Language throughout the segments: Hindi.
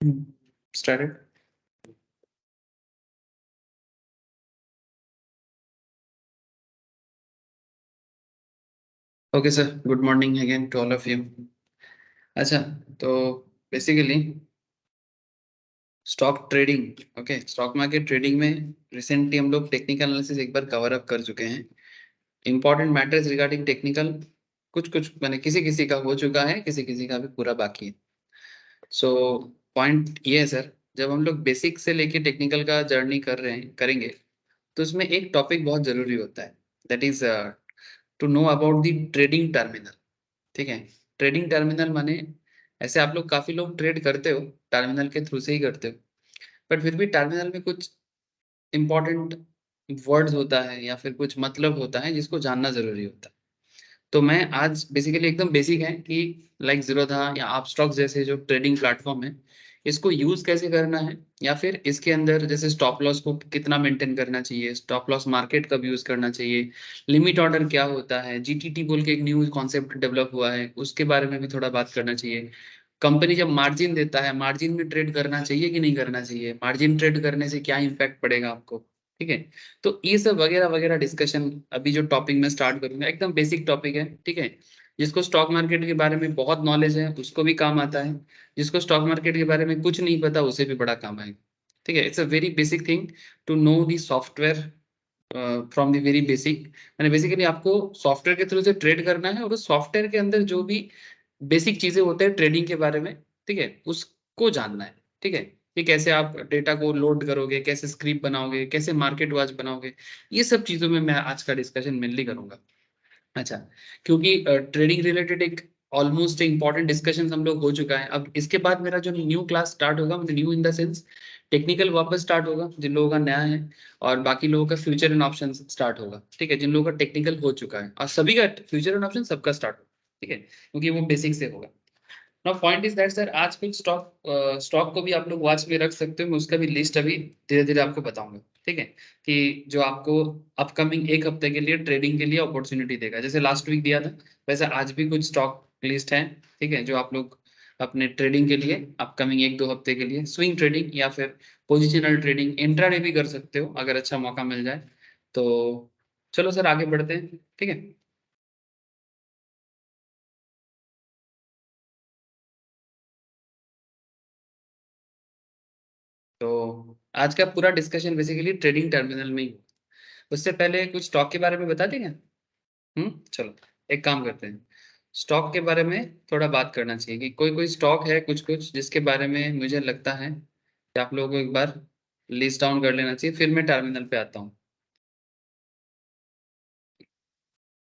Started. Okay, sir. Good morning again to all of you. अच्छा, तो basically stock trading, okay, stock market trading में रिसेंटली हम लोग टेक्निकल एनालिसिस एक बार कवर अप कर चुके हैं. इंपॉर्टेंट मैटर्स रिगार्डिंग टेक्निकल कुछ कुछ मैंने किसी का हो चुका है, किसी का भी पूरा बाकी है. सो पॉइंट ये है सर, जब हम लोग बेसिक से लेके टेक्निकल का जर्नी करेंगे, तो उसमें एक टॉपिक बहुत जरूरी होता है. That is to know about the trading terminal. ठीक है, ट्रेडिंग टर्मिनल माने ऐसे आप लोग काफी लोग ट्रेड करते हो, टर्मिनल के थ्रू से ही करते हो, बट फिर भी टर्मिनल में कुछ इंपॉर्टेंट वर्ड्स होता है या फिर कुछ मतलब होता है जिसको जानना जरूरी होता है. तो मैं आज बेसिकली एकदम बेसिक है कि लाइक जीरोधा या अपस्टॉक्स जैसे जो ट्रेडिंग प्लेटफॉर्म है, इसको यूज कैसे करना है, या फिर इसके अंदर जैसे स्टॉप लॉस को कितना मेंटेन करना चाहिए, स्टॉप लॉस मार्केट कब यूज करना चाहिए, लिमिट ऑर्डर क्या होता है, जीटीटी बोल के एक न्यू कॉन्सेप्ट डेवलप हुआ है, उसके बारे में भी थोड़ा बात करना चाहिए. कंपनी जब मार्जिन देता है, मार्जिन में ट्रेड करना चाहिए कि नहीं करना चाहिए, मार्जिन ट्रेड करने से क्या इम्पैक्ट पड़ेगा आपको. ठीक है, तो ये सब वगैरह वगैरह डिस्कशन अभी जो टॉपिक में स्टार्ट करूंगा एकदम बेसिक टॉपिक है. ठीक है, जिसको स्टॉक मार्केट के बारे में बहुत नॉलेज है उसको भी काम आता है, जिसको स्टॉक मार्केट के बारे में कुछ नहीं पता उसे भी बड़ा काम आएगा. ठीक है, it's a very basic thing to know the software from the very basic. मैंने बेसिकली आपको सॉफ्टवेयर के थ्रू से ट्रेड करना है, और उस सॉफ्टवेयर के अंदर जो भी बेसिक चीजें होते हैं ट्रेडिंग के बारे में, ठीक है, उसको जानना है. ठीक है, कि कैसे आप डेटा को लोड करोगे, कैसे स्क्रिप्ट बनाओगे, कैसे मार्केट वॉच बनाओगे, ये सब चीजों में मैं आज का डिस्कशन मेनली करूंगा. अच्छा, क्योंकि ट्रेडिंग रिलेटेड एक ऑलमोस्ट इंपॉर्टेंट डिस्कशन हम लोग हो चुका है. अब इसके बाद मेरा जो न्यू क्लास स्टार्ट होगा, मतलब new in the sense technical वापस स्टार्ट होगा जिन लोगों का नया है, और बाकी लोगों का फ्यूचर एंड ऑप्शन स्टार्ट होगा. ठीक है, जिन लोगों का टेक्निकल हो चुका है, और सभी का फ्यूचर एंड ऑप्शन सबका स्टार्ट होगा. ठीक है, क्योंकि वो बेसिक से होगा. Now point is that sir, आज कुछ स्टॉक को भी आप लोग वॉच में रख सकते हो. मैं उसका भी लिस्ट अभी धीरे धीरे आपको बताऊंगा. ठीक है, कि जो आपको अपकमिंग एक हफ्ते के लिए ट्रेडिंग के लिए अपॉर्चुनिटी देगा, जैसे लास्ट वीक दिया था वैसे आज भी कुछ स्टॉक लिस्ट है. ठीक है, जो आप लोग अपने ट्रेडिंग के लिए अपकमिंग एक दो हफ्ते के लिए स्विंग ट्रेडिंग या फिर पोजिशनल ट्रेडिंग इंट्राडे भी कर सकते हो अगर अच्छा मौका मिल जाए तो. चलो सर आगे बढ़ते हैं. ठीक है, तो आज का पूरा डिस्कशन बेसिकली ट्रेडिंग टर्मिनल में ही हुआ. उससे पहले कुछ स्टॉक के बारे में बता देंगे. चलो एक काम करते हैं, स्टॉक के बारे में थोड़ा बात करना चाहिए कि कोई कोई स्टॉक है कुछ कुछ जिसके बारे में मुझे लगता है कि आप लोगों को एक बार लिस्ट डाउन कर लेना चाहिए, फिर मैं टर्मिनल पे आता हूँ.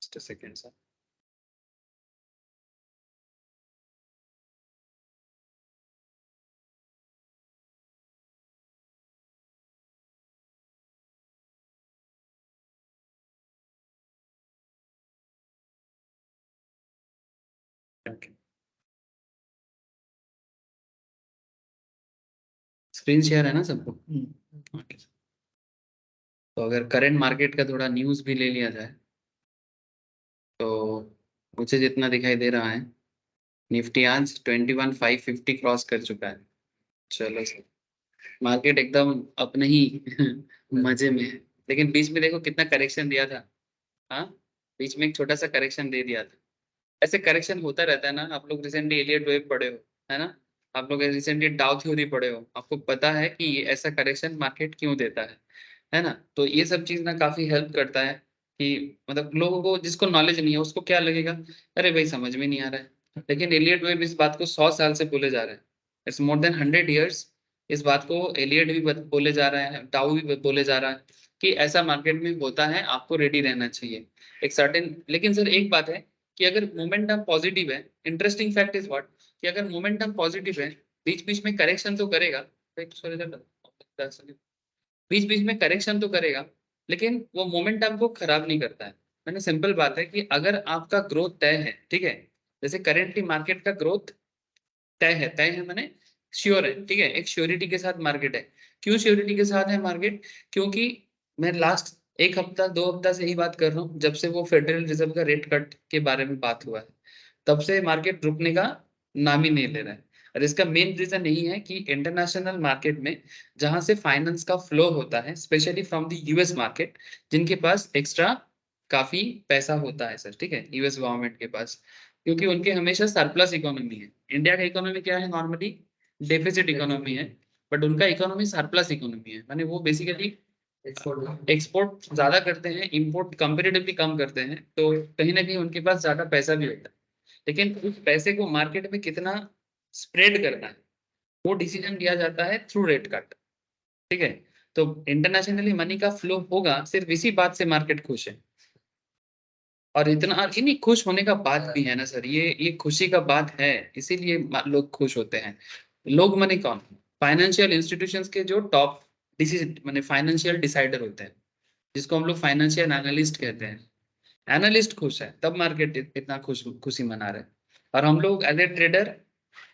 Just a second sir. Screen share है ना सबको. ओके, तो अगर करंट मार्केट का थोड़ा न्यूज भी ले लिया जाए, तो मुझे जितना दिखाई दे रहा है निफ्टी आज 21,550 क्रॉस कर चुका है. चलो सर, मार्केट एकदम अपने ही मजे में है. लेकिन बीच में देखो कितना करेक्शन दिया था. हाँ, बीच में एक छोटा सा करेक्शन दे दिया था. ऐसे करेक्शन होता रहता है ना. आप लोग रिसेंटली एलियट वेव पढ़े हो, है ना, आप लोग रिसेंटली डाउ थ्योरी पढ़े हो, आपको पता है कि ये ऐसा करेक्शन मार्केट क्यों देता है ना. तो ये सब चीज ना काफी हेल्प करता है कि मतलब लोगों को जिसको नॉलेज नहीं है उसको क्या लगेगा, अरे भाई समझ में नहीं आ रहा है, लेकिन एलियट वेव इस बात को 100 साल से बोले जा रहे हैं. It's more than 100 years. इस बात को एलियट भी बोले जा रहे हैं, डाउ भी बोले जा रहा है कि ऐसा मार्केट में होता है, आपको रेडी रहना चाहिए एक सर्टेन. लेकिन सर एक बात है कि अगर मोमेंटम पॉजिटिव है, इंटरेस्टिंग फैक्ट इज व्हाट, कि अगर मोमेंटम पॉजिटिव है, बीच बीच में करेक्शन तो करेगा, बीच बीच में करेक्शन तो करेगा, लेकिन वो मोमेंटम को खराब नहीं करता है. मैंने सिंपल बात है कि अगर आपका ग्रोथ तय है, ठीक है, जैसे करेंटली मार्केट का ग्रोथ तय है मैंने श्योर है. ठीक है, एक श्योरिटी के साथ मार्केट है. क्यों श्योरिटी के साथ है मार्केट, क्योंकि मैं लास्ट एक हफ्ता दो हफ्ता से ही बात कर रहा हूँ, जब से वो फेडरल रिजर्व का रेट कट के बारे में बात हुआ है, तब से मार्केट रुकने का नाम ही नहीं ले रहा है. और इसका मेन रीजन यही है कि इंटरनेशनल मार्केट में जहां से फाइनेंस का फ्लो होता है, specially from the US market, जिनके पास एक्स्ट्रा काफी पैसा होता है सर, ठीक है, यूएस गवर्नमेंट के पास, क्योंकि उनके हमेशा सरप्लस इकोनॉमी है। इंडिया का इकोनॉमी क्या है, नॉर्मली डेफिसिट इकोनॉमी है, बट उनका इकोनॉमी सरप्लस इकोनॉमी है, माने वो बेसिकली एक्सपोर्ट ज्यादा करते हैं, इंपोर्ट कंपेरेटिवली कम करते हैं, तो कहीं ना कहीं उनके पास ज्यादा पैसा भी होता है। लेकिन उस पैसे को मार्केट में कितना स्प्रेड करना है, वो डिसीजन लिया जाता है थ्रू रेट कट, ठीक है। तो इंटरनेशनली मनी का फ्लो होगा, सिर्फ इसी बात से मार्केट खुश है। और इतना इन्हीं खुश होने का बात भी है ना सर, ये खुशी का बात है, इसीलिए लोग खुश होते हैं। लोग माने कौन, फाइनेंशियल इंस्टीट्यूशंस के जो टॉप डिसीजन माने फाइनेंशियल डिसाइडर होते हैं, जिसको हम लोग फाइनेंशियल एनालिस्ट कहते हैं। एनालिस्ट खुश है तब मार्केट इतना खुशी मना रहे हैं। और हम लोग एज ए ट्रेडर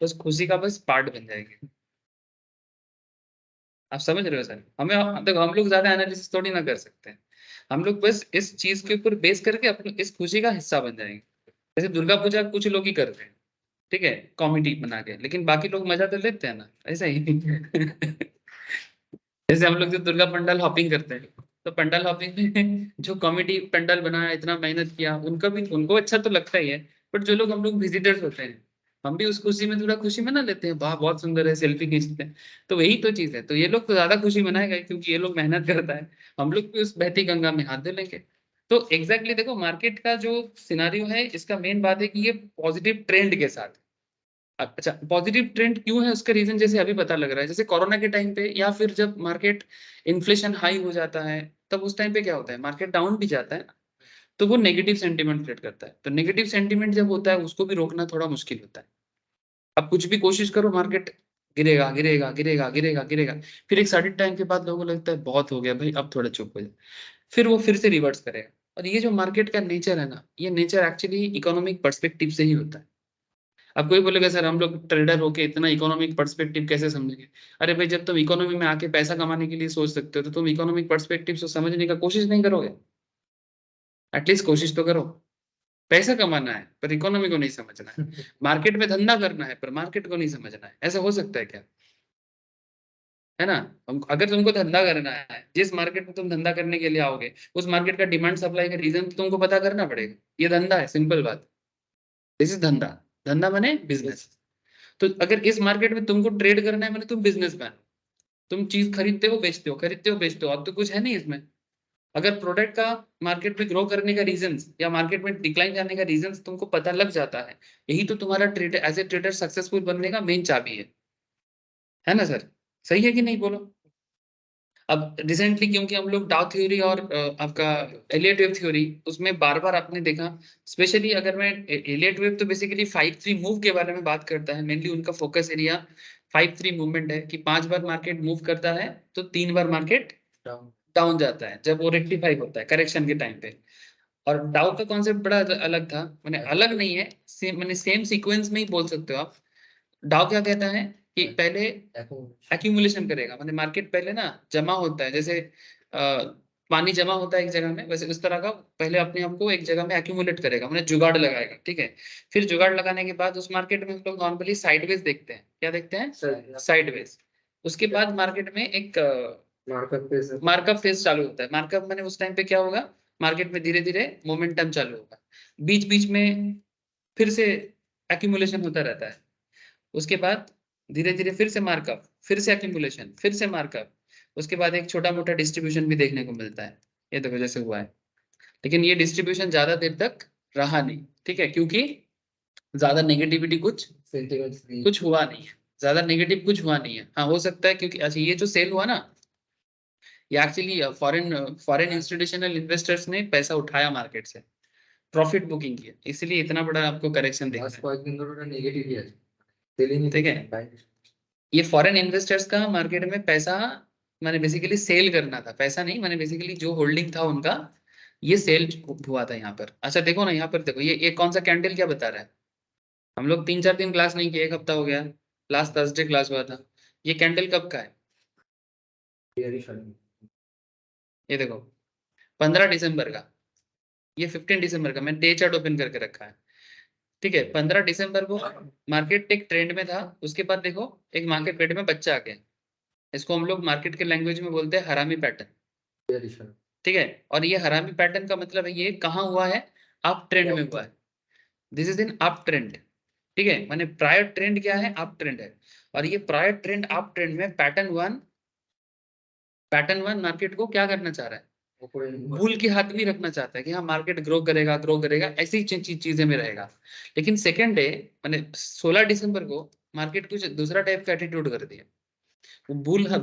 बस खुशी का बस पार्ट बन जाएंगे। आप समझ रहे हो सर, हमें देखो हम लोग ज्यादा एनालिसिस थोड़ी ना कर सकते हैं, हम लोग बस इस चीज के ऊपर बेस करके अपने इस खुशी का हिस्सा बन जाएंगे। जैसे दुर्गा पूजा कुछ लोग ही करते हैं, ठीक है, कॉमेडी बना के, लेकिन बाकी लोग मजा तो लेते हैं ना, ऐसा ही जैसे हम लोग जो दुर्गा पंडाल हॉपिंग करते हैं, तो पंडाल हॉपिंग में जो कॉमेडी पंडाल बनाया, इतना मेहनत किया, उनका भी उनको अच्छा तो लगता ही है, बट जो लोग हम लोग विजिटर्स होते हैं, हम भी उस खुशी में थोड़ा खुशी मना लेते हैं, वाह बहुत सुंदर है, सेल्फी खींचते हैं। तो यही तो चीज है, तो ये लोग तो ज्यादा खुशी मनाएगा क्योंकि ये लोग मेहनत करता है, हम लोग भी उस बहती गंगा में हाथ धो लेंगे। तो एग्जैक्टली exactly देखो मार्केट का जो सिनारियो है, इसका मेन बात है कि ये पॉजिटिव ट्रेंड के साथ। अच्छा, पॉजिटिव ट्रेंड क्यों है, उसका रीजन जैसे अभी पता लग रहा है, जैसे कोरोना के टाइम पे या फिर जब मार्केट इन्फ्लेशन हाई हो जाता है, तब उस टाइम पे क्या होता है, मार्केट डाउन भी जाता है ना, तो वो नेगेटिव सेंटीमेंट क्रिएट करता है। तो नेगेटिव सेंटीमेंट जब होता है, उसको भी रोकना थोड़ा मुश्किल होता है। अब कुछ भी कोशिश करो, मार्केट गिरेगा गिरेगा गिरेगा गिरेगा गिरेगा, फिर एक सर्टेन टाइम के बाद लोगों को लगता है बहुत हो गया भाई, अब थोड़ा चुप हो जाए, फिर वो फिर से रिवर्स करेगा। और ये जो मार्केट का नेचर है ना, ये नेचर एक्चुअली इकोनॉमिक पर्सपेक्टिव से ही होता है। अब कोई बोलेगा सर हम लोग ट्रेडर होके इतना इकोनॉमिक पर्सपेक्टिव कैसे समझेंगे। अरे भाई, जब तुम इकोनॉमी में आके पैसा कमाने के लिए सोच सकते हो, तो तुम इकोनॉमिक पर्सपेक्टिव से समझने का कोशिश नहीं करोगे, एटलीस्ट कोशिश तो करो। पैसा कमाना है पर इकोनॉमी को नहीं समझना है, मार्केट में धंधा करना है पर मार्केट को नहीं समझना है, ऐसा हो सकता है क्या, है ना। अगर तुमको धंधा करना है, जिस मार्केट में तुम धंधा करने के लिए आओगे, उस मार्केट का डिमांड सप्लाई का रीजन तुमको पता करना पड़ेगा। ये धंधा है, सिंपल बात, दिस इज धंधा। धंधा माने बिजनेस। तो अगर इस मार्केट में तुमको ट्रेड करना है, मैंने तुम बिजनेसमैन, तुम चीज खरीदते हो बेचते हो, खरीदते हो बेचते हो, अब तो कुछ है नहीं इसमें। अगर प्रोडक्ट का मार्केट में ग्रो करने का रीजन या मार्केट में डिक्लाइन जाने का रीजन तुमको पता लग जाता है, यही तो तुम्हारा trader as a trader successful बनने का मेन चाबी है ना सर। सही है कि नहीं बोलो। अब रिसेंटली क्योंकि हम लोग डाउ थ्योरी और आपका एलियट वेव थ्योरी, उसमें बार बार आपने देखा, स्पेशली अगर मैं एलियट वेव तो बेसिकली 5-3 मूव के बारे में बात करता है, मेनली उनका फोकस एरिया 5-3 मूवमेंट है, कि 5 बार मार्केट मूव करता है तो 3 बार मार्केट डाउन जाता है, जब वो रेक्टिफाई होता है करेक्शन के टाइम पे। और डाउ का कॉन्सेप्ट बड़ा अलग था, मैंने अलग नहीं है, सेम मैंने सेम सीक्वेंस में ही बोल सकते हो आप। डाउ क्या कहता है कि पहले एक्यूमुलेशन करेगा, मतलब मार्केट पहले ना जमा होता है, जैसे पानी जमा होता है एक जगह में, वैसे उस तरह का पहले अपने आप को एक जगह में एक्यूमुलेट करेगा, मतलब जुगाड़ लगाएगा, ठीक है। फिर जुगाड़ लगाने के बाद उस मार्केट में हम लोग नॉर्मली साइडवेज देखते हैं, क्या देखते हैं, साइडवेज। उसके बाद मार्केट में एक मार्कअप फेज चालू होता है। मार्कअप मैंने उस टाइम पे क्या होगा, मार्केट में धीरे धीरे मोमेंटम चालू होगा, बीच बीच में फिर से एक्यूमुलेशन होता रहता है। उसके बाद धीरे धीरे फिर से मार्कअप, फिर से एक्यूमुलेशन, फिर से मार्कअप, उसके बाद एक छोटा मोटा डिस्ट्रीब्यूशन भी देखने को मिलता है, ये देखो जैसे हुआ है। लेकिन ये डिस्ट्रीब्यूशन ज्यादा देर तक रहा नहीं, ठीक है, क्योंकि ज्यादा नेगेटिविटी कुछ हुआ नहीं है, ज्यादा नेगेटिव कुछ हुआ नहीं है। हाँ हो सकता है क्योंकि अच्छा ये जो सेल हुआ ना, ये actually foreign foreign institutional investors ने पैसा उठाया मार्केट से, प्रॉफिट बुकिंग किया, इसलिए इतना बड़ा आपको करेक्शन देखना है, ठीक है। ये फॉरेन इन्वेस्टर्स का मार्केट में पैसा, मैंने बेसिकली सेल करना था, पैसा नहीं, मैंने बेसिकली जो होल्डिंग था उनका, ये सेल हुआ था यहाँ पर। अच्छा देखो ना, यहाँ पर देखो ये कौन सा कैंडल क्या बता रहा है। हम लोग 3-4 दिन क्लास नहीं किए, एक हफ्ता हो गया, लास्ट थर्सडे क्लास हुआ था। ये कैंडल कब का है, ये देखो 15 दिसंबर का, ये 15 दिसंबर का, मैंने डे चार्ट ओपन करके रखा है। ठीक है, 15 दिसंबर को मार्केट एक ट्रेंड में था, उसके बाद देखो एक मार्केट पेट में बच्चा आ गया, इसको हम लोग मार्केट के लैंग्वेज में बोलते हैं हरामी पैटर्न। ठीक है, और ये हरामी पैटर्न का मतलब है ये कहाँ हुआ है, अप ट्रेंड में हुआ है, this is in up trend. ठीक है, माने प्रायर ट्रेंड क्या है, अप ट्रेंड है, और ये प्रायर ट्रेंड अप ट्रेंड में पैटर्न वन मार्केट को क्या करना चाह रहा है, बुल के हाथ में रखना चाहता है कि हाँ मार्केट ग्रो करेगा ऐसी चीजें में रहेगा। लेकिन सेकेंड डे माने 16 दिसंबर को मार्केट कुछ दूसरा टाइप का एटीट्यूड कर दिया, वो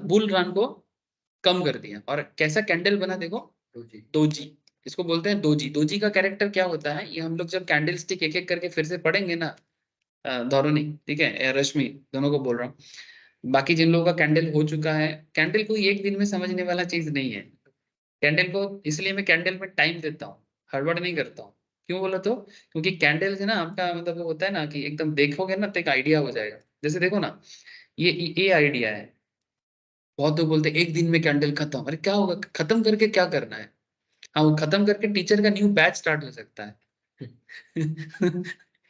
बुल रन को कम कर दिया, और कैसा कैंडल बना देखो, दोजी, इसको बोलते हैं दोजी। दोजी का कैरेक्टर क्या होता है, ये हम लोग जब कैंडल स्टिक एक एक करके फिर से पढ़ेंगे ना, धौरनी, ठीक है, रश्मि, दोनों को बोल रहा हूँ, बाकी जिन लोगों का कैंडल हो चुका है, कैंडल कोई एक दिन में समझने वाला चीज नहीं है। कैंडल को इसलिए मैं कैंडल में टाइम देता हूँ, हड़बड़ नहीं करता हूँ। क्यों बोला तो, क्योंकि कैंडल से ना आपका मतलब वो होता है ना कि एकदम देखोगे ना तो एक आइडिया हो जाएगा। जैसे देखो ना, ये आइडिया है, बहुत लोग बोलते हैं एक दिन में कैंडल खत्म, अरे क्या होगा, खत्म करके क्या करना है। हाँ, वो खत्म करके टीचर का न्यू बैच स्टार्ट हो सकता है।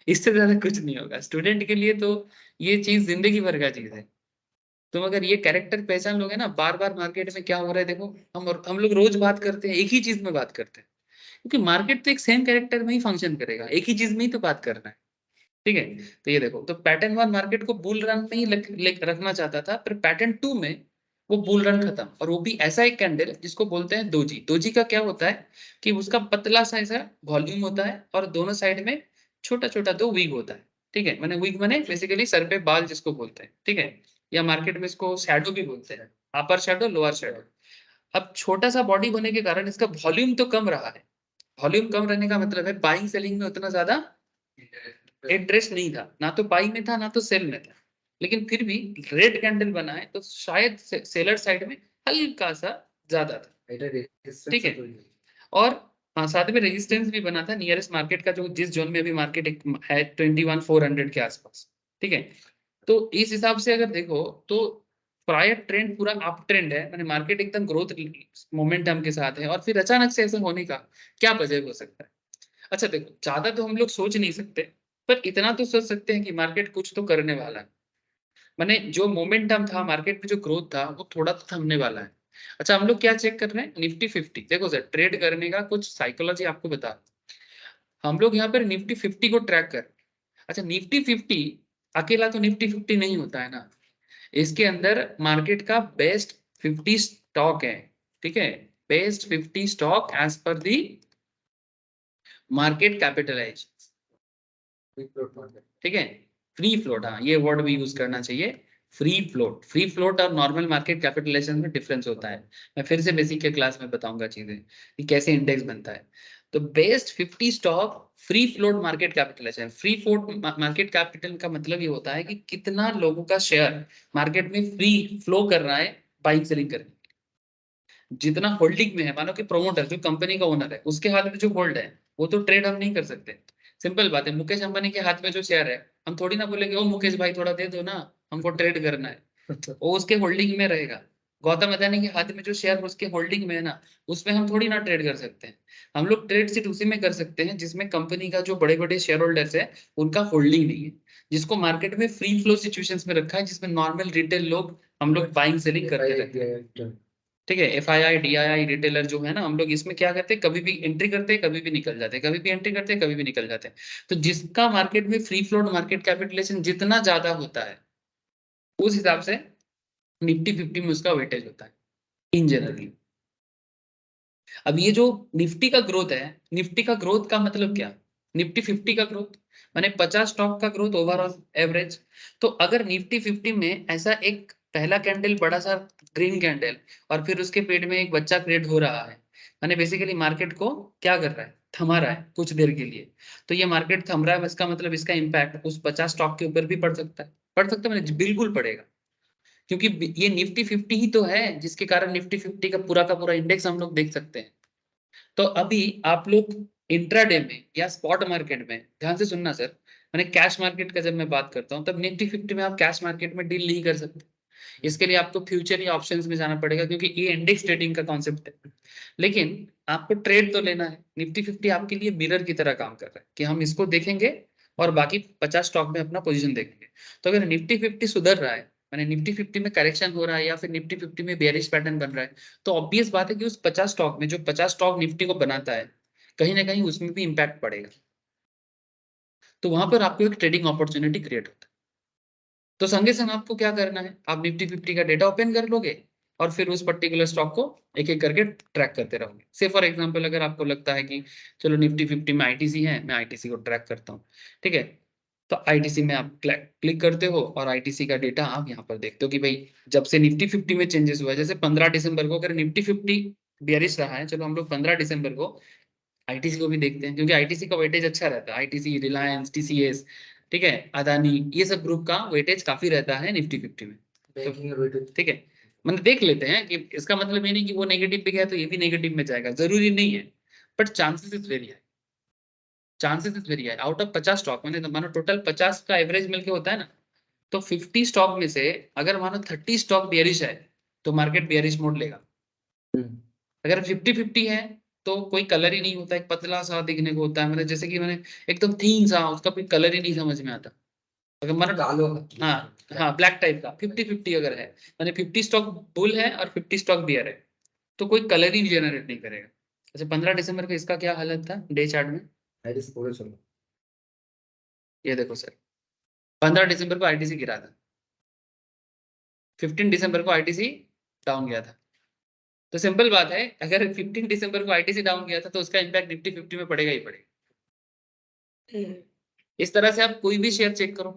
इससे ज्यादा कुछ नहीं होगा स्टूडेंट के लिए तो, ये चीज जिंदगी भर का चीज है। तुम अगर ये कैरेक्टर पहचान लोगे ना, बार बार मार्केट में क्या हो रहा है देखो, हम लोग रोज बात करते हैं, एक ही चीज में बात करते हैं, क्योंकि मार्केट तो एक सेम कैरेक्टर में ही फंक्शन करेगा, एक ही चीज में ही तो बात करना है। ठीक है, तो ये देखो, तो पैटर्न वन मार्केट को बुल रन में ही रखना चाहता था, पर पैटर्न टू में वो बुल रन खत्म, और वो भी ऐसा एक कैंडल जिसको बोलते हैं दोजी। दोजी का क्या होता है कि उसका पतला सा ऐसा वॉल्यूम होता है, और दोनों साइड में छोटा छोटा दो विग होता है। ठीक है, मैंने विग मैंने बेसिकली सर पे बाल जिसको बोलते हैं, ठीक है, या मार्केट में इसको शैडो भी बोलते हैं, अपर शैडो लोअर शैडो। अब छोटा सा बॉडी होने के कारण इसका वॉल्यूम तो कम रहा है, वॉल्यूम कम रहने का मतलब है बाइंग सेलिंग में उतना ज्यादा इंटरेस्ट नहीं था, ना तो बाई में था ना तो सेल में था, लेकिन फिर भी रेड कैंडल बना है तो शायद सेलर साइड में हल्का सा ज्यादा था। ठीक है, और हाँ, साथ में रेजिस्टेंस भी बना था नियरेस्ट मार्केट का, जो जिस जोन में अभी मार्केट है 21,400 के आसपास। ठीक है, तो इस हिसाब से अगर देखो तो प्रायर ट्रेंड पूरा अप ट्रेंड है, मैंने मार्केट एकदम ग्रोथ मोमेंटम के साथ है, और फिर अचानक से ऐसा होने का क्या वजह हो सकता है। अच्छा देखो, ज्यादा तो हम लोग सोच नहीं सकते, पर इतना तो सोच सकते हैं कि मार्केट कुछ तो करने वाला है, माने जो मोमेंटम था मार्केट में, जो ग्रोथ था वो थोड़ा तो थमने वाला है। अच्छा, हम लोग क्या चेक कर रहे हैं, निफ्टी 50। देखो सर, ट्रेड करने का कुछ साइकोलॉजी आपको बता, हम लोग यहाँ पर निफ्टी 50 को ट्रैक कर। अच्छा, निफ्टी 50 अकेला तो निफ्टी 50 नहीं होता है ना, इसके अंदर मार्केट का बेस्ट 50 स्टॉक है। ठीक है, बेस्ट 50 स्टॉक एज पर दी मार्केट कैपिटलाइज। ठीक है, फ्री फ्लोट, हाँ ये वर्ड भी यूज करना चाहिए, फ्री फ्लोट। फ्री फ्लोट और नॉर्मल मार्केट कैपिटलाइजेशन में डिफरेंस होता है, मैं फिर से बेसिक के क्लास में बताऊंगा चीजें कि कैसे इंडेक्स बनता है। तो best 50 stock free float market capitalization. Free float market capital का मतलब ये होता है कि कितना लोगों का शेयर मार्केट में फ्री फ्लो कर रहा है बाइंग सेलिंग करने। जितना होल्डिंग में है, मानो कि प्रोमोटर जो कंपनी का ओनर है उसके हाथ में जो होल्ड है, वो तो ट्रेड हम नहीं कर सकते। सिंपल बात है, मुकेश अंबानी के हाथ में जो शेयर है, हम थोड़ी ना बोलेंगे ओ मुकेश भाई थोड़ा दे दो ना, हमको ट्रेड करना है। वो उसके होल्डिंग में रहेगा। गौतम अदानी के हाथ में जो शेयर उसके होल्डिंग में है ना, उसमें हम थोड़ी ना ट्रेड कर सकते हैं। हम लोग ट्रेड सिर्फ उसी में कर सकते हैं जिसमें कंपनी का जो बड़े बड़े शेयर होल्डर्स है उनका होल्डिंग नहीं है, जिसको मार्केट में फ्री फ्लो सिचुएशंस में रखा है, जिसमें नॉर्मल रिटेल लोग हम लोग बाइंग सेलिंग करते रहते हैं। ठीक है, FII DII रिटेलर जो है ना, हम लोग इसमें क्या करते हैं, कभी भी एंट्री करते हैं कभी भी निकल जाते हैं, कभी भी एंट्री करते हैं कभी भी निकल जाते हैं। तो जिसका मार्केट में फ्री फ्लोट मार्केट कैपिटलाइजेशन जितना ज्यादा होता है, उस हिसाब से निफ्टी 50 में उसका वेटेज होता है इन जनरली। अब ये जो निफ्टी का ग्रोथ है, निफ्टी का ग्रोथ का मतलब क्या, निफ्टी 50 का ग्रोथ माने 50 स्टॉक का ग्रोथ ओवरऑल एवरेज। तो अगर निफ्टी 50 में ऐसा एक पहला कैंडल बड़ा सा ग्रीन कैंडल, और फिर उसके पेट में एक बच्चा क्रिएट हो रहा है, माने बेसिकली मार्केट को क्या कर रहा है, थमा रहा है कुछ देर के लिए। तो ये मार्केट थम रहा है, इसका मतलब इसका इम्पैक्ट उस 50 स्टॉक के ऊपर भी पड़ सकता है, पड़ सकता है, मैंने बिल्कुल पड़ेगा, क्योंकि ये निफ्टी 50 ही तो है जिसके कारण निफ्टी 50 का पूरा इंडेक्स हम लोग देख सकते हैं। तो अभी आप लोग इंट्राडे में या स्पॉट मार्केट में ध्यान से सुनना सर, मैंने कैश मार्केट का जब मैं बात करता हूँ तब निफ्टी 50 में आप कैश मार्केट में डील नहीं कर सकते, इसके लिए आपको फ्यूचर या ऑप्शंस में जाना पड़ेगा, क्योंकि ये इंडेक्स ट्रेडिंग का कॉन्सेप्ट है। लेकिन आपको ट्रेड तो लेना है, निफ्टी 50 आपके लिए मिरर की तरह काम कर रहा है कि हम इसको देखेंगे और बाकी 50 स्टॉक में अपना पोजीशन देखेंगे। तो अगर निफ्टी 50 सुधर रहा है, माने निफ्टी 50 में करेक्शन हो रहा है या फिर निफ्टी 50 में बेयरिश पैटर्न बन रहा है, तो ऑब्वियस बात है कि उस 50 स्टॉक में जो 50 स्टॉक निफ्टी को बनाता है, कहीं ना कहीं उसमें भी इंपैक्ट पड़ेगा। तो वहां पर आपको एक ट्रेडिंग अपॉर्चुनिटी क्रिएट होता है। तो संगे संग आपको क्या करना है, आप निफ्टी 50 का डेटा ओपन कर लोगे और फिर उस पर्टिकुलर स्टॉक को एक एक करके ट्रैक करते रहोगे। से फॉर एग्जांपल अगर आपको लगता है कि चलो निफ्टी 50 में आईटीसी है, मैं आईटीसी को ट्रैक करता हूँ, ठीक है, तो आईटीसी में आप क्लिक करते हो और आईटीसी का डेटा आप यहाँ पर देखते हो कि भाई जब से निफ्टी 50 में चेंजेस हुआ है, जैसे 15 दिसंबर को अगर निफ्टी 50 बियरिश रहा है, चलो हम लोग 15 दिसंबर को आईटीसी को भी देखते हैं, क्योंकि आईटीसी का वेटेज अच्छा रहता है, आईटीसी, रिलायंस, टीसीएस, ठीक है, अदानी, ये सब ग्रुप का वेटेज काफी रहता है निफ्टी 50 में। तो ठीक है, मतलब देख लेते हैं कि इसका मतलब ये नहीं कि वो नेगेटिव पे गया तो ये भी नेगेटिव में जाएगा, जरूरी नहीं है, but chances is very high, chances is very high. Out of 50 stock, मैंने मानो टोटल 50 का एवरेज मिलके होता है ना, तो 50 स्टॉक में से अगर मानो 30 स्टॉक बियरिश है तो मार्केट बियरिश मोड लेगा। अगर 50-50 है तो कोई कलर ही नहीं होता, एक पतला सा दिखने को होता है, मतलब जैसे कि मैंने एकदम थीन सा, उसका कोई कलर ही नहीं समझ में आता। अगर मतलब हाँ, हाँ ब्लैक टाइप का 50-50 अगर है, मैंने 50 स्टॉक बुल है और 50 स्टॉक बियर है, तो कोई कलर ही जनरेट नहीं करेगा। अच्छा, 15 दिसंबर को इसका क्या हालत था डे चार्ट में, ये देखो सर, 15 दिसंबर को आईटीसी गिरा था, 15 दिसंबर को आईटीसी डाउन गया था। तो सिंपल बात है, अगर 15 दिसंबर को आईटीसी डाउन गया था तो उसका इंपैक्ट निफ्टी 50 में पड़ेगा ही पड़ेगा। इस तरह से आप कोई भी शेयर चेक करो,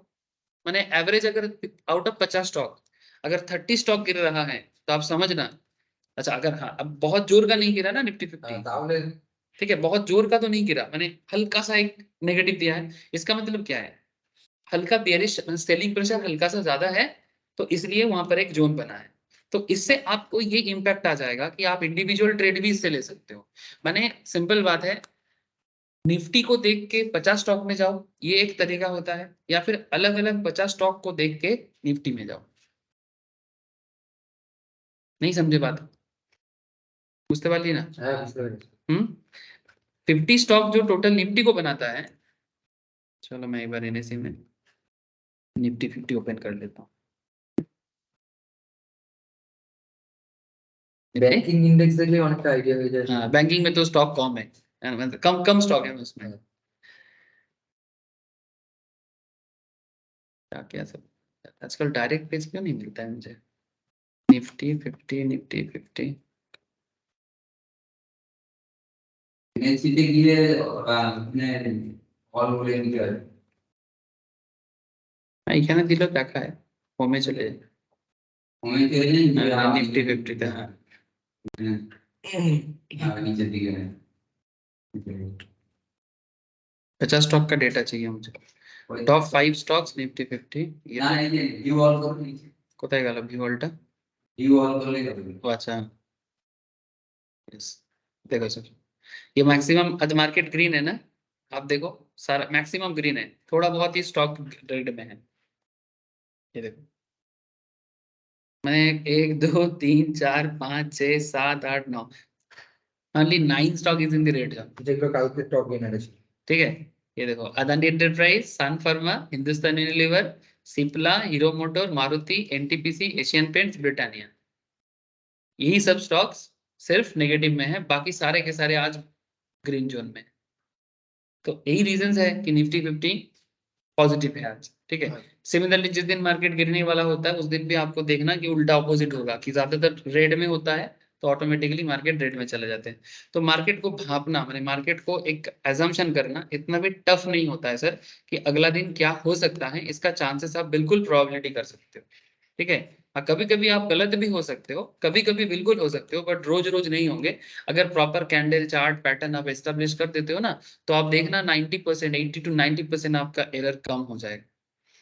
माने एवरेज अगर आउट ऑफ 50 स्टॉक अगर 30 स्टॉक गिर रहा है तो आप समझना। अच्छा, अगर हाँ अब बहुत जोर का नहीं गिरा ना निफ्टी 50, ठीक है, बहुत जोर का तो नहीं गिरा, मैंने हल्का सा एक नेगेटिव दिया है, इसका मतलब क्या है, हल्का बेयरिश सेलिंग प्रेशर हल्का सा ज्यादा है, तो इसलिए वहां पर एक जोन बना है। तो इससे आपको ये इम्पैक्ट आ जाएगा कि आप इंडिविजुअल ट्रेड भी इससे ले सकते हो। माने सिंपल बात है, निफ्टी को देख के 50 स्टॉक में जाओ, ये एक तरीका होता है, या फिर अलग अलग 50 स्टॉक को देख के निफ्टी में जाओ। नहीं समझे बात, बुझते वाली ना। हम्म 50 स्टॉक जो टोटल निफ्टी को बनाता है, चलो मैं एक बार एनएससी में निफ्टी 50 ओपन कर लेता हूँ। बैंकिंग इंडेक्स देखले অনেকটা आइडिया हो जाए। हाँ, बैंकिंग में तो स्टॉक कम है, मतलब कम कम स्टॉक है उसमें। क्या क्या सब आजकल डायरेक्ट पेज क्यों नहीं मिलता है मुझे, निफ्टी 50, निफ्टी 50 এনএসসিতে গিয়ে মানে অল বলে নিতে হয়। এখানে দিলেও দেখায়, হোমে চলে যায়, হোমে চলে যায় নিফটি 50 তে। হ্যাঁ नीचे दिखे हैं 50 स्टॉक का डेटा चाहिए मुझे, टॉप 5 स्टॉक्स निफ्टी 50। ये ना ये ভিউ অল করে নিচে কোথায় গেল ভিউ অলটা, ভিউ অল করলে হবে। अच्छा यस, देखो सर, ये मैक्सिमम आज मार्केट ग्रीन है ना, आप देखो सारा मैक्सिमम ग्रीन है, थोड़ा बहुत ही स्टॉक रेड में है, ये देखो, मैं 1 2 3 4 5 6 7 8 9, only 9 stock is in the red zone, যেগুলো কালকে স্টক গেইনার আছে, ठीक है। ये देखो Adani Enterprise, Sun Pharma, Hindustan Unilever, Cipla, Hero Motor, Maruti, NTPC, Asian Paints, Britannia, यही सब स्टॉक्स सिर्फ नेगेटिव में है, बाकी सारे के सारे आज ग्रीन जोन में। तो यही रीजन है कि निफ्टी 50 पॉजिटिव है आज, ठीक है। सिमिलरली जिस दिन मार्केट गिरने वाला होता है उस दिन भी आपको देखना कि उल्टा ऑपोजिट होगा, कि ज्यादातर रेड में होता है तो ऑटोमेटिकली मार्केट रेड में चले जाते हैं। तो मार्केट को भापना, माने मार्केट को एक एजम्पशन करना इतना भी टफ नहीं होता है सर, कि अगला दिन क्या हो सकता है इसका चांसेस आप बिल्कुल प्रोबेबिलिटी कर सकते हो, ठीक है। कभी कभी आप गलत भी हो सकते हो, कभी कभी बिल्कुल हो सकते हो, बट रोज रोज नहीं होंगे। अगर प्रॉपर कैंडल चार्ट पैटर्न आप एस्टेब्लिश कर देते हो ना, तो आप देखना 90%, 80 to 90% आपका एरर कम हो जाएगा,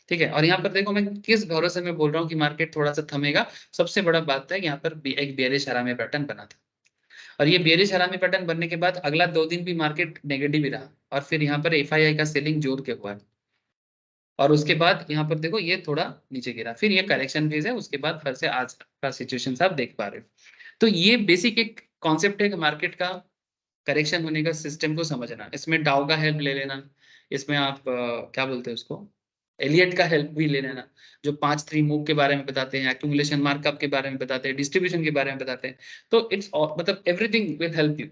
ठीक है। और यहाँ पर देखो मैं किस भरोसे में बोल रहा हूँ कि मार्केट थोड़ा सा थमेगा, सबसे बड़ा बात है यहाँ पर एक बेरिश हरामी पैटर्न बना था, और ये बेरिश हरामी पैटर्न बनने के बाद अगला 2 दिन भी मार्केट नेगेटिव ही रहा, और फिर यहाँ पर एफआईआई का सेलिंग जोर के हुआ है, और उसके बाद यहाँ पर देखो ये थोड़ा नीचे गिरा, फिर ये करेक्शन फेज है, उसके बाद फिर से आज का सिचुएशन आप देख पा रहे हो। तो ये बेसिक एक कॉन्सेप्ट है कि मार्केट का करेक्शन होने का सिस्टम को समझना, इसमें डाउ का हेल्प ले लेना, इसमें आप क्या बोलते हैं उसको, एलियट का हेल्प भी ले लेना, जो 5 3 मूव के बारे में बताते हैं, एक्यूमुलेशन मार्कअप के बारे में बताते हैं, डिस्ट्रीब्यूशन के बारे में बताते हैं। तो इट्स मतलब एवरीथिंग विल हेल्प यू,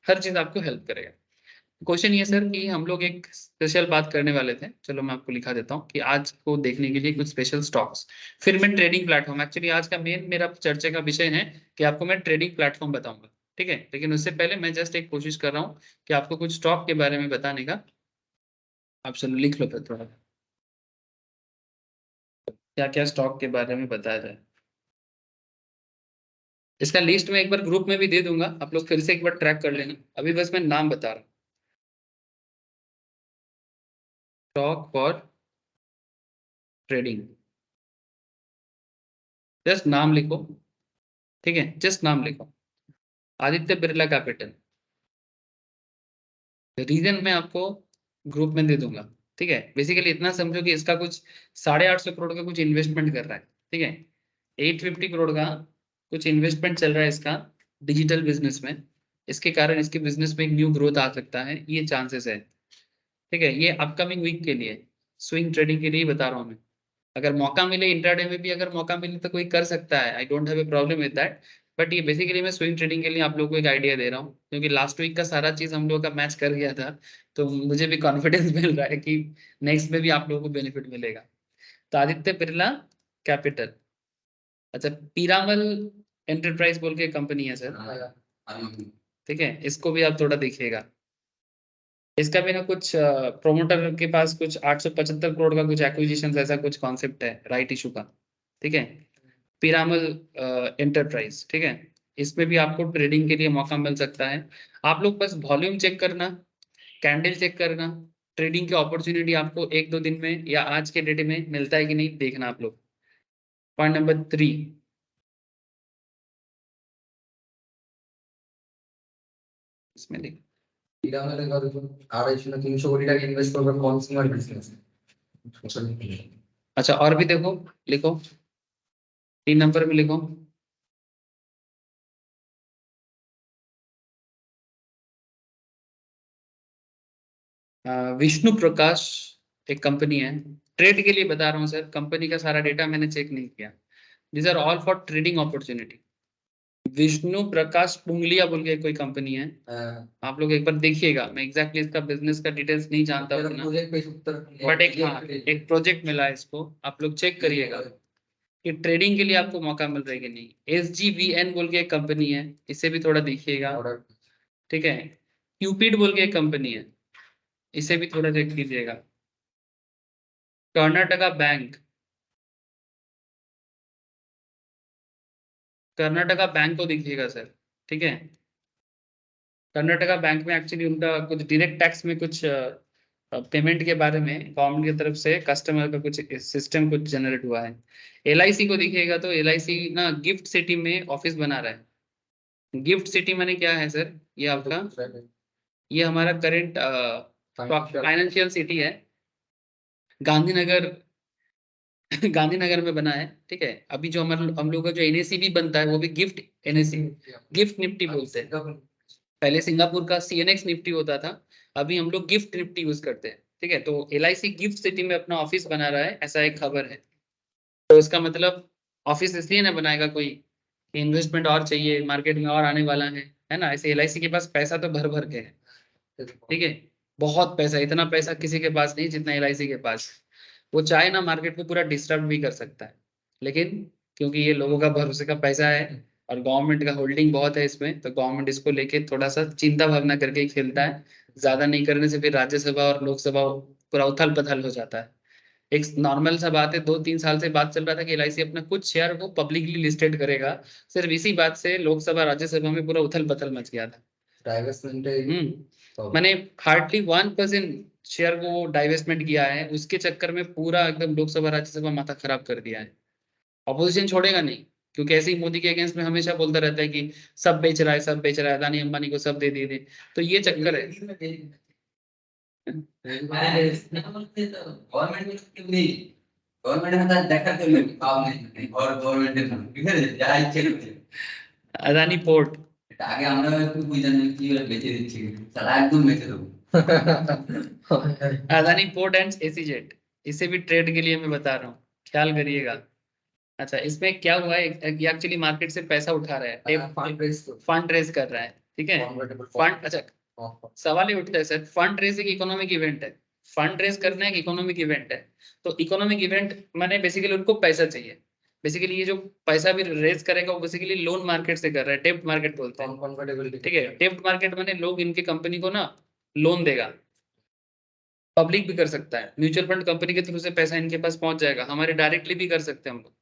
हर चीज आपको हेल्प करेगा। क्वेश्चन ये सर कि हम लोग एक स्पेशल बात करने वाले थे, चलो मैं आपको लिखा देता हूँ कि आज को देखने के लिए कुछ स्पेशल स्टॉक्स, फिर मैं ट्रेडिंग प्लेटफॉर्म, एक्चुअली आज का मेन मेरा चर्चा का विषय है कि आपको मैं ट्रेडिंग प्लेटफॉर्म बताऊंगा, ठीक है। लेकिन उससे पहले मैं जस्ट एक कोशिश कर रहा हूँ कि आपको कुछ स्टॉक के बारे में बताने का। आप चलो लिख लो फिर थोड़ा, क्या क्या स्टॉक के बारे में बताया जाए। इसका लिस्ट मैं एक बार ग्रुप में भी दे दूंगा, आप लोग फिर से एक बार ट्रैक कर लेना, अभी बस मैं नाम बता रहा हूँ। स्टॉक फॉर ट्रेडिंग, जस्ट नाम लिखो, ठीक है, जस्ट नाम लिखो। आदित्य बिरला कैपिटल, रीजन मैं आपको ग्रुप में दे दूंगा, ठीक है। बेसिकली इतना समझो कि इसका कुछ 850 करोड़ का कुछ इन्वेस्टमेंट कर रहा है, ठीक है। 850 करोड़ का कुछ इन्वेस्टमेंट चल रहा है इसका डिजिटल बिजनेस में। इसके कारण इसके बिजनेस में एक न्यू ग्रोथ आ सकता है, ये चांसेस है, ठीक है। ये अपकमिंग वीक के लिए स्विंग ट्रेडिंग के लिए बता रहा हूँ मैं। अगर मौका मिले इंट्राडे में भी, अगर मौका मिले तो कोई कर सकता है, I don't have a problem with that. But ये बेसिकली मैं स्विंग ट्रेडिंग के लिए आप लोगों को एक आइडिया दे रहा हूँ, क्योंकि लास्ट वीक का सारा चीज हम लोगों का मैच कर गया था। तो मुझे भी कॉन्फिडेंस मिल रहा है कि नेक्स्ट में भी आप लोगों को बेनिफिट मिलेगा। तो आदित्य बिरला कैपिटल, अच्छा, पीरामल एंटरप्राइज बोल के कंपनी है सर, ठीक है, इसको भी आप थोड़ा देखिएगा। इसका भी ना कुछ प्रोमोटर के पास कुछ 875 करोड़ का कुछ एक्विजिशन ऐसा कुछ कॉन्सेप्ट है राइट इशू का, ठीक है। पिरामल एंटरप्राइज, ठीक है, इसमें भी आपको ट्रेडिंग के लिए मौका मिल सकता है। आप लोग बस वॉल्यूम चेक करना, कैंडल चेक करना, ट्रेडिंग की अपॉर्चुनिटी आपको 1 2 दिन में या आज के डेट में मिलता है कि नहीं देखना आप लोग। पॉइंट नंबर 3, इसमें देखो, পিরামিডে ধরো 250 না 300 কোটি টাকা ইনভেস্ট করবে কনজিউমার বিজনেস। अच्छा और भी देखो, लिखो 3 नंबर में लिखो, विष्णु प्रकाश एक कंपनी है, ट्रेड के लिए बता रहा हूँ सर, कंपनी का सारा डेटा मैंने चेक नहीं किया। These are all for trading opportunity. Vishnu Prakash Pungalia बोल के कोई कंपनी है, आप लोग एक बार देखिएगा, मैं एग्जैक्टली इसका बिजनेस का डिटेल्स नहीं जानता उतना, बट एक हाँ एक प्रोजेक्ट मिला है इसको, आप लोग चेक करिएगा कि ट्रेडिंग के लिए आपको मौका मिल रहा है कि नहीं। SGVN बोल के एक कंपनी है, इसे भी थोड़ा देखिएगा, ठीक है। क्यूपिड बोल के एक कंपनी है, इसे भी थोड़ा देख लीजिएगा। कर्नाटका बैंक, कर्नाटका बैंक को देखिएगा सर, ठीक है। कर्नाटका बैंक में एक्चुअली उनका कुछ डायरेक्ट टैक्स में कुछ पेमेंट के बारे में गवर्नमेंट की तरफ से कस्टमर का कुछ सिस्टम कुछ जनरेट हुआ है। LIC को देखिएगा तो LIC ना गिफ्ट सिटी में ऑफिस बना रहा है। गिफ्ट सिटी माने क्या है सर, ये आपका, ये हमारा करंट फाइनेंशियल सिटी है, गांधीनगर गांधीनगर में बना है, ठीक है। अभी जो हम लोग का जो NAC भी बनता है वो भी गिफ्ट NAC, गिफ्ट निफ्टी बोलते हैं। पहले सिंगापुर का CNX निफ्टी होता था, अभी हम लोग गिफ्ट निफ्टी यूज करते हैं, ठीक है। तो LIC गिफ्ट सिटी में अपना ऑफिस बना रहा है, ऐसा एक खबर है। तो इसका मतलब ऑफिस इसलिए ना बनाएगा कोई, इन्वेस्टमेंट और चाहिए, मार्केट में और आने वाला है ना। ऐसे LIC के पास पैसा तो भर भर के है, ठीक है, बहुत पैसा, इतना पैसा किसी के पास नहीं जितना LIC के पास। वो चाहे ना मार्केट को पूरा डिस्टर्ब भी कर सकता है, लेकिन क्योंकि ये लोगों का भरोसे का पैसा है और गवर्नमेंट का होल्डिंग बहुत है इसमें, तो गवर्नमेंट इसको लेके थोड़ा सा चिंता भावना करके ही खेलता है। ज्यादा नहीं करने से फिर राज्यसभा और लोकसभा पूरा उथल पथल हो जाता है। एक नॉर्मल सा बात है, 2 3 साल से बात चल रहा था कि LIC अपना कुछ शेयर को पब्लिकली लिस्टेड करेगा, सिर्फ इसी बात से लोकसभा राज्यसभा में पूरा उथल पथल मच गया था। मैंने हार्डली 1% शेयर को डाइवेस्टमेंट किया है, उसके चक्कर में पूरा एकदम लोकसभा राज्यसभा माथा खराब कर दिया है। अपोजिशन छोड़ेगा नहीं, क्योंकि ऐसे ही मोदी के अगेंस्ट में हमेशा बोलता रहता है कि सब बेच रहा है, सब बेच रहा है, अदानी अंबानी को सब दे दिए। तो ये चक्कर है। अदानी पोर्ट, আগে আমরা একটু বুঝানো কি বেঁচে দিচ্ছি তারা একদম বেঁচে দেবো। अदानी पोर्ट एंड एसीजेट, इसे भी ट्रेड के लिए मैं बता रहा हूँ, ख्याल करिएगा। अच्छा, इसमें क्या हुआ है, ये एक्चुअली मार्केट से पैसा उठा रहा है, फंड रेज कर रहा है, ठीक है। फंड, अच्छा सवाल ये उठता है सर, फंड रेज एक इकोनॉमिक इवेंट है, फंड रेज करना एक इकोनॉमिक इवेंट है। तो इकोनॉमिक इवेंट माने बेसिकली उनको पैसा चाहिए, बेसिकली ये जो पैसा भी रेज करेगा वो बेसिकली लोन मार्केट से कर रहा है, डेब्ट मार्केट बोलते हैं, ठीक है। डेब्ट मार्केट माने लोग इनके कंपनी को ना लोन देगा, पब्लिक भी कर सकता है, म्यूचुअल फंड कंपनी के थ्रू से पैसा इनके पास पहुंच जाएगा, हमारे डायरेक्टली भी कर सकते हैं हम लोग।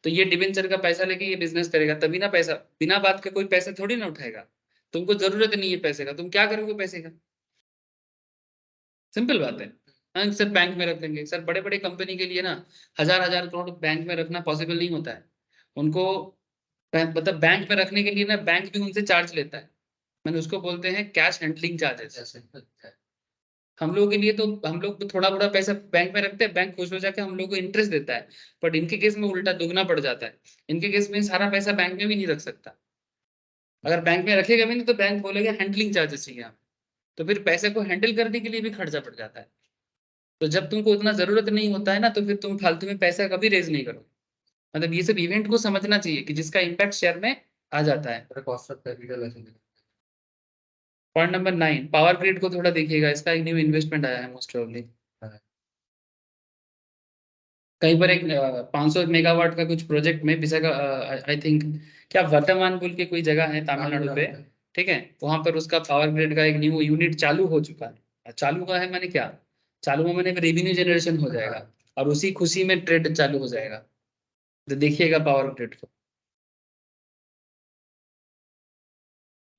तो ये डिबेंचर का पैसा लेके ये बिजनेस करेगा, तभी ना पैसा, बिना बात के कोई पैसे थोड़ी ना उठाएगा। तुमको जरूरत नहीं है पैसे का, तुम क्या करोगे पैसे का, सिंपल बात है। हाँ सर बैंक में रख देंगे, सर बड़े बड़े कंपनी के लिए ना हजार हजार करोड़ बैंक में रखना पॉसिबल नहीं होता है उनको। मतलब बैंक में रखने के लिए ना बैंक भी उनसे चार्ज लेता है, मैंने उसको बोलते हैं कैश हैंडलिंग चार्जेस। हम लोगों के लिए तो हम लोग तो थोड़ा बड़ा पैसा बैंक में रखते हैं, बैंक खुश हो जाकर हम लोग को इंटरेस्ट देता है, बट इनके केस में उल्टा दुगना पड़ जाता है। इनके केस में सारा पैसा बैंक में भी नहीं रख सकता, अगर बैंक में रखेगा भी नहीं तो बैंक बोलेगा हैंडलिंग चार्जेस चाहिए आप, तो फिर पैसे को हैंडल करने के लिए भी खर्चा पड़ जाता है। तो जब तुमको उतना जरूरत नहीं होता है ना, तो फिर तुम फालतू में पैसा कभी रेज नहीं करो। मतलब ये सब इवेंट को समझना चाहिए कि जिसका इम्पैक्ट शेयर में आ जाता है। कॉस्ट ऑफ कैपिटल ऐसे। पॉइंट नंबर 9, पावर ग्रिड को थोड़ा देखिएगा, इसका एक न्यू इन्वेस्टमेंट आया है मोस्ट प्रोबेबली। कहीं पर एक 500 मेगावाट का कुछ प्रोजेक्ट में विशाखा, आई थिंक क्या वर्तमान बोल के कोई जगह है तमिलनाडु पे, ठीक है, वहां पर उसका पावर ग्रिड का एक न्यू यूनिट चालू हो चुका है। चालू हुआ है मैंने क्या, चालू हुआ मैंने रेवेन्यू जनरेशन हो जाएगा, और उसी खुशी में ट्रेड चालू हो जाएगा। तो देखिएगा पावर ग्रिड को।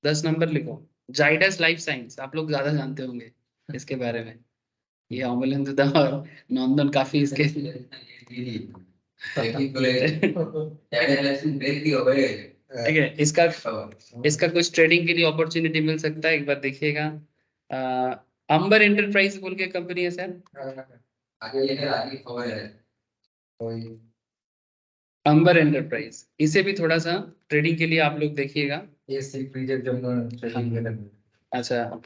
10 नंबर लिखो, जाइडस लाइफ साइंस, आप लोग ज्यादा जानते होंगे इसके बारे में, ये अमूल्य और नंदन काफी इसके ठीक है। इसका इसका कुछ ट्रेडिंग के लिए अपॉर्चुनिटी मिल सकता है, एक बार देखिएगा। अंबर एंटरप्राइज बोल के कंपनी है सर, आगे खबर है कोई। अंबर एंटरप्राइज, इसे भी थोड़ा सा ट्रेडिंग के लिए आप लोग देखिएगा। एसी फ्रीजर जो ट्रेडिंग में अच्छा,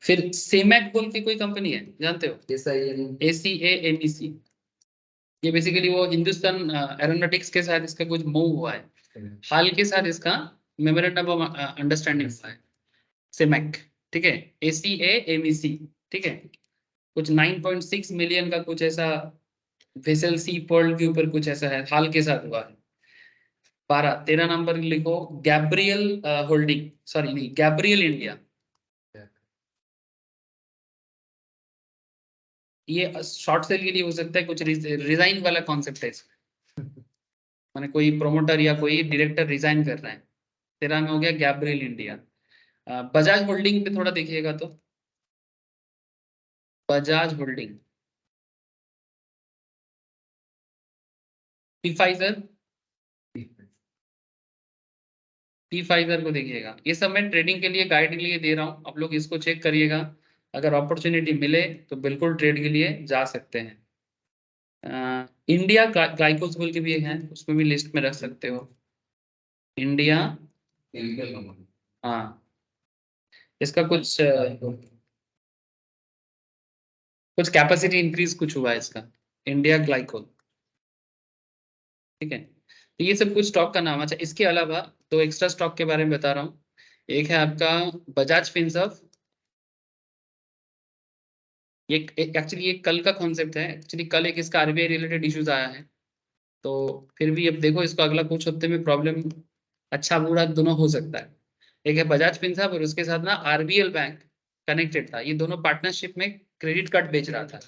फिर सेमैक बोल के कोई कंपनी है, जानते हो, ऐसा ही है। ACAMEC, ये बेसिकली वो हिंदुस्तान एरोनॉटिक्स के साथ इसका कुछ मूव हुआ है, हाल के साथ इसका मेमोरेंडम ऑफ अंडरस्टैंडिंग हुआ है, सेमैक, ठीक है, ACAMEC, ठीक है। कुछ 9.6 मिलियन का कुछ ऐसा वेसल सी पर्ल के ऊपर कुछ ऐसा है, हाल के साथ हुआ है। 13 नंबर लिखो, गैब्रियल होल्डिंग, सॉरी नहीं, गैब्रियल इंडिया, ये शॉर्ट सेल के लिए हो सकता है, कुछ रिजाइन वाला कॉन्सेप्ट है इसमें, माने कोई प्रोमोटर या कोई डायरेक्टर रिजाइन कर रहा है। 13 में हो गया गैब्रियल इंडिया। बजाज होल्डिंग पे थोड़ा देखिएगा तो, बजाज होल्डिंग, पी फाइजर को देखिएगा। ये सब मैं ट्रेडिंग के लिए गाइड के लिए दे रहा हूँ, आप लोग इसको चेक करिएगा, अगर अपॉर्चुनिटी मिले तो बिल्कुल ट्रेड के लिए जा सकते हैं। इंडिया ग्लाइकोस बोल के भी एक है, उसमें भी लिस्ट में रख सकते हो, इंडिया, हाँ, इसका कुछ कैपेसिटी इंक्रीज कुछ हुआ है इसका, इंडिया ग्लाइकोल, ठीक है। तो ये सब कुछ स्टॉक का नाम। अच्छा, इसके अलावा दो एक्स्ट्रा स्टॉक के बारे में बता रहा हूँ। एक है आपका बजाज फिनसर्व, ये एक्चुअली ये कल का कॉन्सेप्ट है, एक्चुअली कल एक इसका आरबीआई रिलेटेड इश्यूज आया है, तो फिर भी अब देखो इसको अगला कुछ हफ्ते में प्रॉब्लम, अच्छा बुरा दोनों हो सकता है। एक है बजाज फिनसर्व और उसके साथ ना आरबीएल बैंक कनेक्टेड था, ये दोनों पार्टनरशिप में क्रेडिट कार्ड बेच रहा था,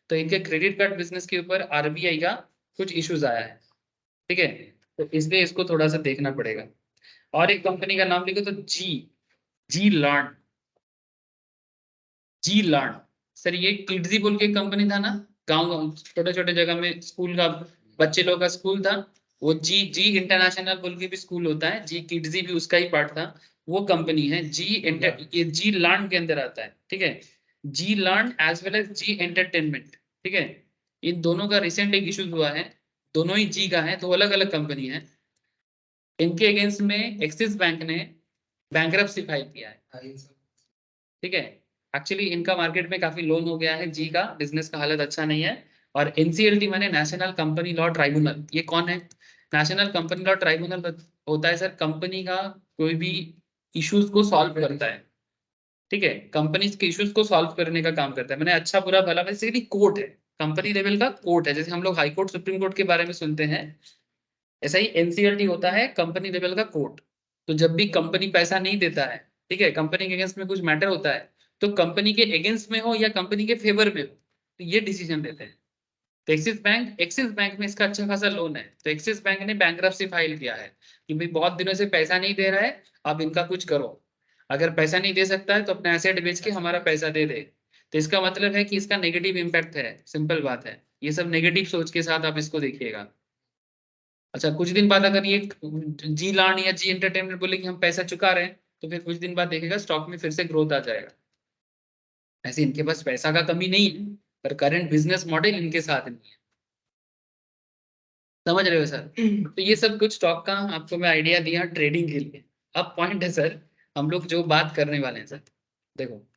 तो इनके क्रेडिट कार्ड बिजनेस के ऊपर आरबीआई का कुछ इश्यूज आया है, ठीक है, तो इसलिए इसको थोड़ा सा देखना पड़ेगा। और एक कंपनी का नाम लिखो तो जी, जी लर्न, जी लर्न, सर ये किड्जी बोल के कंपनी था ना, गांव गांव छोटे छोटे जगह में स्कूल का, बच्चे लोग का स्कूल था, वो जी जी इंटरनेशनल बोल के भी स्कूल होता है, जी किड्जी भी उसका ही पार्ट था, वो कंपनी है जी इंटर, ये जी लर्न के अंदर आता है, ठीक है, जी लर्न एज वेल एज जी एंटरटेनमेंट, ठीक है। इन दोनों का रिसेंट एक इशू हुआ है, दोनों ही जी का है, तो अलग अलग कंपनी है। इनके अगेंस्ट में एक्सिस बैंक ने बैंकरप्सी फाइल किया है, ठीक है। एक्चुअली इनका मार्केट में काफी लोन हो गया है, जी का बिजनेस का हालत अच्छा नहीं है। और एनसीएलटी माने नेशनल कंपनी लॉ ट्राइब्यूनल, ये कौन है? नेशनल कंपनी लॉ ट्राइब्यूनल होता है सर कंपनी का कोई भी इश्यूज को सॉल्व करता है, ठीक है, कंपनीज के इश्यूज को सॉल्व करने का काम करता है। मैंने अच्छा बुरा भला बेसिकली कोर्ट है, कंपनी लेवल का कोर्ट है, जैसे हम लोग हाई कोर्ट सुप्रीम कोर्ट के बारे में सुनते हैं, ऐसा ही एनसीएलटी होता है कंपनी लेवल का कोर्ट। तो जब भी कंपनी पैसा नहीं देता है, ठीक है, कंपनी के अगेंस्ट में कुछ मैटर होता है, तो कंपनी के अगेंस्ट में हो या कंपनी के फेवर में हो, तो ये डिसीजन देते हैं। तो एक्सिस बैंक में इसका अच्छा खासा लोन है, तो एक्सिस बैंक ने बैंकरप्सी फाइल किया है कि भाई बहुत दिनों से पैसा नहीं दे रहा है, अब इनका कुछ करो। अगर पैसा नहीं दे सकता है तो अपना एसेट बेच के हमारा पैसा दे दे। तो इसका मतलब है कि इसका नेगेटिव इम्पैक्ट है, सिंपल बात है, ये सब नेगेटिव सोच के साथ आप इसको देखिएगा। अच्छा, कुछ दिन बाद अगर ये जी लॉन्ड या जी एंटरटेनमेंट बोले कि हम पैसा चुका रहे हैं, तो फिर कुछ दिन बाद देखेगा स्टॉक में फिर से ग्रोथ आ जाएगा। ऐसे इनके पास पैसा का कमी नहीं है, पर करंट बिजनेस मॉडल इनके साथ नहीं है। समझ रहे हो सर? तो ये सब कुछ स्टॉक का आपको मैं आइडिया दिया ट्रेडिंग के लिए। अब पॉइंट है सर, हम लोग जो बात करने वाले हैं सर, देखो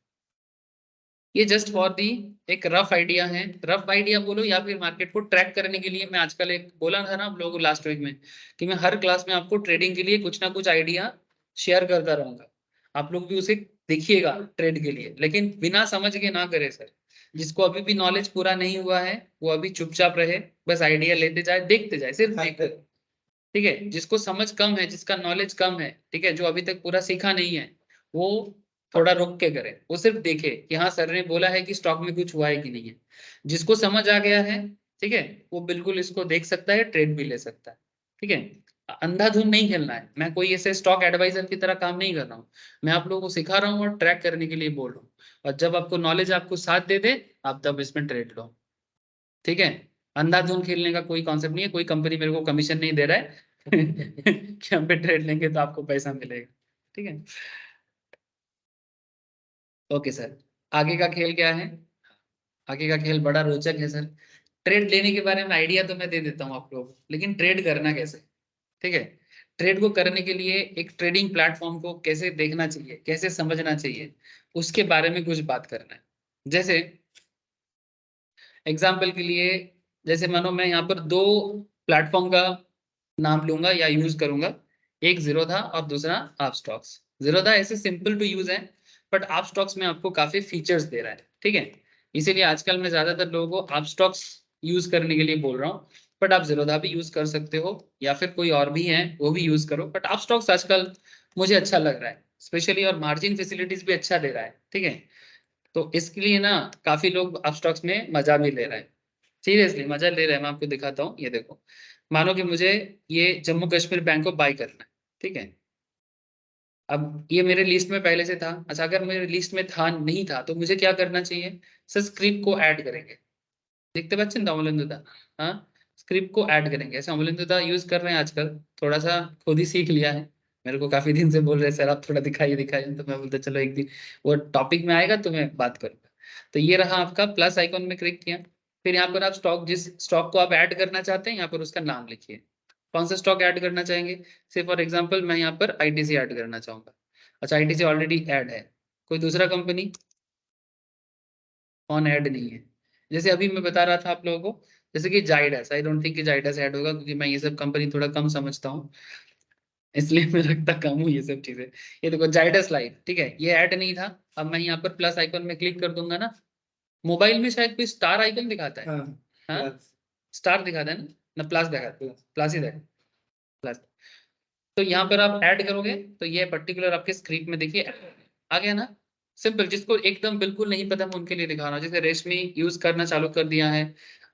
ये जस्ट फॉर दी एक रफ आइडिया है, रफ आइडिया बोलो या फिर मार्केट को ट्रैक करने के लिए। मैं आजकल एक बोला था ना आप लोगों को लास्ट वीक में कि मैं हर क्लास में आपको ट्रेडिंग के लिए कुछ ना कुछ आइडिया शेयर करता रहूंगा, आप लोग भी उसे देखिएगा ट्रेड के लिए, लेकिन बिना समझ के ना करे सर। जिसको अभी भी नॉलेज पूरा नहीं हुआ है वो अभी चुपचाप रहे, बस आइडिया लेते जाए, देखते जाए, सिर्फ देखते, ठीक है। जिसको समझ कम है, जिसका नॉलेज कम है, ठीक है, जो अभी तक पूरा सीखा नहीं है, वो थोड़ा रुक के करे, वो सिर्फ देखे कि हाँ सर ने बोला है कि स्टॉक में कुछ हुआ है कि नहीं है। जिसको समझ आ गया है, ठीक है, वो बिल्कुल इसको देख सकता है, ट्रेड भी ले सकता है, ठीक है। अंधाधुन नहीं खेलना है, मैं कोई ऐसे स्टॉक एडवाइजर की तरह काम नहीं कर रहा हूँ, मैं आप लोगों को सिखा रहा हूँ और ट्रैक करने के लिए बोल रहा हूँ। और जब आपको नॉलेज आपको साथ दे दे, आप तब इसमें ट्रेड लो, ठीक है। अंधाधुन खेलने का कोई कॉन्सेप्ट नहीं है, कोई कंपनी मेरे को कमीशन नहीं दे रहा है कि हम पे ट्रेड लेंगे तो आपको पैसा मिलेगा, ठीक है। ओके सर, आगे का खेल क्या है? आगे का खेल बड़ा रोचक है सर। ट्रेड लेने के बारे में आइडिया तो मैं दे देता हूँ आप लोगों को, लेकिन ट्रेड करना कैसे, ठीक है। ट्रेड को करने के लिए एक ट्रेडिंग प्लेटफॉर्म को कैसे देखना चाहिए, कैसे समझना चाहिए, उसके बारे में कुछ बात करना है। जैसे एग्जाम्पल के लिए, जैसे मानो मैं यहाँ पर दो प्लेटफॉर्म का नाम लूंगा या यूज करूंगा, एक जीरोधा और दूसरा आप स्टॉक्स। जीरोधा ऐसे सिंपल टू यूज है, बट आप स्टॉक्स में आपको काफी फीचर्स दे रहा है, ठीक है। इसीलिए आजकल मैं ज्यादातर लोगों को आप स्टॉक्स यूज करने के लिए बोल रहा हूँ, बट आप जीरोधा भी यूज कर सकते हो, या फिर कोई और भी है वो भी यूज करो, बट आप स्टॉक्स आजकल मुझे अच्छा लग रहा है स्पेशली, और मार्जिन फैसिलिटीज भी अच्छा दे रहा है, ठीक है। तो इसके लिए ना काफी लोग आप स्टॉक्स में मजा भी ले रहे हैं, सीरियसली मजा ले रहे हैं। मैं आपको दिखाता हूँ, ये देखो, मानो कि मुझे ये जम्मू कश्मीर बैंक को बाय करना है, ठीक है। अब ये मेरे लिस्ट में पहले से था। अच्छा, अगर मेरे लिस्ट में था नहीं था तो मुझे क्या करना चाहिए? सर स्क्रिप्ट को ऐड करेंगे, देखते बच्चे अमूल्य, हाँ, स्क्रिप्ट को ऐड करेंगे। ऐसे अमूल्य यूज कर रहे हैं आजकल, थोड़ा सा खुद ही सीख लिया है। मेरे को काफी दिन से बोल रहे हैं सर आप थोड़ा दिखाइए दिखाइए, तो मैं बोलता चलो एक दिन वो टॉपिक में आएगा तो मैं बात करूंगा। तो ये रहा आपका प्लस आइकॉन में क्लिक किया, फिर यहाँ पर आप स्टॉक, जिस स्टॉक को आप ऐड करना चाहते हैं यहाँ पर उसका नाम लिखिए, कौन सा स्टॉक ऐड करना चाहेंगे। से फॉर एग्जाम्पल मैं यहाँ पर आईटीसी ऐड करना चाहूंगा। अच्छा, आईटीसी ऑलरेडी ऐड है, कोई दूसरा कंपनी ऑन ऐड नहीं है। जैसे अभी मैं बता रहा था आप लोगों को, जैसे कि जाइडस, आई डोंट थिंक कि जाइडस ऐड होगा, क्योंकि मैं ये सब कंपनी थोड़ा कम समझता हूँ, इसलिए मैं रखता कम हूँ ये सब चीजें। ये देखो जाइडस लाइफ, ठीक है, ये ऐड नहीं था। अब मैं यहाँ पर प्लस आइकन में क्लिक कर दूंगा ना, मोबाइल में शायद कोई स्टार आइकन दिखाता है, हाँ, स्टार दिखाता है ना प्लस दिखाता है, प्लस ही दिखाता है, प्लस। तो यहाँ पर आप ऐड करोगे तो ये पर्टिकुलर आपके स्क्रीन में देखिए आ गया ना। सिंपल, जिसको एकदम बिल्कुल नहीं पता मैं उनके लिए दिखा रहा हूँ। जैसे रेशमी यूज करना चालू कर दिया है,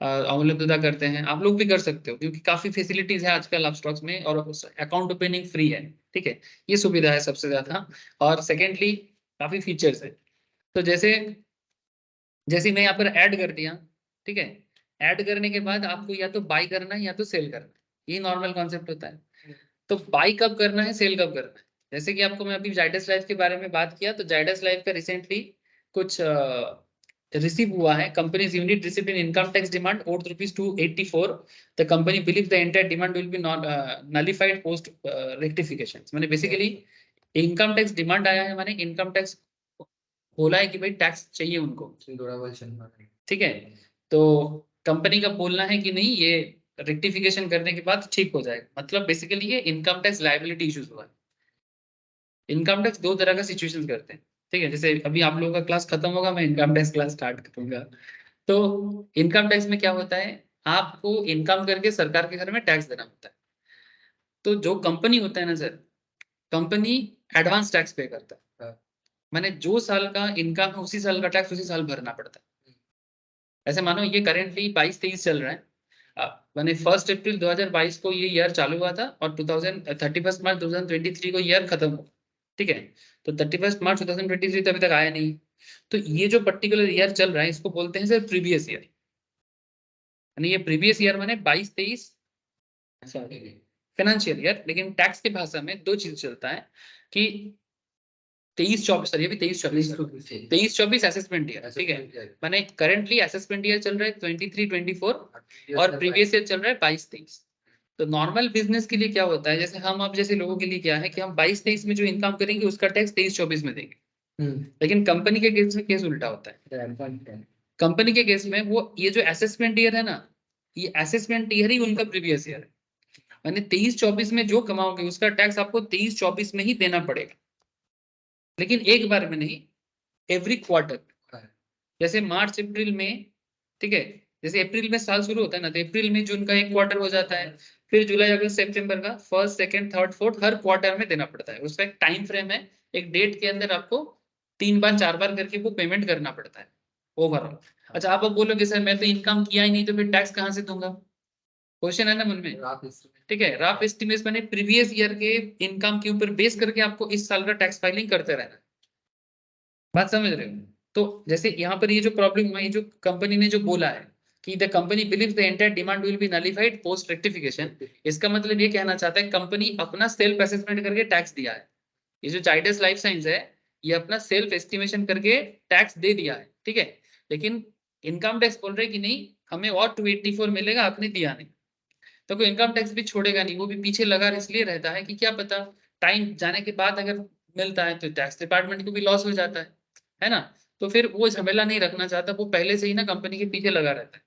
अवलंबिता करते हैं, आप लोग भी कर सकते हो, क्योंकि काफी फैसिलिटीज है आजकल आप स्टॉक्स में, और अकाउंट ओपनिंग फ्री है, ठीक है, ये सुविधा है सबसे ज्यादा। और सेकेंडली काफी फीचर्स है। तो जैसे जैसे मैं यहाँ पर ऐड कर दिया, ठीक है, ऐड करने के बाद आपको या तो बाई करना है या तो सेल करना है, ये नॉर्मल कॉन्सेप्ट होता है। तो बाई कब करना है, सेल कब करना है? जैसे कि आपको मैं अभी जाइडस लाइफ के बारे में बात किया, तो जाइडस लाइफ का रिसेंटली कुछ रिसीव हुआ है, companies unit receive in income tax demand और ₹284। The company believe the entire demand will B not nullified post rectification. मैंने बेसिकली इनकम टैक्स डिमांड आया है, माने इनकम टैक्स बोला है कि भाई टैक्स चाहिए उनको, ठीक है, तो कंपनी का बोलना है कि नहीं ये रेक्टिफिकेशन करने के बाद ठीक हो जाएगा। मतलब बेसिकली ये इनकम टैक्स लायबिलिटी इश्यूज हुआ है। इनकम टैक्स दो तरह का सिचुएशन करते हैं, ठीक है, जैसे अभी आप लोगों का क्लास खत्म होगा, मैं इनकम टैक्स क्लास स्टार्ट करूंगा। तो इनकम टैक्स में क्या होता है, आपको इनकम करके सरकार के घर में टैक्स देना होता है। तो जो कंपनी होता है ना सर, कंपनी एडवांस टैक्स पे करता है, माने जो साल का इनकम है उसी साल का टैक्स उसी साल भरना पड़ता है। ऐसे मानो ये करेंटली 22-23 चल रहा है, माने 1 अप्रैल 2022 को ये ईयर चालू हुआ था और 31 मार्च 2023 को ईयर खत्म हुआ, ठीक है। तो 31 मार्च 2023 तो अभी तक आया नहीं। तो ये जो पर्टिकुलर ईयर चल रहा है इसको बोलते हैं सर प्रीवियस ईयर, यानी ये प्रीवियस ईयर माने 22-23 सॉरी फाइनेंशियल ईयर। लेकिन टैक्स की भाषा में दो चीज चलता है कि 23-24, सर ये भी 23-24 असेसमेंट ईयर, ठीक है, माने करेंटली असेसमेंट ईयर चल रहा है 23-24 और प्रीवियस ईयर चल रहा है 22-23। तो नॉर्मल बिजनेस के लिए क्या होता है, जैसे हम आप जैसे लोगों के लिए क्या है कि हम 22-23 में जो इनकम करेंगे उसका टैक्स 23-24 में देंगे। लेकिन कंपनी के केस में केस उल्टा होता है। कंपनी के केस में वो ये जो असेसमेंट ईयर है ना, ये असेसमेंट ईयर ही उनका प्रीवियस ईयर है, यानी 23-24 में जो कमाओगे उसका टैक्स आपको 23-24 में ही देना पड़ेगा, लेकिन एक बार में नहीं, एवरी क्वार्टर। जैसे मार्च अप्रैल में, ठीक है, जैसे अप्रैल में साल शुरू होता है ना, तो अप्रैल में जून का एक क्वार्टर हो जाता है, फिर जुलाई अगस्त सितंबर का फर्स्ट सेकंड थर्ड फोर्थ हर क्वार्टर में देना पड़ता है। उसका एक टाइम फ्रेम है, एक डेट के अंदर आपको 3 बार 4 बार करके वो पेमेंट करना पड़ता है ओवरऑल। अच्छा आप अब बोलोगे सर मैं तो इनकम किया ही नहीं तो फिर टैक्स कहाँ से दूंगा, क्वेश्चन है ना मन में, ठीक है। रफ एस्टिमेट मैंने प्रीवियस ईयर के इनकम के ऊपर बेस करके आपको इस साल का टैक्स फाइलिंग करते रहना है। बात समझ रहे हो? तो जैसे यहाँ पर ये जो प्रॉब्लम हुआ, ये जो कंपनी ने जो बोला है कि the company believes the entire demand will be nullified post rectification, इसका मतलब ये कहना चाहता है कंपनी अपना सेल्फ असेसमेंट करके टैक्स दिया है। ये जो जाइडस लाइफ साइंस है ये अपना सेल्फ एस्टिमेशन करके टैक्स दे दिया है, ठीक है। लेकिन इनकम टैक्स बोल रहे कि नहीं हमें और 284 मिलेगा, आपने दिया नहीं। तो कोई इनकम टैक्स भी छोड़ेगा नहीं, वो भी पीछे लगा इसलिए रहता है कि क्या पता टाइम जाने के बाद अगर मिलता है तो टैक्स डिपार्टमेंट को भी लॉस हो जाता है ना। तो फिर वो झमेला नहीं रखना चाहता, वो पहले से ही ना कंपनी के पीछे लगा रहता है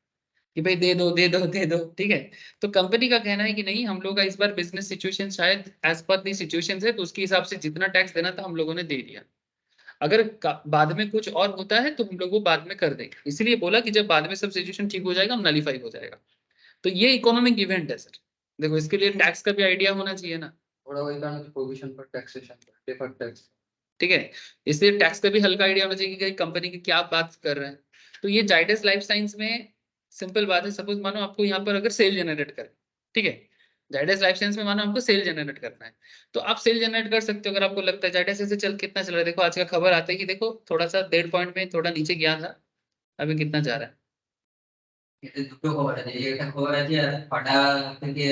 कि भाई दे दो दे दो दे दो, ठीक है। तो कंपनी का कहना है कि नहीं हम लोग का इस बार बिजनेस सिचुएशन शायद एज पर दी सिचुएशन है, तो उसके हिसाब से जितना टैक्स देना था हम लोगों ने दे दिया। अगर बाद में कुछ और होता है तो हम लोग वो बाद में कर देंगे, इसलिए बोला कि जब बाद में सब सिचुएशन ठीक हो जाएगा हम नलीफाई हो जाएगा। तो ये इकोनॉमिक इवेंट है सर। देखो इसके लिए टैक्स का भी आइडिया होना चाहिए ना, थोड़ा वही कारण प्रोविजन पर टैक्सेशन डिफर्ड टैक्स, ठीक है। इसलिए टैक्स का भी हल्का आइडिया होना चाहिए कि कंपनी की क्या बात कर रहे हैं। तो ये जाइडस लाइफ साइंस में सिंपल बात है, सपोज मानो आपको यहाँ पर अगर सेल जनरेट करें, ठीक है, जाइडस लाइफ साइंस में मानो आपको सेल जनरेट करना है, तो आप सेल जनरेट कर सकते हो अगर आपको लगता है जाइडस ऐसे चल कितना चल रहा है। देखो आज का खबर आता है कि देखो थोड़ा सा 1.5 पॉइंट में थोड़ा नीचे गया था, अभी कितना जा रहा है। দুটো খবর আছে, একটা খবর আছে ফাটা থেকে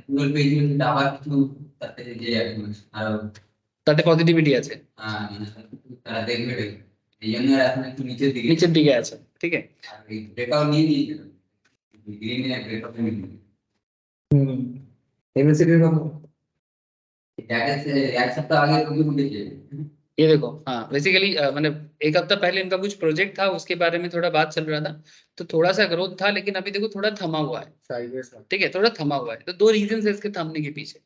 গুগল পে কিন্তু আবার কিছু তাতে যে আর তাতে পজিটিভিটি আছে, তারা দেখবে এই জন্য এখন একটু নিচের দিকে নিচের দিকে আছে, ঠিক है। আর এই ব্রেকআউট নিয়ে নিয়েছে গ্রিন ব্রেকআউট নিয়ে নিয়েছে एमएससी का एक सप्ताह आगे कभी उठेছে। ये देखो हाँ बेसिकली मतलब एक हफ्ता पहले इनका कुछ प्रोजेक्ट था उसके बारे में थोड़ा बात चल रहा था, तो थोड़ा सा ग्रोथ था, लेकिन अभी देखो थोड़ा थमा हुआ है, ठीक है, थोड़ा थमा हुआ है। तो दो रीजन है इसके थमने के पीछे,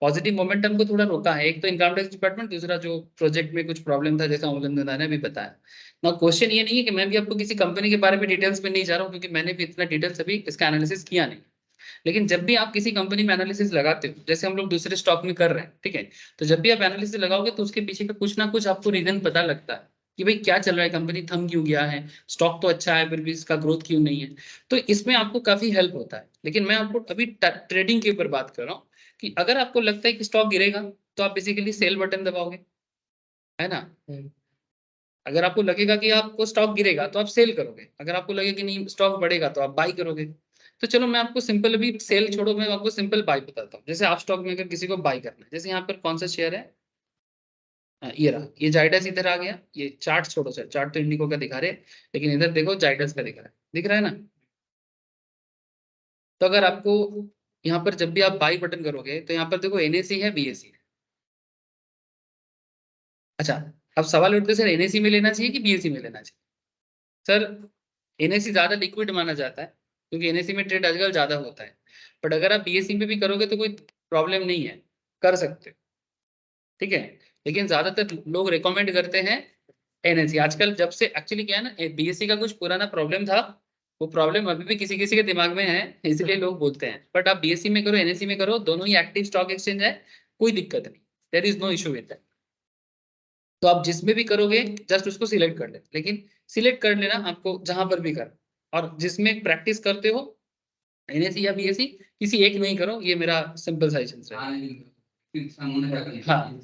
पॉजिटिव मोमेंटम को थोड़ा रोका है, एक तो इनकम टैक्स डिपार्टमेंट, दूसरा जो प्रोजेक्ट में कुछ प्रॉब्लम था जैसा अमोलंदन ने भी बताया ना। क्वेश्चन ये नहीं है कि मैं भी आपको किसी कंपनी के बारे में डिटेल्स में नहीं जा रहा हूँ क्योंकि मैंने भी इतना डिटेल्स अभी इसका एनालिसिस किया नहीं। लेकिन जब भी आप किसी कंपनी में एनालिसिस लगाते हो जैसे हम लोग दूसरे स्टॉक में कर रहे हैं, ठीक है, तो जब भी आप एनालिसिस लगाओगे तो उसके पीछे का कुछ ना कुछ आपको रीजन पता लगता है कि भाई क्या चल रहा है, कंपनी थम क्यों गया है, स्टॉक तो अच्छा है फिर भी इसका ग्रोथ क्यों नहीं है। तो इसमें आपको काफी हेल्प होता है। लेकिन मैं आपको अभी ट्रेडिंग के ऊपर बात कर रहा हूँ कि अगर आपको लगता है कि स्टॉक गिरेगा तो आप बेसिकली सेल बटन दबाओगे, है ना। अगर आपको लगेगा कि आपको स्टॉक गिरेगा तो आप सेल करोगे, अगर आपको लगेगा कि नहीं स्टॉक बढ़ेगा तो आप बाई करोगे। तो चलो मैं आपको सिंपल अभी सेल छोड़ो, मैं आपको सिंपल बाई बताता हूँ। जैसे आप स्टॉक में अगर किसी को बाई करना है, जैसे यहाँ पर कौन सा शेयर है, ये रहा, ये जाइडस इधर आ गया। ये चार्ट छोड़ो सर, चार्ट तो इंडिको का दिखा रहे हैं, लेकिन इधर देखो जाइडस का दिख रहा है ना। तो अगर आपको यहाँ पर जब भी आप बाई बटन करोगे तो यहाँ पर देखो एनएसी है बीएससी है। अच्छा अब सवाल उठते सर एनएसी में लेना चाहिए कि बीएससी में लेना चाहिए। सर एनएसी ज्यादा लिक्विड माना जाता है क्योंकि एनएसी में ट्रेड आजकल ज्यादा होता है, बट अगर आप बीएससी में भी करोगे तो कोई प्रॉब्लम नहीं है, कर सकते हो, ठीक है। लेकिन ज्यादातर लोग रिकमेंड करते हैं एनएससी आजकल, जब से एक्चुअली क्या है ना, बीएससी का कुछ पुराना प्रॉब्लम था, वो प्रॉब्लम अभी भी किसी किसी के दिमाग में है, इसलिए लोग बोलते हैं। बट आप बीएससी में करो एनएससी में करो, दोनों ही एक्टिव स्टॉक एक्सचेंज है, कोई दिक्कत नहीं, there is no issue with that. तो आप जिसमें भी करोगे जस्ट उसको सिलेक्ट कर ले, लेकिन सिलेक्ट कर लेना आपको जहां पर भी कर, और जिसमें प्रैक्टिस करते हो एनएससी या बीएससी, किसी एक में ही करो, ये मेरा सिंपल सजेशन है। हाँ,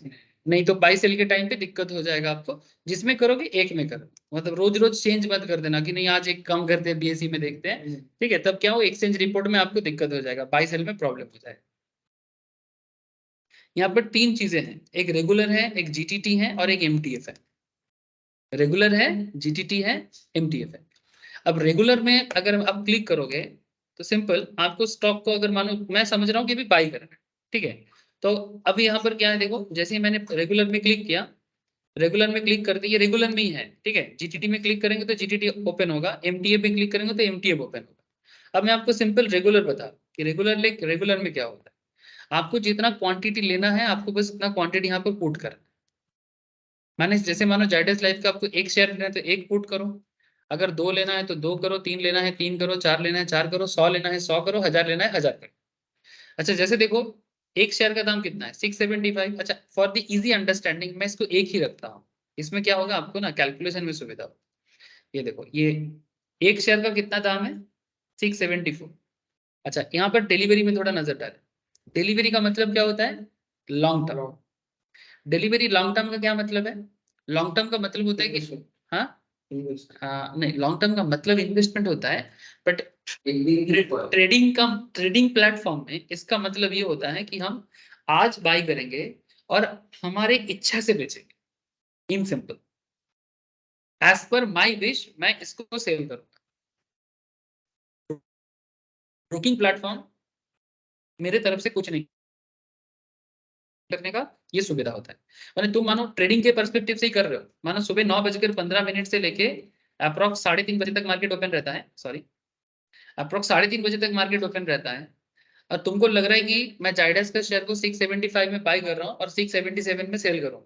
नहीं तो बाई सेल के टाइम पे दिक्कत हो जाएगा आपको, जिसमें करोगे एक में करो, मतलब रोज रोज चेंज मत कर देना कि नहीं आज एक कम करते हैं बीएससी में देखते हैं, ठीक है, तब क्या हो एक्सचेंज रिपोर्ट में आपको दिक्कत हो जाएगा, बाई सेल में प्रॉब्लम हो जाएगा। यहाँ पर तीन चीजें हैं, एक रेगुलर है, एक जीटीटी है और एक एमटीएफ है। रेगुलर है, जीटीटी है, एमटीएफ है। अब रेगुलर में अगर आप क्लिक करोगे तो सिंपल आपको स्टॉक को, अगर मानो मैं समझ रहा हूँ कि भी बाई करना है, ठीक है, तो अभी यहाँ पर क्या है देखो, जैसे ही मैंने रेगुलर में क्लिक किया, रेगुलर में क्लिक करते ये रेगुलर में ही है, ठीक है, जीटीटी में क्लिक करेंगे तो जीटीटी ओपन होगा, एमटीएफ में क्लिक करेंगे तो एमटीएफ ओपन होगा। अब मैं आपको सिंपल रेगुलर बता कि रेगुलर में क्या होता है, आपको जितना क्वांटिटी लेना है आपको बस इतना क्वांटिटी यहाँ पर पुट करना है। माने जैसे मानो जायडस लाइफ का आपको एक शेयर लेना है तो एक पुट करो, अगर दो लेना है तो दो करो, तीन लेना है तीन करो, चार लेना है चार करो, 100 लेना है 100 करो, 1000 लेना है 1000 करो। अच्छा जैसे देखो एक शेयर का दाम कितना है 675। अच्छा फॉर द इजी अंडरस्टैंडिंग मैं इसको एक ही रखता हूँ, इसमें क्या होगा आपको ना कैलकुलेशन में सुविधा हो। ये देखो ये एक शेयर का कितना दाम है 674। अच्छा यहाँ पर डिलीवरी में थोड़ा नजर डालें, डिलीवरी का मतलब क्या होता है long term. Delivery long term का क्या मतलब है, लॉन्ग टर्म का मतलब होता है कि हाँ नहीं लॉन्ग टर्म का मतलब इन्वेस्टमेंट होता है, बट ट्रेडिंग प्लेटफॉर्म में इसका मतलब ये होता है कि हम आज बाई करेंगे और हमारे इच्छा से बेचेंगे, in simple as per my wish मैं इसको सेल करूंगा। ब्रोकिंग प्लेटफॉर्म मेरे तरफ से कुछ नहीं करने का ये सुविधा होता है। माने तुम मानो ट्रेडिंग के पर्सपेक्टिव से ही कर रहे हो, मानो सुबह 9:15 से लेके अप्रोक्स 3:30 बजे तक मार्केट ओपन रहता है, सॉरी अप्रोक्स 3:30 बजे तक मार्केट ओपन रहता है, और तुमको लग रहा है कि मैं जाइडस का शेयर को 675 में बाई कर रहा हूँ और 677 में सेल करूँ,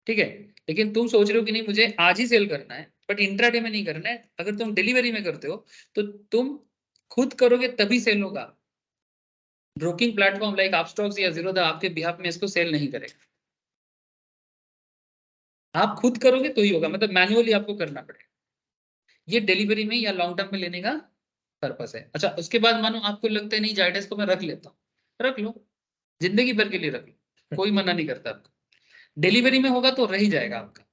ठीक है, लेकिन तुम सोच रहे हो कि नहीं मुझे आज ही सेल करना है, बट इंट्राडे में नहीं करना है। अगर तुम डिलीवरी में करते हो तो तुम खुद करोगे तभी सेल होगा, ब्रोकिंग प्लेटफॉर्म लाइक अपस्टॉक्स या जीरोधा आपके बिहाफ में इसको सेल नहीं करेगा, आप खुद करोगे तो ही होगा, मतलब मैन्युअली आपको करना पड़ेगा। ये डिलीवरी में या लॉन्ग टर्म में लेने का पर्पस है। अच्छा उसके बाद मानो आपको लगता है नहीं जाइडस को मैं रख लेता हूँ, रख लो, जिंदगी भर के लिए रख लो, कोई मना नहीं करता आपको, डिलीवरी में होगा तो रह ही जाएगा आपका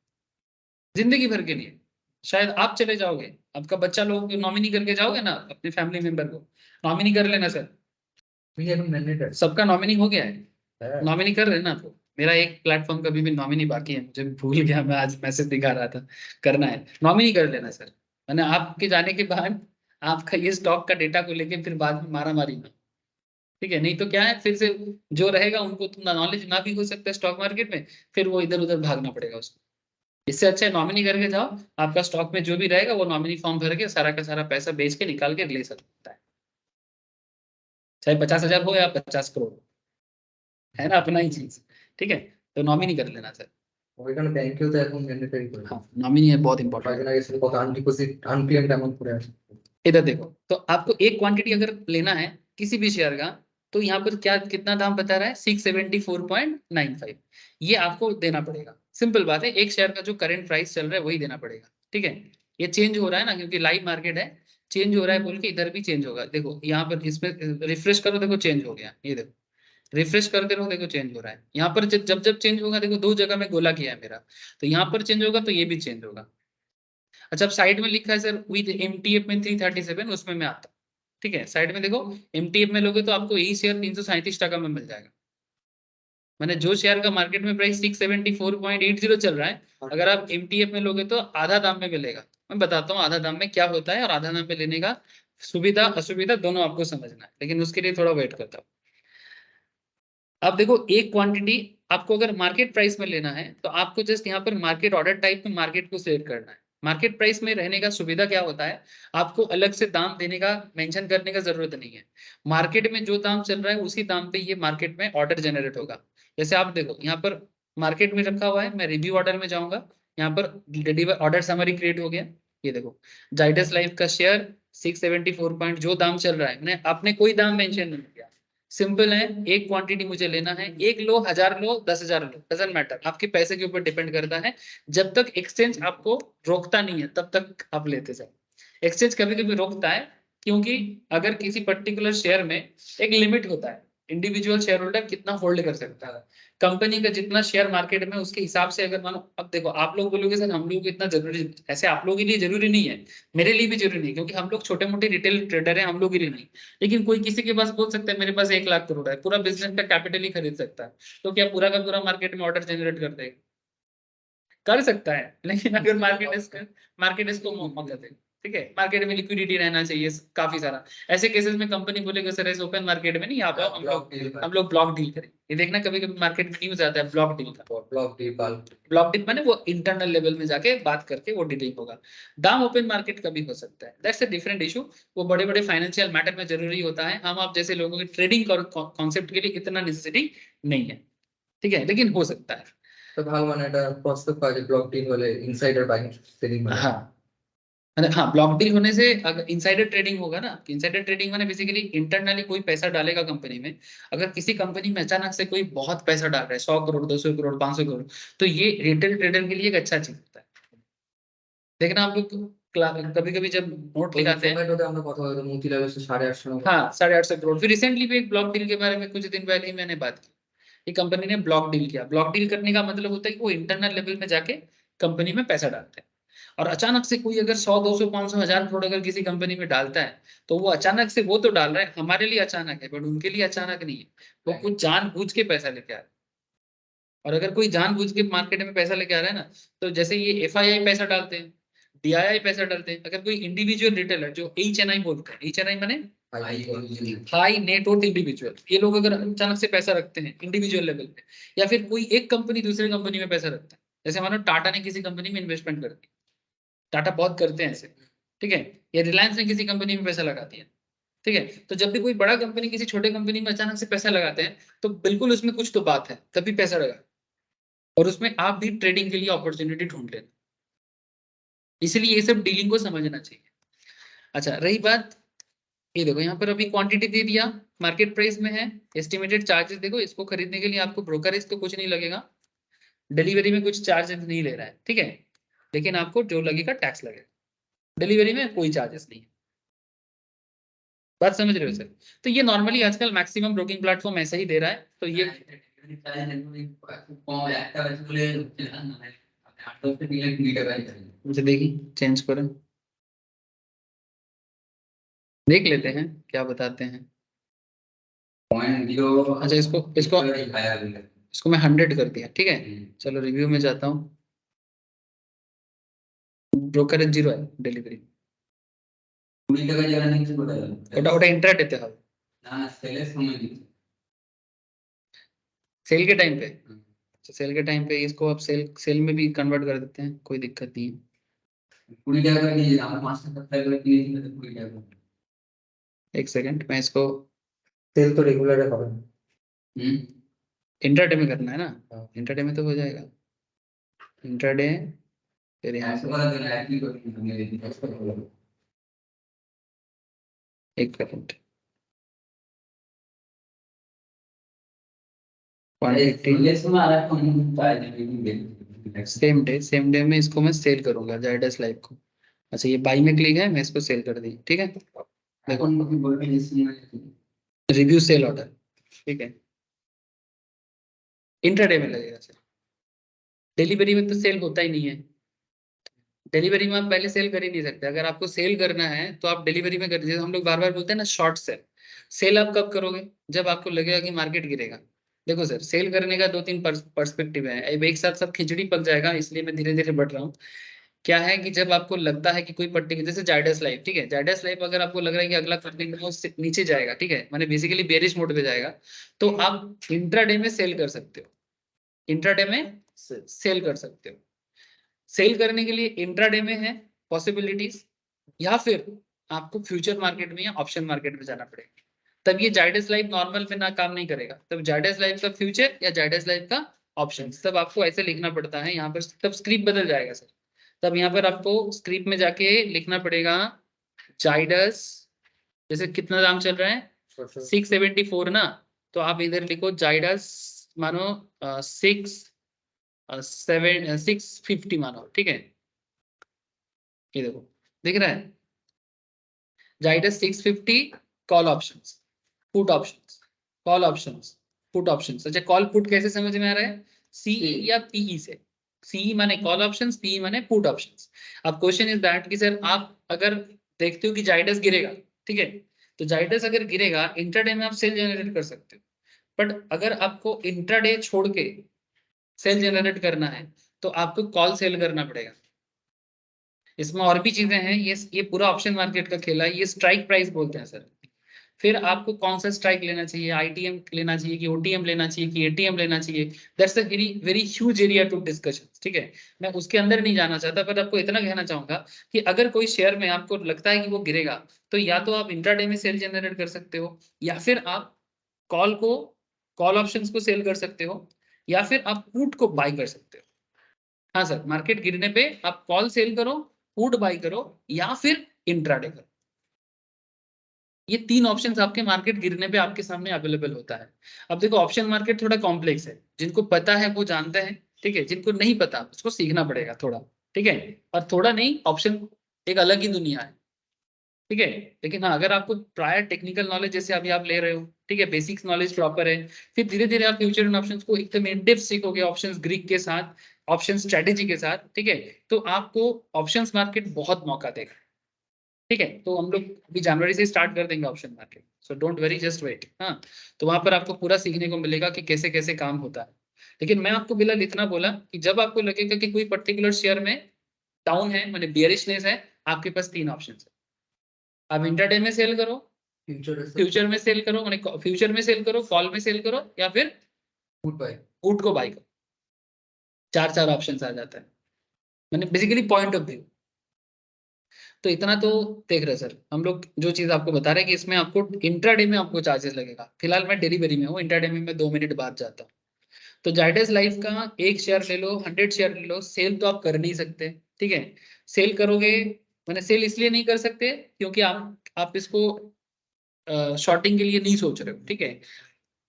जिंदगी भर के लिए। शायद आप चले जाओगे, आपका बच्चा लोग नॉमिनी करके जाओगे ना अपने फैमिली मेंबर को, नॉमिनी कर लेना सर, सबका नॉमिनी हो गया है, नॉमिनी कर लेना। तो मेरा एक प्लेटफॉर्म का भी नॉमिनी बाकी है, मुझे भूल गया, मैं आज मैसेज दिखा रहा था, करना है नॉमिनी कर लेना सर, मैंने आपके जाने के बाद आपका ये स्टॉक का डेटा को लेके फिर बाद में मारा मारी ना, ठीक है, नहीं तो क्या है फिर से जो रहेगा उनको तो नॉलेज ना भी हो सकता है स्टॉक मार्केट में, फिर वो इधर उधर भागना पड़ेगा उसको। इससे अच्छा है नॉमिनी करके जाओ, आपका स्टॉक में जो भी रहेगा वो नॉमिनी फॉर्म भर के सारा का सारा पैसा बेच के निकाल के ले सकता है, चाहे 50,000 हो या 50 करोड़, है ना अपना ही चीज, ठीक है, तो नॉमिनी कर लेना सर। ওইখানে ব্যাংকেও তো এখন ম্যান্ডেটরি করে हाँ नॉमिनी है बहुत इंपॉर्टेंट। কয়েকদিন আগে ছিল কত আনডিপোজিট আনক্লেমড অ্যামাউন্ট করে আছে। इधर देखो तो आपको एक क्वांटिटी अगर लेना है किसी भी शेयर का, तो यहाँ पर क्या कितना दाम बता रहा है 674.95, ये आपको देना पड़ेगा, सिंपल बात है, एक शेयर का जो करंट प्राइस चल रहा है वही देना पड़ेगा, ठीक है। ये चेंज हो रहा है ना क्योंकि लाइव मार्केट है, चेंज हो रहा है बोल के इधर भी चेंज होगा, देखो यहाँ पर इसमें रिफ्रेश करो देखो चेंज हो गया, ये देखो रिफ्रेश करते रहो देखो चेंज हो रहा है, यहाँ पर जब जब चेंज होगा देखो दो जगह में गोला किया है मेरा, तो यहाँ पर चेंज होगा तो ये भी चेंज होगा। अच्छा अब साइड में लिखा है सर विद एमटीएफ में 337, उसमें मैं आता हूँ, ठीक है, साइड में देखो एमटीएफ में लोगे तो आपको यही शेयर 337 टका में मिल जाएगा, मैंने जो शेयर का मार्केट में प्राइस 674.80 चल रहा है, अगर आप एमटीएफ में लोगे तो आधा दाम में मिलेगा। मैं बताता हूँ आधा दाम में क्या होता है और आधा दाम में लेने का सुविधा असुविधा दोनों आपको समझना है, लेकिन उसके लिए थोड़ा वेट करता हूँ। अब देखो एक क्वांटिटी आपको अगर मार्केट प्राइस में लेना है तो आपको जस्ट यहाँ पर मार्केट ऑर्डर टाइप में मार्केट को सिलेक्ट करना है। मार्केट प्राइस में रहने का सुविधा क्या होता है, आपको अलग से दाम देने का मेंशन करने का जरूरत नहीं है। मार्केट में जो दाम चल रहा है उसी दाम पे ये मार्केट में ऑर्डर जनरेट होगा। जैसे आप देखो यहाँ पर मार्केट में रखा हुआ है, मैं रिव्यू ऑर्डर में जाऊंगा, यहाँ पर ऑर्डर समरी क्रिएट हो गया। ये देखो जाइडस लाइफ का शेयर 674 पॉइंट जो दाम चल रहा है, मैंने आपने कोई दाम मेंशन नहीं किया, सिंपल है। एक क्वांटिटी मुझे लेना है, 1 लो 1000 लो 10,000 लो, डजंट मैटर, आपके पैसे के ऊपर डिपेंड करता है। जब तक एक्सचेंज आपको रोकता नहीं है तब तक आप लेते जाओ। एक्सचेंज कभी कभी रोकता है क्योंकि अगर किसी पर्टिकुलर शेयर में एक लिमिट होता है, इंडिविजुअल शेयर होल्डर कितना होल्ड कर सकता है, कंपनी का जितना शेयर मार्केट में उसके हिसाब से। अगर मानो अब देखो आप लोग बोलोगे सर हम लोग को इतना जरूरी, ऐसे आप लोगों के लिए जरूरी नहीं है, मेरे लिए भी जरूरी नहीं, क्योंकि हम लोग छोटे मोटे रिटेल ट्रेडर हैं, हम लोग के लिए नहीं। लेकिन कोई किसी के पास बोल सकता है मेरे पास 1 लाख करोड़ है, पूरा बिजनेस का कैपिटल ही खरीद सकता है, तो क्या पूरा का पूरा मार्केट में ऑर्डर जनरेट कर देगा? कर सकता है, लेकिन अगर मार्केट इसको मौका दे, ठीक है, मार्केट में लिक्विडिटी रहना चाहिए काफी सारा। ऐसे केसेस में कंपनी बोलेगा सर ऐसे ओपन मार्केट में नहीं आ पाओ, हम लोग ब्लॉक डील करें। ये देखना कभी कभी मार्केट में न्यूज आता है ब्लॉक डील का। ब्लॉक डील माने वो इंटरनल लेवल में जाके बात करके वो डीलिंग होगा। दाम ओपन मार्केट का भी हो सकता है, दैट्स अ डिफरेंट इशू। वो बड़े बड़े फाइनेंशियल मैटर में जरूरी होता है, हम आप जैसे लोगों की ट्रेडिंग कॉन्सेप्ट के लिए इतना नेसेसिटी नहीं है, ठीक है, लेकिन हो सकता है। তো ভালো মানে এটা প্রস্তুত পাওয়া যায় ব্লক ডিল হলে ইনসাইডার বাইং সেলিং মানে हाँ हाँ, ब्लॉक डील होने से अगर इनसाइडर ट्रेडिंग होगा ना, इनसाइडर ट्रेडिंग माने बेसिकली इंटरनली कोई पैसा डालेगा कंपनी में। अगर किसी कंपनी में अचानक से कोई बहुत पैसा डाल रहा है, 100 करोड़ 200 करोड़ 500 करोड़, तो ये रिटेल ट्रेडर के लिए एक अच्छा चीज होता है। देखना आप लोग कभी कभी जब नोट दिखाते हैं, ফরম্যাটে আমরা কথা বলতে মতিলাল 850 हाँ 850 करोड़। फिर रिसेंटली भी एक ब्लॉक डील के बारे में कुछ दिन पहले ही मैंने बात की, ये कंपनी ने ब्लॉक डील किया। ब्लॉक डील करने का मतलब होता है कि वो इंटरनल लेवल में जाके कंपनी में पैसा डालते हैं। और अचानक से कोई अगर 100 200 500 1000 करोड़ अगर किसी कंपनी में डालता है, तो वो अचानक से वो तो डाल रहा है, हमारे लिए अचानक है बट उनके लिए अचानक नहीं है, वो कुछ जानबूझ के पैसा लेके आ रहा है। और अगर कोई जानबूझ के मार्केट में पैसा लेके आ रहा है ना, तो जैसे ये एफआईआई पैसा डालते हैं, डीआईआई पैसा डालते हैं, अगर कोई इंडिविजुअल रिटेलर जो एचएनआई बोलते हैं, एचएनआई माने हाई नेट वर्थ इंडिविजुअल, ये लोग अगर अचानक से पैसा रखते हैं इंडिविजुअल लेवल पे, या फिर कोई एक कंपनी दूसरी कंपनी में पैसा रखता है, जैसे मानो टाटा ने किसी कंपनी में इन्वेस्टमेंट कर दी, टाटा बहुत करते हैं ऐसे, ठीक है, या रिलायंस ने किसी कंपनी में पैसा लगा दिया, ठीक है। तो जब भी कोई बड़ा कंपनी किसी छोटे कंपनी में अचानक से पैसा लगाते हैं, तो बिल्कुल उसमें कुछ तो बात है, तभी पैसा लगा, और उसमें आप भी ट्रेडिंग के लिए अपॉर्चुनिटी ढूंढ लेना। इसलिए ये सब डीलिंग को समझना चाहिए। अच्छा रही बात, ये देखो यहाँ पर अभी क्वांटिटी दे दिया, मार्केट प्राइस में है, एस्टिमेटेड चार्जेस देखो, इसको खरीदने के लिए आपको ब्रोकरेज तो कुछ नहीं लगेगा, डिलीवरी में कुछ चार्जेस नहीं ले रहा है, ठीक है, लेकिन आपको जो लगेगा टैक्स लगेगा, डिलीवरी में कोई चार्जेस नहीं है। बात समझ रहे हो सर? तो ये नॉर्मली आजकल मैक्सिमम ब्रोकिंग प्लेटफॉर्म ऐसा ही दे रहा है, तो ये मुझे देखी चेंज करें, देख लेते हैं क्या बताते हैं। अच्छा इसको मैं 100 कर दिया, ठीक है, चलो रिव्यू में जाता हूँ, ব্রোকারেজ 0 है डिलीवरी, ওটা इंट्राडे হবে सेल के टाइम पे। अच्छा सेल के टाइम पे इसको अब सेल में भी कन्वर्ट कर देते हैं, कोई दिक्कत नहीं है। एक सेकंड मैं इसको সেল তো রেগুলারে হবে इंट्राडे में करना है ना, इंट्राडे में तो हो जाएगा, इंट्राडे फिर यहाँ से एक सेकंड 150 सेम डे में इसको मैं सेल करूंगा जाइडस लाइफ को। अच्छा ये बाई में क्लिक है, मैं इसको सेल कर दी, ठीक है, देखो रिव्यू सेल ऑर्डर, ठीक है, इंट्राडे में लगेगा सर, डिलीवरी में तो सेल होता ही नहीं है, डिलीवरी में आप पहले सेल कर ही नहीं सकते। अगर आपको सेल करना है तो आप डिलीवरी में कर दीजिए। हम लोग बार बार बोलते हैं ना शॉर्ट सेल, सेल आप कब करोगे, जब आपको लगेगा कि मार्केट गिरेगा। देखो सर सेल करने का 2-3 पर्सपेक्टिव है, अब एक साथ सब खिचड़ी पक जाएगा, इसलिए मैं धीरे धीरे बढ़ रहा हूँ। क्या है कि जब आपको लगता है कि कोई पर्टिकुलर, जैसे जायडस लाइफ, ठीक है, जायडस लाइफ अगर आपको लग रहा है कि अगला कंटिन्यूअस नीचे जाएगा, ठीक है, माने बेसिकली बेरिश मोड पे जाएगा, तो आप इंट्राडे में सेल कर सकते हो, इंट्राडे में सेल कर सकते हो। सेल करने के लिए इंट्राडे में है पॉसिबिलिटीज, या फिर आपको फ्यूचर मार्केट में या ऑप्शन मार्केट में जाना पड़ेगा, तब ये जायडस लाइफ नॉर्मल में ना काम नहीं करेगा, तब जायडस लाइफ का फ्यूचर या जायडस लाइफ का ऑप्शन, तब आपको ऐसे लिखना पड़ता है यहाँ पर, तब स्क्रिप्ट बदल जाएगा सर। तब यहाँ पर आपको स्क्रिप्ट में जाके लिखना पड़ेगा जायडस, जैसे कितना दाम चल रहा है 674 ना, तो आप इधर लिखो जायडस मानो 650 मानो, ठीक है, ये देखो दिख रहा है Zydus 650 call options, put options, call options, put options. अच्छा कॉल पुट कैसे समझ में आ रहा है, सीई या पीई से, सीई माने कॉल ऑप्शंस, पीई माने पुट ऑप्शंस। अब क्वेश्चन इज दैट कि सर आप अगर देखते हो कि जायडस गिरेगा, ठीक है, तो जायडस अगर गिरेगा इंट्राडे में आप सेल जनरेट कर सकते हो, बट अगर आपको इंट्राडे छोड़ के सेल जनरेट करना है तो आपको कॉल सेल करना पड़ेगा। इसमें और भी चीजें हैं, ये पूरा ऑप्शन मार्केट का खेला है, ये स्ट्राइक प्राइस बोलते हैं सर। फिर आपको कौन सा स्ट्राइक लेना चाहिए, आईटीएम लेना चाहिए कि ओटीएम लेना चाहिए कि एटीएम लेना चाहिए, that's a very very huge area to discussion, ठीक है, मैं उसके अंदर नहीं जाना चाहता, पर आपको इतना कहना चाहूंगा कि अगर कोई शेयर में आपको लगता है कि वो गिरेगा, तो या तो आप इंट्राडे में सेल जनरेट कर सकते हो, या फिर आप कॉल ऑप्शंस को सेल कर सकते हो, या फिर आप पुट को बाय कर सकते हो। हाँ सर, मार्केट गिरने पे आप कॉल सेल करो, पुट बाय करो, या फिर इंट्राडे करो। ये तीन ऑप्शंस आपके मार्केट गिरने पे आपके सामने अवेलेबल होता है। अब देखो ऑप्शन मार्केट थोड़ा कॉम्प्लेक्स है, जिनको पता है वो जानते हैं, ठीक है, जिनको नहीं पता उसको सीखना पड़ेगा थोड़ा, ठीक है, और थोड़ा नहीं, ऑप्शन एक अलग ही दुनिया है, ठीक है। लेकिन हाँ, अगर आपको प्रायर टेक्निकल नॉलेज जैसे अभी आप ले रहे हो, ठीक है, बेसिक्स नॉलेज प्रॉपर है, फिर धीरे धीरे आप फ्यूचर एंड ऑप्शंस को एकदम इन डेप्थ सीखोगे, ऑप्शंस ग्रीक के साथ, ऑप्शन स्ट्रेटेजी के साथ, ठीक है, तो आपको ऑप्शंस मार्केट बहुत मौका देगा, ठीक है। तो हम लोग अभी जनवरी से स्टार्ट कर देंगे option market, so don't worry, just wait. हाँ, तो वहां पर आपको पूरा सीखने को मिलेगा कि कैसे कैसे काम होता है। लेकिन मैं आपको बिल्कुल इतना बोला कि जब आपको लगेगा कि कोई पर्टिकुलर शेयर में डाउन है, माने बियरिशनेस है, आपके पास तीन ऑप्शन है। आप इंट्राडे में सेल करो, फ्यूचर में सेल करो, माने फ्यूचर में सेल करो, कॉल में सेल करो, या फिर पुट को बाय करो। चार चार ऑप्शन आ जाता है, मैंने बेसिकली पॉइंट ऑफ व्यू। तो इतना तो देख रहे सर, हम लोग जो चीज आपको बता रहे हैं कि इसमें आपको इंट्राडे में आपको चार्जेस लगेगा। फिलहाल मैं डिलीवरी में हूँ, इंट्राडे में मैं 2 मिनट बाद जाता हूँ। तो जायडस लाइफ का एक शेयर ले लो, 100 शेयर ले लो, सेल तो आप कर नहीं सकते, ठीक है। सेल करोगे, मैंने सेल इसलिए नहीं कर सकते क्योंकि आप इसको शॉर्टिंग के लिए नहीं सोच रहे हो, ठीक है,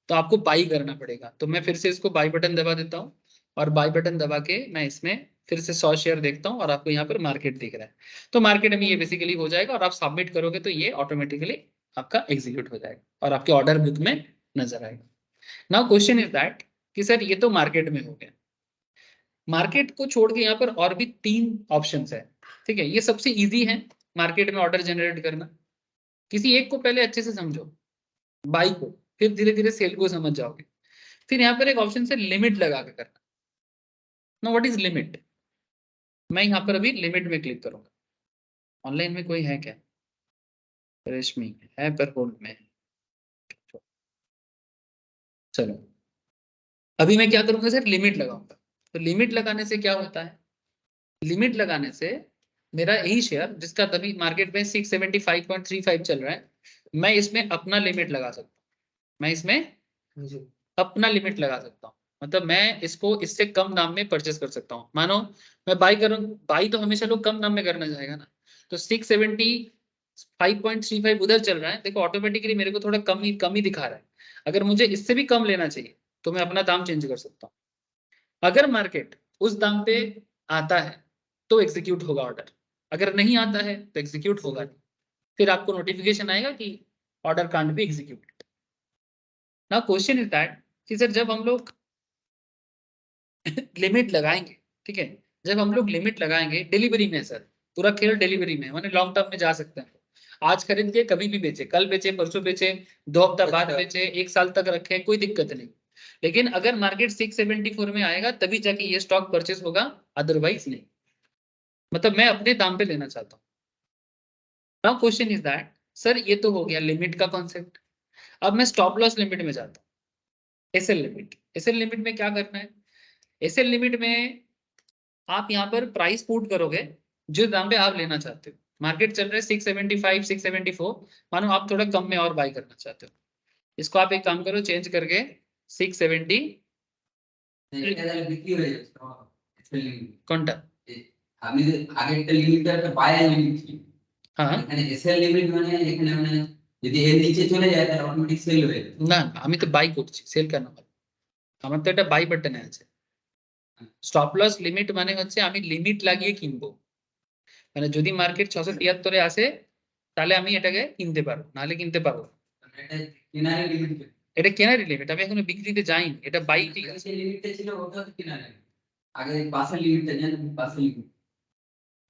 तो आपको बाई करना पड़ेगा। तो मैं फिर से इसको बाई बटन दबा देता हूँ, और बाई बटन दबा के मैं इसमें फिर से 100 शेयर देखता हूँ, और आपको यहाँ पर मार्केट दिख रहा है। तो मार्केट में ये बेसिकली हो जाएगा, और आप सबमिट करोगे तो ये ऑटोमेटिकली आपका एग्जीक्यूट हो जाएगा और आपके ऑर्डर बुक में नजर आएगा। नाउ क्वेश्चन इज दैट कि सर ये तो मार्केट में हो गया, मार्केट को छोड़ के यहाँ पर और भी तीन ऑप्शंस है, ठीक है, ये सबसे इजी है मार्केट में ऑर्डर जनरेट करना। किसी एक को पहले अच्छे से समझो, बाई को, फिर धीरे धीरे सेल को समझ जाओगे। फिर यहाँ पर एक ऑप्शन से लिमिट लगा के करना। No, what is limit? मैं यहाँ पर अभी लिमिट में क्लिक करूंगा। ऑनलाइन में कोई है क्या? रेशमी है पर होल्ड में है। चलो, अभी मैं क्या करूंगा सर, लिमिट लगाऊंगा। तो लिमिट लगाने से क्या होता है, लिमिट लगाने से मेरा यही शेयर जिसका तभी मार्केट में 675.35 चल रहा है, मैं इसमें अपना लिमिट लगा सकता हूँ, मैं इसमें अपना लिमिट लगा सकता हूँ। मतलब मैं इसको इससे कम दाम में परचेस कर सकता हूँ। मानो मैं बाई करूँ, बाई तो हमेशा लोग कम दाम में करना चाहेगा ना, तो 675.35 उधर चल रहा है, देखो ऑटोमेटिकली मेरे को थोड़ा कम ही दिखा रहा है। अगर मुझे इससे भी कम लेना चाहिए तो मैं अपना दाम चेंज कर सकता हूँ। अगर मार्केट उस दाम पे आता है तो एग्जीक्यूट होगा ऑर्डर, अगर नहीं आता है तो एग्जीक्यूट होगा नहीं। फिर आपको नोटिफिकेशन आएगा कि order can't be executed. Now question is that कि सर जब हम लोग लिमिट लगाएंगे, ठीक है, जब हम लोग लिमिट लगाएंगे डिलीवरी में, सर पूरा खेल डिलीवरी में, माने लॉन्ग टर्म में जा सकते हैं। आज खरीद के कभी भी बेचे, कल बेचे, परसों बेचे, 2 हफ्ता बाद बेचे, 1 साल तक रखे, कोई दिक्कत नहीं। लेकिन अगर मार्केट 674 में आएगा तभी जाके ये स्टॉक परचेस होगा, अदरवाइज नहीं। मतलब मैं अपने दाम पे लेना चाहता हूँ। Now question is that sir ये तो हो गया लिमिट का कॉन्सेप्ट। अब मैं स्टॉप लॉस लिमिट में जाता हूँ, एसएल लिमिट। एसएल लिमिट में क्या करना है? एसएल लिमिट में आप यहाँ पर प्राइस पुट करोगे जिस दाम पे आप लेना चाहते हो। मार्केट चल रहा है 675 674, मानो आप थोड़ा कम में और बाई करना चाहते हो, इसको आप एक काम करो चेंज करके 670 এটা তাহলে বিক্রি হয়ে যাচ্ছে কোনটা? আমি আগে একটা লিমিট একটা বাইরে লিমিট ছিল হ্যাঁ এখানে এসএল লিমিট মানে এখানে মানে যদি এর নিচে চলে যায় তাহলে অটোমেটিক সেল হয়ে যাবে। না আমি তো বাই করছি, সেল কেন হবে? আমার তো এটা বাই বাটনে আছে। স্টপ লস লিমিট মানে হচ্ছে আমি লিমিট লাগিয়ে কিনবো, মানে যদি মার্কেট 673 আসে তাহলে আমি এটাকে কিনতে পারবো, নাহলে কিনতে পারবো না। মানে এটা কেনারের লিমিট এটা কেনার লিমিট, আমি এখনো বিক্রিতে যাইনি, এটা বাই ঠিক আছে। যে লিমিটটা ছিল ওটা তো কেনারের আগে পাসের লিমিটটা জানেন পাসের লিমিট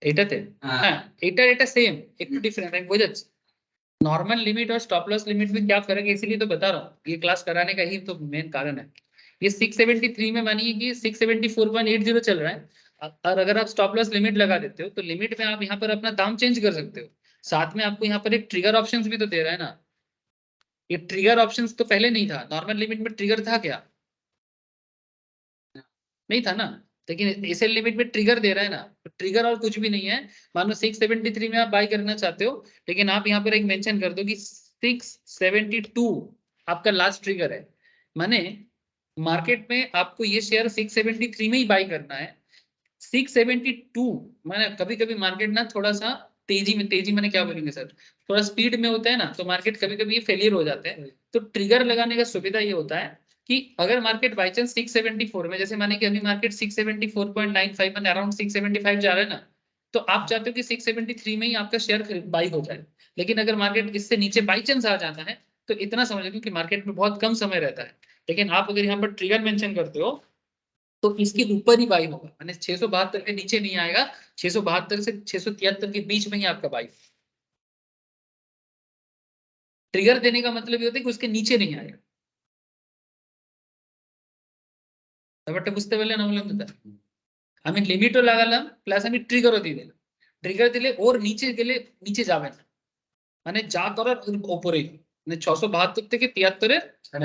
এটাতে हाँ এটা सेम একটু डिफरेंट है বোঝাচ্ছি। नॉर्मल लिमिट और स्टॉप लॉस लिमिट में क्या फर्क है इसीलिए तो बता रहा हूँ, ये क्लास कराने का ही तो मेन कारण है। ये 673 में मानिए कि 674.80 चल रहा है, और अगर आप स्टॉप लॉस लिमिट लगा देते हो तो लिमिट में आप यहाँ पर अपना दाम चेंज कर सकते हो। साथ में आपको यहाँ पर एक ट्रिगर ऑप्शंस भी तो दे रहा है ना। ये ट्रिगर ऑप्शंस तो पहले नहीं था, नॉर्मल लिमिट में ट्रिगर था क्या? नहीं था ना, लेकिन एसएल लिमिट में ट्रिगर दे रहा है ना। तो ट्रिगर और कुछ भी नहीं है, मानो 673 में आप बाय करना चाहते हो, लेकिन आप यहाँ पर एक मेंशन कर दो कि 672 आपका लास्ट ट्रिगर है, माने मार्केट में आपको ये शेयर 673 में ही बाय करना है। 672 माने कभी कभी मार्केट ना थोड़ा सा तेजी मैंने क्या बोलेंगे सर, थोड़ा स्पीड में होता है ना, तो मार्केट कभी कभी ये फेलियर हो जाते हैं। तो ट्रिगर लगाने का सुविधा ये होता है कि अगर मार्केट बाई चांस 674 में, जैसे माने कि अभी मार्केट 674.95 में अराउंड 675 जा रहा है ना, तो आप चाहते हो कि 673 में ही आपका शेयर बाई हो जाए। लेकिन अगर मार्केट इससे नीचे बाई चांस आ जाता है तो इतना समझ लो कि मार्केट में बहुत कम समय रहता है, लेकिन आप अगर यहाँ पर ट्रिगर मेंशन करते हो तो इसके ऊपर ही बाई होगा, यानी 672 के नीचे नहीं आएगा, 672 से 673 के बीच में ही आपका बाई। ट्रिगर देने का मतलब ये होता है कि उसके नीचे नहीं आएगा। ব্যাপারটা বুঝতে পারলেন আমলাম দাদা? আমি লিমিটও লাগালাম প্লাস আমি ট্রিগারও দিয়ে দিলাম। ট্রিগার দিলে ওর নিচে গেলে নিচে যাবে না, মানে যা করার ওর উপরেই, মানে 672 থেকে 73 এর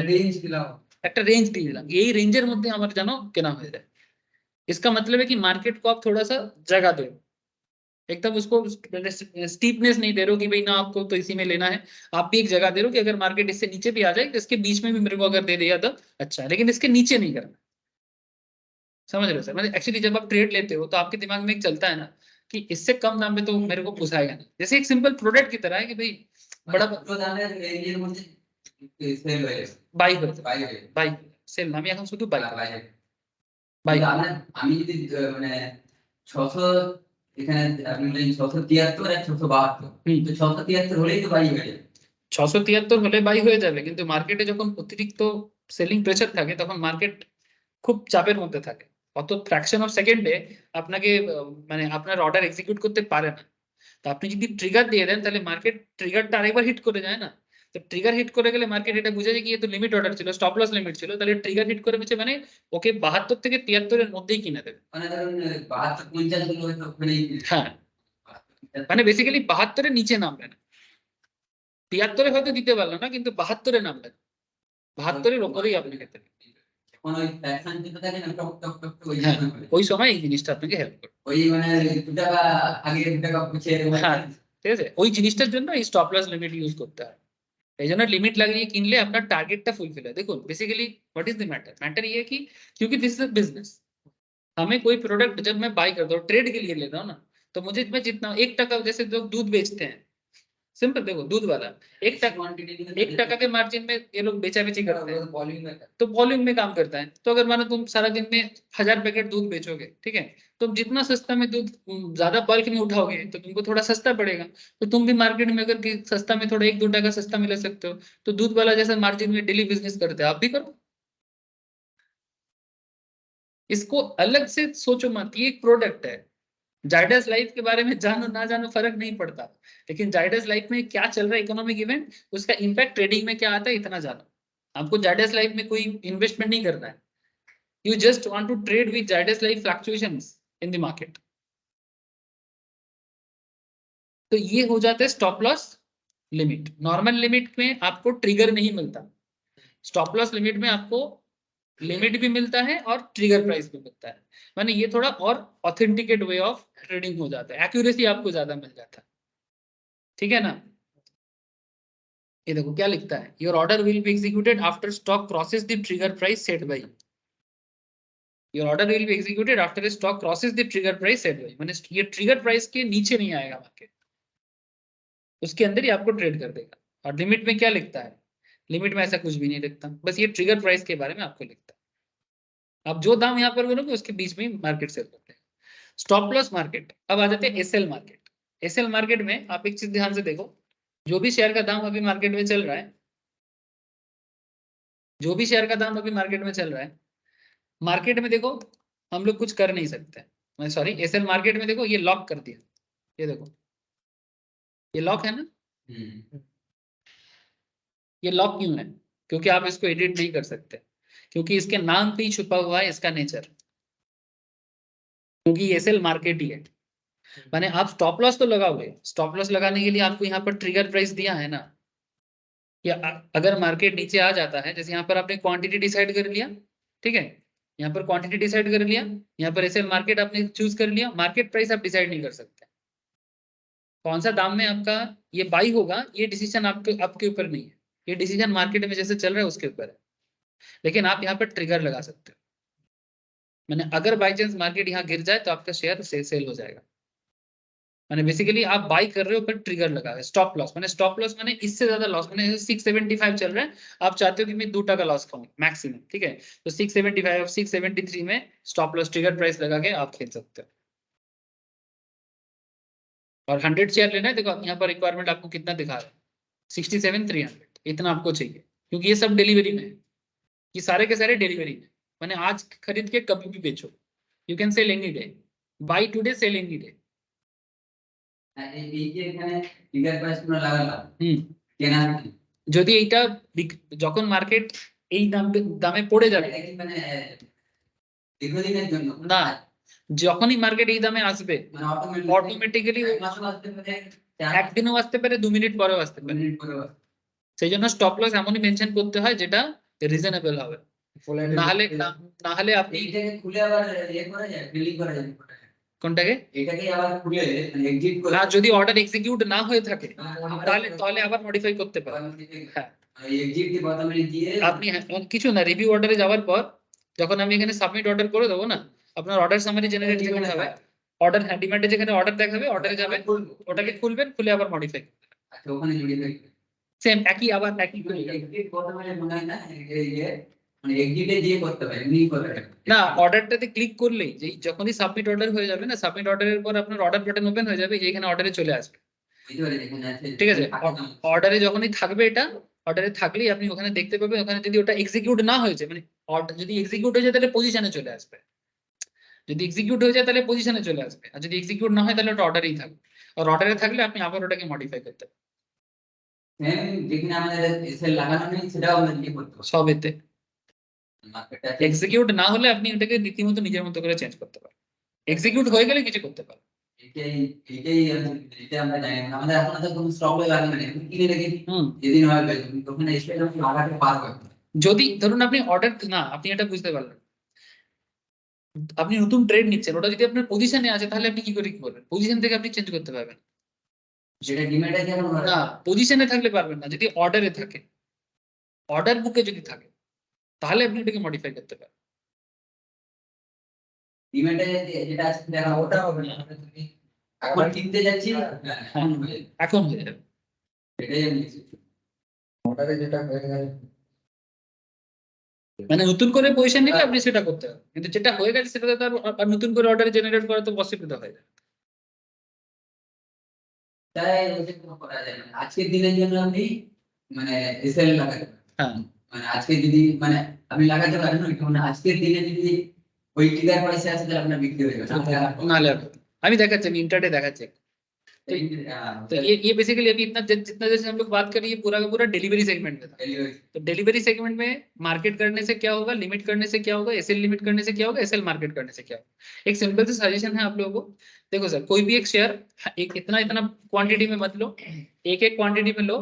রেঞ্জ দিলাম, একটা রেঞ্জ দিয়ে দিলাম, এই রেঞ্জের মধ্যে আমার যেন কেনা হয়ে যায়। इसका मतलब है कि मार्केट को आप थोड़ा सा जगह दो, एकदम उसको स्टीपनेस नहीं दे रहे हो कि भाई ना आपको तो इसी में लेना है, आप भी एक जगह दे रहे हो कि अगर मार्केट इससे नीचे भी आ जाए तो इसके बीच में भी मेरे को अगर दे दिया तो अच्छा है, लेकिन इसके नीचे नहीं करना। समझ रहे हो सर? मतलब एक्चुअली जब आप ट्रेड लेते हो तो आपके दिमाग में एक चलता है ना कि इससे कम दाम में तो मेरे को पोसाएगा नहीं, जैसे एक सिंपल प्रोडक्ट की तरह है कि भाई बड़ा দামের রেঞ্জের মধ্যে সেল হয়ে যাবে बाई होता বাই है, হয়ে बाई सेल नाम এখন শুধু बाई বাই बाई আমি যদি মানে 600 এখানে আপনি বলেন 673 আর 672 তো 673 হলেই তো বাই হয়ে যাবে। 673 হলে বাই হয়ে যাবে, কিন্তু মার্কেটে যখন অতিরিক্ত সেলিং প্রেসার থাকে তখন মার্কেট খুব চাপের মধ্যে থাকে, অত ফ্র্যাকশন অফ সেকেন্ডে আপনাকে মানে আপনার অর্ডার এক্সিকিউট করতে পারে না। তো আপনি যদি ট্রিগার দিয়ে দেন তাহলে মার্কেট ট্রিগারটা আরেকবার হিট করে যায় না। তো ট্রিগার হিট করে গেলে মার্কেট এটা বুঝে যায় কি ये तो লিমিট অর্ডার ছিল, স্টপ লস লিমিট ছিল, তাহলে ট্রিগার হিট করে বলছে মানে ওকে 72 থেকে 73 এর মধ্যেই কিনে দেবে। মানে ধরুন 72 50 গুলো হয়তো ওখানেই হ্যাঁ মানে বেসিক্যালি 72 এর নিচে নামবে না, 73 এ হয়তো দিতে পারলো না কিন্তু 72 এ নামবে, 72 এর উপরেই আপনি খেতে হবে। কোন ওই ফ্র্যাকশন যেটা থাকে না টক টক টক ওই হ্যাঁ ওই সময় এই জিনিসটা আপনাকে হেল্প করবে। ওই মানে 2 টাকা আগে 2 টাকা পিছিয়ে হ্যাঁ ঠিক আছে, ওই জিনিসটার জন্য এই স্টপ লস লিমিট ইউজ করতে হয়। এই জন্য লিমিট লাগিয়ে কিনলে আপনার টার্গেটটা ফুলফিল হয়। देखो basically what is the matter, matter ये है कि क्योंकि दिस इज अ बिजनेस, हमें कोई प्रोडक्ट जब मैं बाय करता हूँ ट्रेड के लिए लेता हूँ ना, तो मुझे मैं जितना 1 टका, जैसे लोग दूध बेचते हैं, सिंपल देखो दूध वाला 1 टका के मार्जिन में ये लोग बेचा बेची करते हैं, वॉल्यूम में तो वॉल्यूम में काम करता है। तो अगर मानो तुम सारा दिन में 1000 पैकेट दूध बेचोगे, ठीक है, तुम जितना सस्ता में दूध ज्यादा बल्क में उठाओगे तो तुमको थोड़ा सस्ता पड़ेगा, तो तुम भी मार्केट में अगर सस्ता में थोड़ा 1-2 टका सस्ता मिला सकते हो, तो दूध वाला जैसा मार्जिन में डेली बिजनेस करते हैं आप भी करो। इसको अलग से सोचो मत, ये एक प्रोडक्ट है। जाइडस लाइफ के बारे में जानो ना जानो फर्क नहीं पड़ता, लेकिन जाइडस लाइफ में क्या चल रहा है इकोनॉमिक इवेंट, उसका इंपैक्ट ट्रेडिंग में क्या आता है इतना जानो। आपको जाइडस लाइफ में कोई इन्वेस्टमेंट नहीं करना है, you just want to trade with Zydus Life fluctuations in the market. तो ये हो जाता है stop loss limit. Normal limit में आपको ट्रिगर नहीं मिलता, स्टॉप लॉस लिमिट में आपको लिमिट भी मिलता है और ट्रिगर प्राइस भी मिलता है। माने ये थोड़ा और ऑथेंटिकेट वे ऑफ ट्रेडिंग हो जाता है, एक्यूरेसी आपको ज्यादा मिल जाता है, ठीक है ना। ये देखो क्या लिखता है, your order will be executed after stock crosses the trigger price set by, your order will be executed after stock crosses the trigger price set by, माने ये ट्रिगर प्राइस के नीचे नहीं आएगा मार्केट, उसके अंदर ही आपको ट्रेड कर देगा। और लिमिट में क्या लिखता है, लिमिट में ऐसा कुछ भी नहीं लिखता, बस ये ट्रिगर प्राइस के बारे में आपको लिखता है। अब जो दाम यहाँ पर बोलोगे उसके बीच में मार्केट सेल करते हैं। Stop loss market. अब आ जाते हैं एसएल मार्केट। एसएल मार्केट में आप एक चीज ध्यान से देखो, जो भी शेयर का दाम अभी मार्केट में चल रहा है, जो भी शेयर का दाम अभी मार्केट में चल रहा है, मार्केट में देखो हम लोग कुछ कर नहीं सकते, सॉरी एसएल मार्केट में देखो ये लॉक कर दिया, ये देखो ये लॉक है ना, ये लॉक क्यों है, क्योंकि आप इसको एडिट नहीं कर सकते, क्योंकि इसके नाम पे ही छुपा हुआ है इसका नेचर, क्योंकि एसएल मार्केट ही है। माने आप स्टॉप लॉस तो लगाओगे, स्टॉप लॉस लगाने के लिए आपको यहाँ पर ट्रिगर प्राइस दिया है ना, या अगर मार्केट नीचे आ जाता है, जैसे यहाँ पर आपने क्वांटिटी डिसाइड कर लिया, ठीक है, यहाँ पर क्वांटिटी डिसाइड कर लिया, यहाँ पर एसएल मार्केट आपने चूज कर लिया, मार्केट प्राइस आप डिसाइड नहीं कर सकते कौन सा दाम में आपका ये बाई होगा, ये डिसीजन आपके ऊपर नहीं है, ये डिसीजन मार्केट में जैसे चल रहा है उसके ऊपर है। लेकिन आप यहाँ पर ट्रिगर लगा सकते हो, मैंने अगर बाई चांस मार्केट यहाँ गिर जाए तो आपका शेयर सेल हो जाएगा। मैंने बेसिकली आप बाई कर रहे हो पर ट्रिगर लगा है। स्टॉप लॉस मैंने इससे ज्यादा लॉस, मैंने 675 चल रहा है, आप चाहते हो कि मैं 2 का लॉस खाऊं मैक्सिमम, ठीक है, तो 675 और 673 में स्टॉप लॉस ट्रिगर प्राइस लगा के आप खेल सकते हो। और 100 शेयर लेना है, देखो यहाँ पर रिक्वायरमेंट आपको कितना दिखा रहा है, 67,300, इतना आपको चाहिए, क्योंकि ये सब डिलीवरी में है, ये सारे के सारे डिलीवरी में। मैंने आज खरीद के कभी भी बेचो, you can sell any day, buy today sell any day. এই যে এখানে ট্রিগার প্রাইস পুরো লাগালাম কেনা যদি এইটা যখন মার্কেট এই দামে পড়ে যাবে, এটা কি মানে দীর্ঘদিনের জন্য না, যখনই মার্কেট এই দামে আসবে মানে অটোমেটিক্যালি এক মাসও আসতে পারে, একদিনও আসতে পারে, 2 মিনিট পরেও আসতে পারে। মিনিট পরেও আসতে সেই জন্য স্টপ লস এমনই মেনশন করতে হয় যেটা রিজনেবল হবে, না হলে আপনি এইটাকে খুলে আবার ইয়ে করা যায়, ডিলিট করা যায় কোনটাকে, এটাকে আবার খুলে এক্সিট করে না যদি অর্ডার এক্সিকিউট না হয়ে থাকে তাহলে আবার মডিফাই করতে পারেন। হ্যাঁ এক্সিট দিয়ে বদলে দিয়ে আপনি কিছু না, রিভিউ অর্ডারে যাওয়ার পর যখন আমি এখানে সাবমিট অর্ডার করে দেবো না, আপনার অর্ডার সামারি জেনারেট যেখানে হবে, অর্ডার হ্যাঁ ডিমান্ডে যেখানে অর্ডার দেখাবে, অর্ডারে যাবেন, ওটাকে খুলবেন, খুলে আবার মডিফাই আচ্ছা ওখানে জড়িয়ে থাকে সেম একই আবার একই এক্সিট বদলে মনে হয় না এই মানে এক্সিটে দিয়ে করতে হবে, এমনি করে না, অর্ডারটাতে ক্লিক করলেই যেই যখনই সাবমিট অর্ডার হয়ে যাবে না, সাবমিট অর্ডারের পর আপনার অর্ডার বাটন ওপেন হয়ে যাবে, এখানে অর্ডারে চলে আসবে, বুঝতে পারি এখানে আছে ঠিক আছে। অর্ডারে যখনই থাকবে, এটা অর্ডারে থাকলেই আপনি ওখানে দেখতে পাবেন, ওখানে যদি ওটা এক্সিকিউট না হয়েছে, মানে যদি এক্সিকিউট হয়ে যায় তাহলে পজিশনে চলে আসবে, যদি এক্সিকিউট হয়ে যায় তাহলে পজিশনে চলে আসবে, আর যদি এক্সিকিউট না হয় তাহলে ওটা অর্ডারেই থাকবে, আর অর্ডারে থাকলে আপনি আবার ওটাকে মডিফাই করতে পারেন। যেখানে আমাদের এসএল লাগানো নেই সেটাও আমরা দিয়ে করতে পারবো সব এতে মার্কেটটা এক্সিকিউট না হলে আপনি ওটাকে রীতিমতো নিজের মতো করে চেঞ্জ করতে পারেন, এক্সিকিউট হয়ে গেলে কিছু করতে পারেন। এটাই এটা আমরা জানি না, আমাদের এখন তো কোনো স্টক লাগানো নেই, কিনে রেখেছি হুম, যেদিন হবে তখন এসে লাগাতে পারবো। যদি ধরুন আপনি অর্ডার না, আপনি এটা বুঝতে পারলেন, আপনি নতুন ট্রেড নিচ্ছেন, ওটা যদি আপনার পজিশনে আছে তাহলে আপনি কি করে কি করবেন, পজিশন থেকে আপনি চেঞ্জ করতে পারবেন যেটা ডিমেট আছে এখন না, পজিশনে থাকলে পারবেন না, যদি অর্ডারে থাকে, অর্ডার বুকে যদি থাকে তাহলে আপনি এটাকে মডিফাই করতে পারেন। ডিমেটে যেটা আছে দেখা ওটা হবে না, তুমি এখন কিনতে যাচ্ছি এখন হয়ে যাবে, এটাই আমি অর্ডারে যেটা হয়ে গেছে মানে নতুন করে পজিশন নিলে আপনি সেটা করতে হবে, কিন্তু যেটা হয়ে গেছে সেটা তো আর নতুন করে অর্ডার জেনারেট করা তো পসিবল হয় না। তাই ওটা করা যায় না, আজকের দিনের জন্য আমি মানে এসএল লাগাতে পারি, হ্যাঁ মানে আজকে যদি মানে আমি লাগাতে পারি না, মানে আজকের দিনে যদি ওই ট্রিগার প্রাইসে আসে তাহলে আপনার বিক্রি হয়ে যাবে নাহলে আমি দেখাচ্ছি, আমি ইন্টারডে দেখাচ্ছি, तो ये बेसिकली अभी इतना जितना जैसे हम लोग बात करें ये पूरा का पूरा डिलीवरी सेगमेंट में था। तो डिलीवरी सेगमेंट में मार्केट करने से क्या होगा, लिमिट करने से क्या होगा, एसएल लिमिट करने से क्या होगा, एसएल मार्केट करने से क्या होगा। एक सिंपल सा सजेशन है आप लोगों को, देखो सर कोई भी एक शेयर एक इतना इतना क्वांटिटी में मत लो, एक एक क्वांटिटी में लो,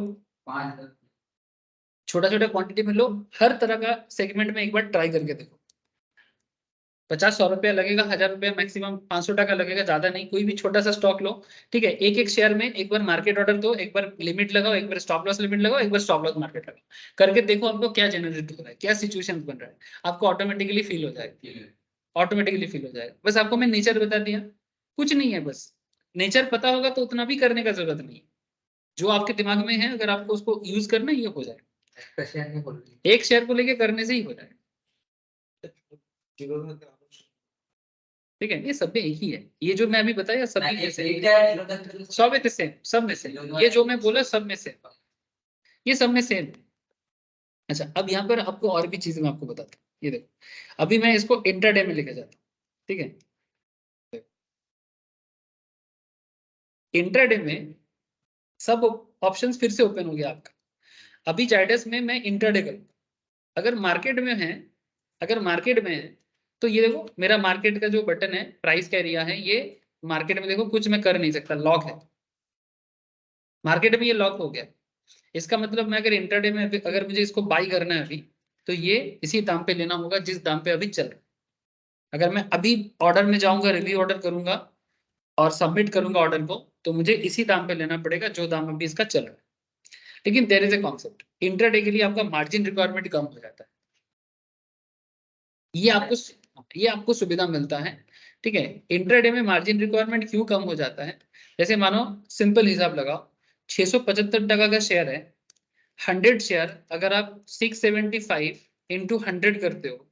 छोटा छोटा क्वांटिटी में लो, हर तरह का सेगमेंट में एक बार ट्राई करके देखो। 50-100 रुपया लगेगा, 1000 रुपया मैक्सिमम 500 टका लगेगा, ज्यादा नहीं। कोई भी छोटा सा स्टॉक लो, ठीक है, एक एक शेयर में एक बार मार्केट ऑर्डर दो, एक बार लिमिट लगाओ, एक बार स्टॉप लॉस लिमिट लगाओ, एक बार स्टॉप लॉस मार्केट लगाओ, करके देखो आपको क्या जनरेट हो रहा है, क्या सिचुएशन बन रहा है, आपको ऑटोमेटिकली फील हो जाएगा, ऑटोमेटिकली फील हो जाएगा। बस आपको मैं नेचर बता दिया, कुछ नहीं है, बस नेचर पता होगा तो उतना भी करने का जरूरत नहीं है। जो आपके दिमाग में है अगर आपको उसको यूज करना है, ये हो जाएगा, एक शेयर को लेके करने से ही हो जाएगा। ठीक है, ये सब में एक ही है, ये जो मैं अभी बताया सब में से सब में सेम, सब में से ये जो मैं बोला सब में से, ये सब में सेम। अच्छा, अब यहाँ पर आपको और भी चीजें मैं आपको बताता हूँ। ये देखो अभी मैं इसको इंट्राडे में लेके जाता हूँ, ठीक है। इंट्राडे में सब ऑप्शंस फिर से ओपन हो गया आपका। अभी जाइडस में मैं इंट्राडे करूँगा, अगर मार्केट में है, अगर मार्केट में है तो ये देखो मेरा मार्केट का जो बटन है, प्राइस का एरिया है, ये मार्केट में देखो कुछ मैं कर नहीं सकता, लॉक है, मार्केट में ये लॉक हो गया। इसका मतलब मैं अगर इंट्राडे में अगर मुझे इसको बाई करना है अभी, तो ये इसी दाम पे लेना होगा जिस दाम पे अभी चल रहा है। अगर मैं अभी ऑर्डर में जाऊंगा, रिव्यू ऑर्डर करूंगा और सबमिट करूंगा ऑर्डर को, तो मुझे इसी दाम पे लेना पड़ेगा जो दाम अभी इसका चल रहा है। लेकिन there is a concept, intraday के लिए आपका मार्जिन रिक्वायरमेंट कम हो जाता है, ये आपको सुविधा मिलता है, ठीक है। इंट्राडे में मार्जिन रिक्वायरमेंट क्यों कम हो जाता है, जैसे मानो सिंपल हिसाब लगाओ, 675 टका का शेयर है, 100 शेयर अगर आप 675 इंटू 100 करते हो,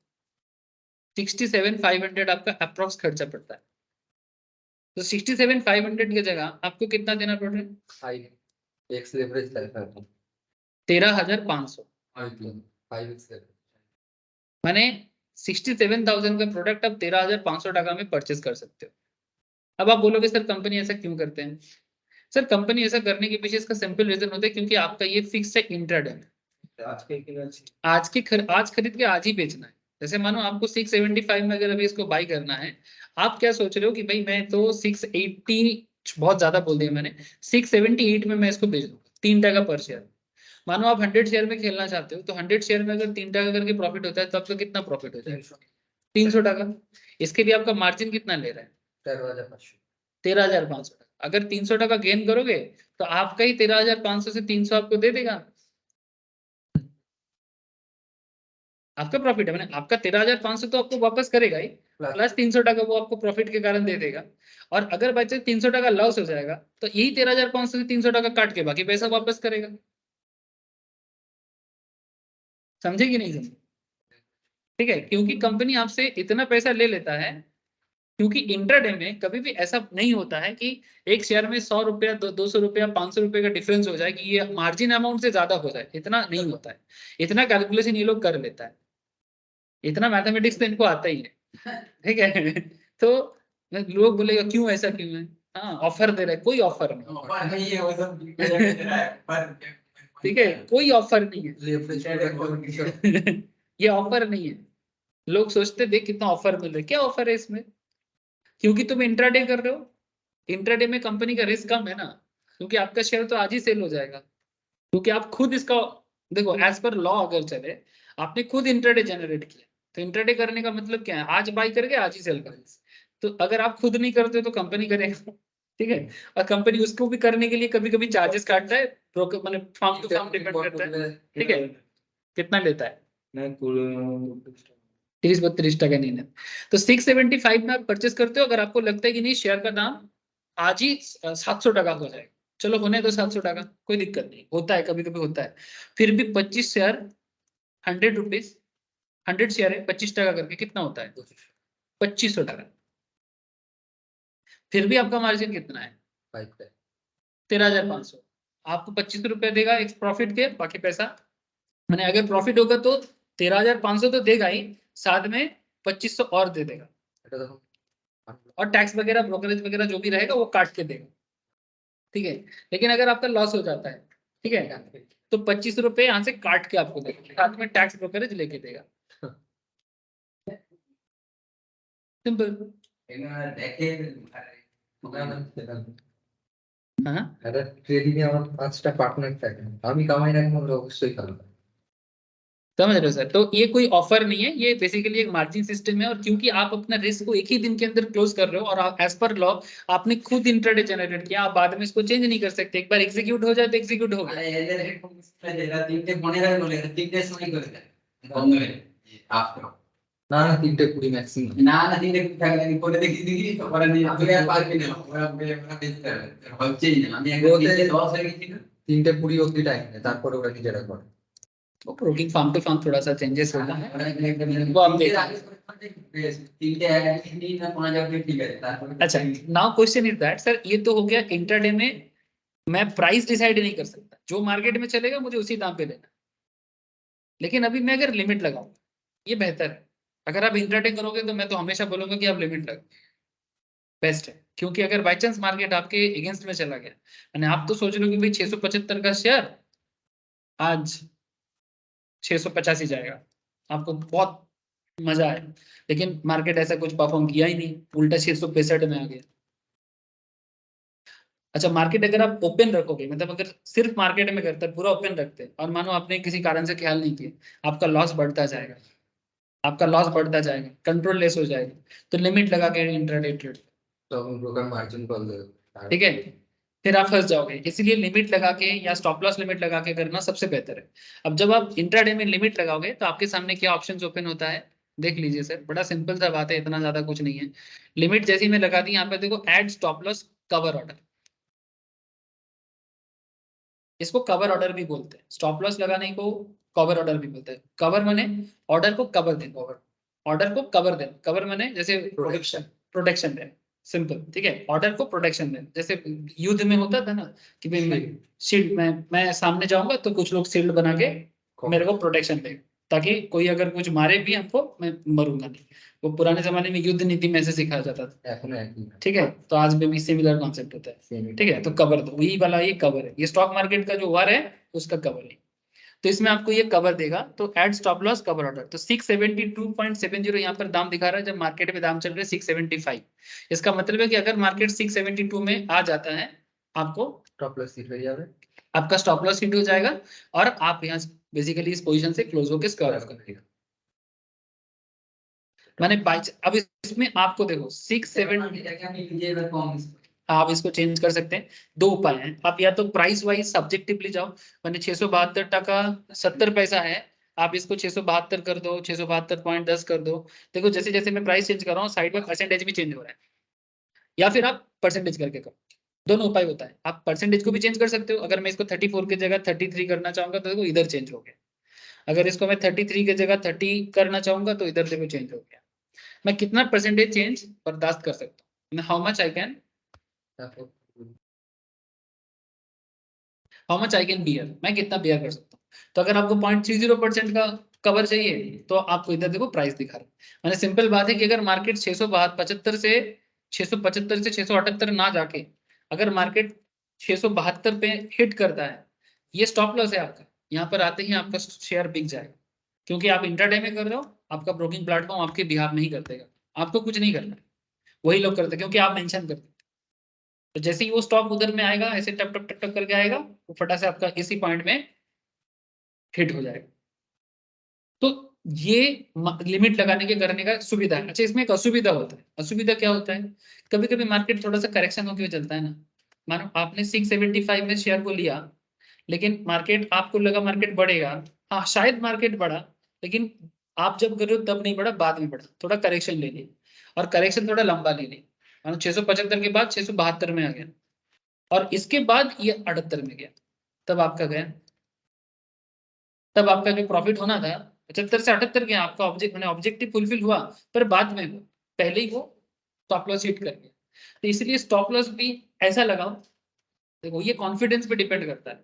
67,500 आपका अप्रोक्स खर्चा पड़ता है। तो 67,500 की जगह आपको कितना देना पड़ रहा है, 13,500, माने 67,000 का प्रोडक्ट आप 13,500 टका में परचेज कर सकते हो। अब आप बोलोगे सर कंपनी ऐसा क्यों करते हैं, सर कंपनी ऐसा करने के पीछे इसका सिंपल रीजन होता है क्योंकि आपका ये फिक्स है इंट्राडे में, आज खरीद के आज ही बेचना है। जैसे मानो आपको 675 में अगर अभी इसको बाई करना है, आप क्या सोच रहे हो कि भाई मैं तो 680, बहुत ज्यादा बोल दिया मैंने, 678 में मैं इसको बेच दूंगा 3 टका पर शेयर। मानो आप 100 शेयर में खेलना चाहते हो, तो 100 शेयर में अगर 3 टका करके प्रॉफिट होता है तो आपका कितना प्रॉफिट हो जाएगा, 300 टका। इसके लिए आपका मार्जिन कितना ले रहा है, 13,500। अगर 300 टका गेन करोगे तो आपका ही 13,500 से 300 आपको दे देगा, आपका प्रॉफिट है, मैंने आपका 13,500 तो आपको वापस करेगा ही, प्लस 300 टका वो आपको प्रॉफिट के कारण दे देगा। और अगर बाई चांस 300 टका लॉस हो जाएगा तो यही 13,500 से 300 टका काट के बाकी पैसा वापस करेगा। समझे कि नहीं समझे, ठीक है, क्योंकि कंपनी आपसे इतना पैसा ले लेता है, क्योंकि इंट्राडे में कभी भी ऐसा नहीं होता है कि एक शेयर में 100 रुपया 200 रुपया 500 रुपये का डिफरेंस हो जाए कि ये मार्जिन अमाउंट से ज्यादा हो जाए, इतना नहीं होता है। इतना कैलकुलेशन ये लोग कर लेता है, इतना मैथमेटिक्स तो इनको आता ही है, ठीक है। तो लोग बोलेगा क्यों ऐसा क्यों है, हाँ ऑफर दे रहे, कोई ऑफर नहीं, ठीक है, कोई ऑफर नहीं है। ये ऑफर नहीं है, लोग सोचते देख कितना ऑफर मिल रहा है, क्या ऑफर है इसमें, क्योंकि तुम इंट्राडे कर रहे हो, इंट्राडे में कंपनी का रिस्क कम है ना, क्योंकि आपका शेयर तो आज ही सेल हो जाएगा, क्योंकि आप खुद इसका देखो एज पर लॉ अगर चले, आपने खुद इंट्राडे जनरेट किया, तो इंट्राडे करने का मतलब क्या है, आज बाई करके आज ही सेल करें। तो अगर आप खुद नहीं करते तो कंपनी करेगा, ठीक है। और कंपनी उसको भी करने के लिए कभी कभी चार्जेस काटता है, ब्रोकर मैंने फॉर्म टू फॉर्म डिपेंड करता है, ठीक है, कितना लेता है 30-32 टका नहीं लेता। तो 675 में आप परचेस करते हो, अगर आपको लगता है कि नहीं शेयर का दाम आज ही 700 टका हो जाएगा, चलो होने दो 700 टका, कोई दिक्कत नहीं, होता है कभी कभी होता है, फिर भी 25 शेयर 100 रुपीज, 100 शेयर है 25 टका करके कितना होता है 2500 टका, फिर भी आपका मार्जिन कितना है 13,500, आपको 25 रुपया देगा एक प्रॉफिट के, बाकी पैसा मैंने अगर प्रॉफिट होगा तो 13,500 तो देगा ही, साथ में 2500 और दे देगा, और टैक्स वगैरह ब्रोकरेज वगैरह जो भी रहेगा वो काट के देगा, ठीक है। लेकिन अगर आपका लॉस हो जाता है, ठीक है, तो 25 रुपए यहाँ से काट के आपको देगा, साथ में टैक्स ब्रोकरेज लेके देगा। सिंपल। এবার দেখে हाँ একটা ট্রেডিং এ আমার 5টা পার্টনার থাকে, আমি কামাই না কামাই অবশ্যই ভালো। समझ रहे हो सर? तो ये कोई ऑफर नहीं है, ये बेसिकली एक मार्जिन सिस्टम है। और क्योंकि आप अपना रिस्क को एक ही दिन के अंदर क्लोज कर रहे हो और एज पर लॉ आपने खुद इंट्राडे जनरेट किया, आप बाद में इसको चेंज नहीं कर सकते। एक बार एग्जीक्यूट हो जाए तो एग्जीक्यूट हो गया। আরে এদের এরকম স্টাইল এরা 3টে 15 বলে 3টে সময় করে দেয় বন্ধ হয়ে আফটার না না 3:20 ম্যাক্সিমাম। না না 3টে থাকলে করে দেখি তো করে নিয়ে আমি আর পারবি না ওরা বেচতে হবে হচ্ছেই না। আমি একবার 3:10 হয়ে গেছি না 3:20 অবধি টাইম নেই, তারপরে ওরা নিজেরা করে। वो प्रोटीन फार्म टू फार्म थोड़ा सा चेंजेस होता है, वो वो आप हम देख। 3টে এক দিন না 5 হাজার ঠিক আছে তারপরে अच्छा, now question is that sir, ये तो हो गया इंट्राडे में मैं प्राइस डिसाइड नहीं कर सकता, जो मार्केट में चलेगा मुझे उसी दाम पे लेना। लेकिन अभी मैं अगर लिमिट लगाऊं, ये बेहतर है। अगर आप इंट्राडे करोगे तो मैं तो हमेशा बोलूंगा कि आप लिमिट लगाओ, बेस्ट है। क्योंकि अगर बाई चांस मार्केट आपके अगेंस्ट में चला गया, यानी आप तो सोच रहे हो कि भाई 675 का शेयर आज 650 ही जाएगा, आपको बहुत मजा आया, लेकिन मार्केट ऐसा कुछ परफॉर्म किया ही नहीं, उल्टा 665 में आ गया। अच्छा, मार्केट अगर आप ओपन रखोगे, मतलब अगर सिर्फ मार्केट में करते हैं, पूरा ओपन रखते हैं, और मानो आपने किसी कारण से ख्याल नहीं किया, आपका लॉस बढ़ता जाएगा, आपका लॉस बढ़ता जाएगा, कंट्रोल लेस हो जाएगा, तो लिमिट लगा के इंट्राडे ट्रेड, তখন ব্রোকার মার্জিন কল দেবে। ठीक है, फिर आप फंस जाओगे। इसलिए लिमिट लगा के या स्टॉप लॉस लिमिट लगा के करना सबसे बेहतर है। अब जब आप इंट्राडे में लिमिट लगाओगे तो आपके सामने क्या ऑप्शंस ओपन होता है, देख लीजिए सर, बड़ा सिंपल सा बात है, इतना ज्यादा कुछ नहीं है। लिमिट जैसी मैं लगा दी, यहाँ पे देखो add stop loss cover order, इसको कवर ऑर्डर भी बोलते हैं, स्टॉप लॉस लगाने को कवर ऑर्डर भी बोलते हैं। कवर माने ऑर्डर को कवर देना, ऑर्डर को कवर देना, कवर माने जैसे प्रोटेक्शन, प्रोटेक्शन देना, सिंपल, ठीक है। ऑर्डर को प्रोटेक्शन देना, जैसे युद्ध में होता था ना कि भाई मैं शील्ड, मैं सामने जाऊंगा तो कुछ लोग शील्ड बना के मेरे को प्रोटेक्शन देगा, ताकि कोई अगर कुछ मारे भी हमको मैं मरूंगा नहीं। वो पुराने जमाने में युद्ध नीति में ऐसे सिखाया जाता था, এখনো একই ठीक है। तो आज में भी सिमिलर कॉन्सेप्ट होता है, সেম। ठीक है। तो कवर दो, वही वाला ये कवर है, ये स्टॉक मार्केट का जो वार है उसका कवर है। तो इसमें आपको ये कवर देगा, तो add stop loss cover order, तो 672.70 यहाँ पर दाम दिखा रहा है, जब मार्केट में दाम चल रहे 675। इसका मतलब है कि अगर मार्केट 672 में आ जाता है, आपको স্টপ লস হিট হয়ে যাবে। आपका स्टॉप लॉस हिट हो जाएगा और आप यहाँ बेसिकली इस पोजीशन से क्लोज होकर स्क्वायर ऑफ करेगा। मैंने अब इसमें आपको देखो 670, এটাকে আমি নিজে এবার কম आप इसको चेंज कर सकते हैं। दो उपाय हैं, आप या तो प्राइस वाइज सब्जेक्टिवली जाओ, मैंने 672 टका 70 पैसा है, आप इसको 672 कर दो, 672.10 कर दो। देखो जैसे जैसे मैं प्राइस चेंज कर रहा हूँ, साइड में परसेंटेज भी चेंज हो रहा है, या फिर आप परसेंटेज करके करो, दोनों उपाय होता है। आप परसेंटेज को भी चेंज कर सकते हो, अगर मैं इसको 34 की जगह 33 करना चाहूंगा तो देखो इधर चेंज हो गया, अगर इसको मैं 33 की जगह 30 करना चाहूंगा तो इधर देखो चेंज हो गया। मैं कितना परसेंटेज चेंज बर्दाश्त कर सकता हूँ, how much I can, how much I can bear, मैं कितना बियर कर सकता हूँ। तो अगर आपको 0.30% का कवर चाहिए तो आपको इधर देखो प्राइस दिखा रहा है। मैंने सिंपल बात है कि अगर मार्केट 675 से 675 से 678 ना जाके अगर मार्केट 672 पे हिट करता है, ये स्टॉप लॉस है आपका, यहाँ पर आते ही आपका शेयर बिक जाएगा। क्योंकि आप इंट्राडे में कर रहे हो, आपका ब्रोकिंग प्लेटफॉर्म आपके बिहाफ में ही कर देगा, आपको कुछ नहीं करना है, वही लोग करते हैं क्योंकि आप मेंशन करते हैं। तो जैसे ही वो स्टॉक उधर में आएगा, ऐसे टप टप टप टप करके आएगा, वो फटा से आपका इसी पॉइंट में हिट हो जाएगा। तो ये लिमिट लगाने के करने का सुविधा है। अच्छा, इसमें एक असुविधा होता है, असुविधा क्या होता है, कभी कभी मार्केट थोड़ा सा करेक्शन होकर चलता है ना, मानो आपने 675 में शेयर को लिया, लेकिन मार्केट आपको लगा मार्केट बढ़ेगा, हाँ शायद मार्केट बढ़ा, लेकिन आप जब कर रहे हो तब नहीं बढ़ा, बाद में बढ़ा, थोड़ा करेक्शन ले लिया, और करेक्शन थोड़ा लंबा ले लिया, मानो 675 के बाद 672 में आ गया, और इसके बाद ये 78 में गया, तब आपका गया, तब आपका जो प्रॉफिट होना था 75 से 78 गया, आपका ऑब्जेक्टिव फुलफिल हुआ, पर बाद में हुआ, पहले ही वो स्टॉप लॉस हिट कर गया। तो इसलिए स्टॉप लॉस भी ऐसा लगाओ, देखो ये कॉन्फिडेंस पे डिपेंड करता है,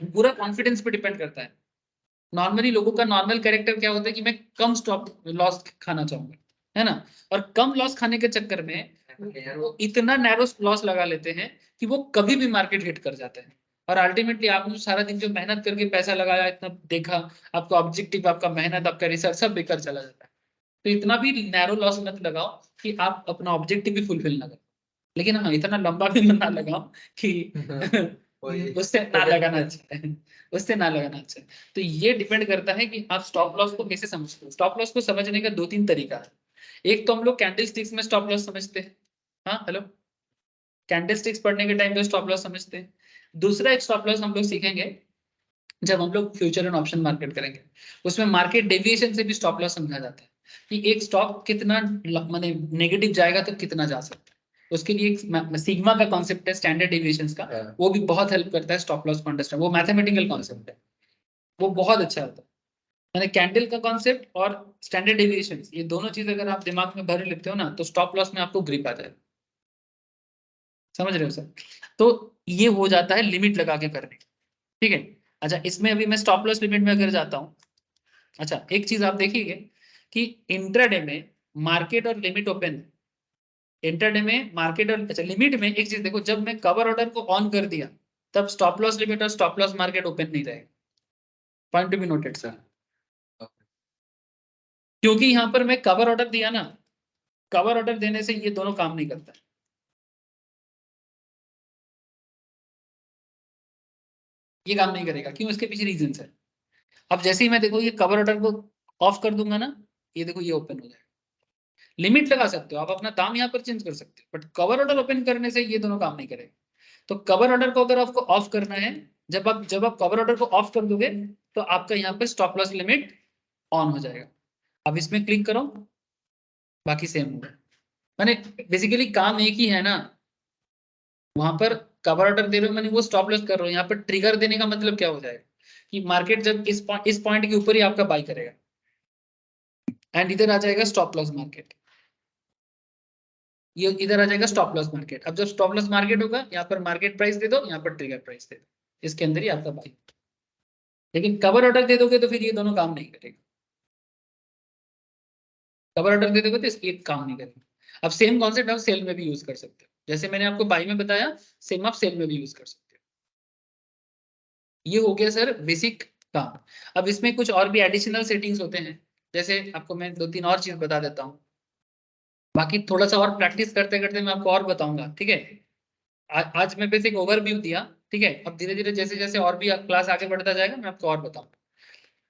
पूरा कॉन्फिडेंस पे डिपेंड करता है। नॉर्मली लोगों का नॉर्मल कैरेक्टर क्या होता है कि मैं कम स्टॉप लॉस खाना चाहूंगा, है ना, और कम लॉस खाने के चक्कर में वो इतना नैरो लॉस लगा लेते हैं कि वो कभी भी मार्केट हिट कर जाते हैं, और अल्टीमेटली आपने सारा दिन जो मेहनत करके पैसा लगाया, इतना देखा, आपका ऑब्जेक्टिव, आपका मेहनत, आपका रिसर्च सब बेकार चला जाता है। तो इतना भी नैरो लॉस मत लगाओ कि आप अपना ऑब्जेक्टिव भी फुलफिल ना करो, लेकिन हाँ इतना लंबा भी ना लगाओ कि उससे ना लगाना अच्छा है, उससे ना लगाना अच्छा है। तो ये डिपेंड करता है कि आप स्टॉप लॉस को कैसे समझते हो। स्टॉप लॉस को समझने का 2-3 तरीका है। एक तो हम लोग कैंडल स्टिक्स में स्टॉप लॉस समझते हैं, हाँ हेलो, कैंडल स्टिक्स पढ़ने के टाइम पे स्टॉप लॉस समझते हैं। दूसरा एक स्टॉप लॉस हम लोग सीखेंगे जब हम लोग फ्यूचर एंड ऑप्शन मार्केट करेंगे, उसमें मार्केट डेविएशन से भी स्टॉप लॉस समझा जाता है कि एक स्टॉक कितना माने नेगेटिव जाएगा तो कितना जा सकता है। उसके लिए एक सिग्मा का कॉन्सेप्ट है स्टैंडर्ड डेविएशंस का, वो भी बहुत हेल्प करता है स्टॉप लॉस को अंडरस्टैंड। वो मैथमेटिकल कॉन्सेप्ट है, वो बहुत अच्छा होता है। मैंने कैंडल का कॉन्सेप्ट और स्टैंडर्ड डेविएशंस, ये दोनों चीज अगर आप दिमाग में भर लेते हो ना, तो स्टॉप लॉस में आपको ग्रिप आ जाएगा। समझ रहे हो सर? तो ये हो जाता है लिमिट लगा के करने, ठीक है। अच्छा, इसमें अभी मैं स्टॉप लॉस लिमिट में अगर जाता हूँ, अच्छा एक चीज आप देखिए कि इंट्राडे में मार्केट और लिमिट ओपन, इंट्राडे में मार्केट और अच्छा लिमिट में एक चीज देखो, जब मैं कवर ऑर्डर को ऑन कर दिया तब स्टॉप लॉस लिमिट और स्टॉप लॉस मार्केट ओपन नहीं रहेगा। Point to be noted sir, क्योंकि यहां पर मैं कवर ऑर्डर दिया ना, कवर ऑर्डर देने से ये दोनों काम नहीं करता, ये काम नहीं करेगा। क्यों? इसके पीछे रीजन है। अब जैसे ही मैं देखो ये कवर ऑर्डर को ऑफ कर दूंगा ना, ये देखो ये ओपन हो जाएगा। लिमिट लगा सकते हो आप, अपना दाम यहाँ पर चेंज कर सकते हो, बट कवर ऑर्डर ओपन करने से ये दोनों काम नहीं करेगा। तो कवर ऑर्डर को अगर आपको ऑफ करना है, जब आप कवर ऑर्डर को ऑफ कर दोगे तो आपका यहाँ पे स्टॉप लॉस लिमिट ऑन हो जाएगा। अब इसमें क्लिक करो, बाकी सेम होगा। मैंने बेसिकली काम एक ही है ना, वहां पर कवर ऑर्डर दे रहे हो, मैंने वो स्टॉप लॉस कर रहा हूँ। यहाँ पर ट्रिगर देने का मतलब क्या हो जाएगा कि मार्केट जब इस पॉइंट के ऊपर ही आपका बाई करेगा एंड इधर आ जाएगा स्टॉप लॉस मार्केट, ये इधर आ जाएगा स्टॉप लॉस मार्केट। अब जब स्टॉप लॉस मार्केट होगा, यहाँ पर मार्केट प्राइस दे दो, यहाँ पर ट्रिगर प्राइस दे दो, इसके अंदर ही आपका बाई। लेकिन कवर ऑर्डर दे दोगे तो फिर ये दोनों काम नहीं करेगा। कवर ऑर्डर दे दोगे तो इसकी काम नहीं करेगा। अब सेम कॉन्सेप्ट आप सेल में भी यूज कर सकते हो, जैसे मैंने आपको बाई में बताया, सेम आप सेल में भी यूज कर सकते हो। ये हो गया सर बेसिक काम। अब इसमें कुछ और भी एडिशनल सेटिंग्स होते हैं, जैसे आपको मैं 2-3 और चीज बता देता हूँ, बाकी थोड़ा सा और प्रैक्टिस करते करते मैं आपको और बताऊंगा, ठीक है। आज मैं बेसिक ओवरव्यू दिया, ठीक है। अब धीरे धीरे जैसे जैसे और भी क्लास आगे बढ़ता जाएगा मैं आपको और बताऊंगा।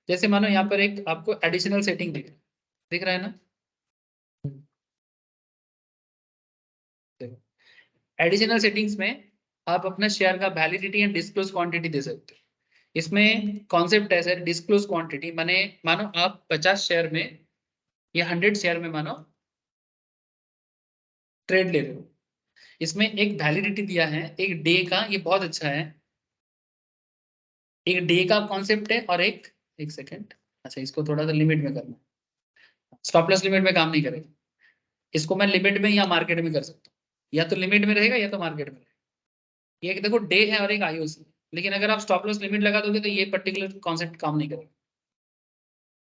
जैसे मानो यहाँ पर एक आपको एडिशनल सेटिंग दिख रहा है ना, देखो एडिशनल सेटिंग्स में आप अपना शेयर का वैलिडिटी एंड डिस्क्लोज क्वांटिटी दे सकते हो। इसमें कॉन्सेप्ट है सर डिस्क्लोज क्वांटिटी, माने मानो आप 50 शेयर में या 100 शेयर में मानो ट्रेड ले रहे हो, इसमें एक वैलिडिटी दिया है एक डे का, ये बहुत अच्छा है। एक डे का कॉन्सेप्ट है और एक सेकेंड, अच्छा इसको थोड़ा सा लिमिट में करना, स्टॉप लॉस लिमिट में काम नहीं करेगा। इसको मैं लिमिट में या मार्केट में कर सकता हूँ, या तो लिमिट में रहेगा या तो मार्केट में रहेगा। ये एक देखो डे है और एक आईओसी, लेकिन अगर आप स्टॉप लॉस लिमिट लगा दोगे तो ये पर्टिकुलर कॉन्सेप्ट काम नहीं करेगा।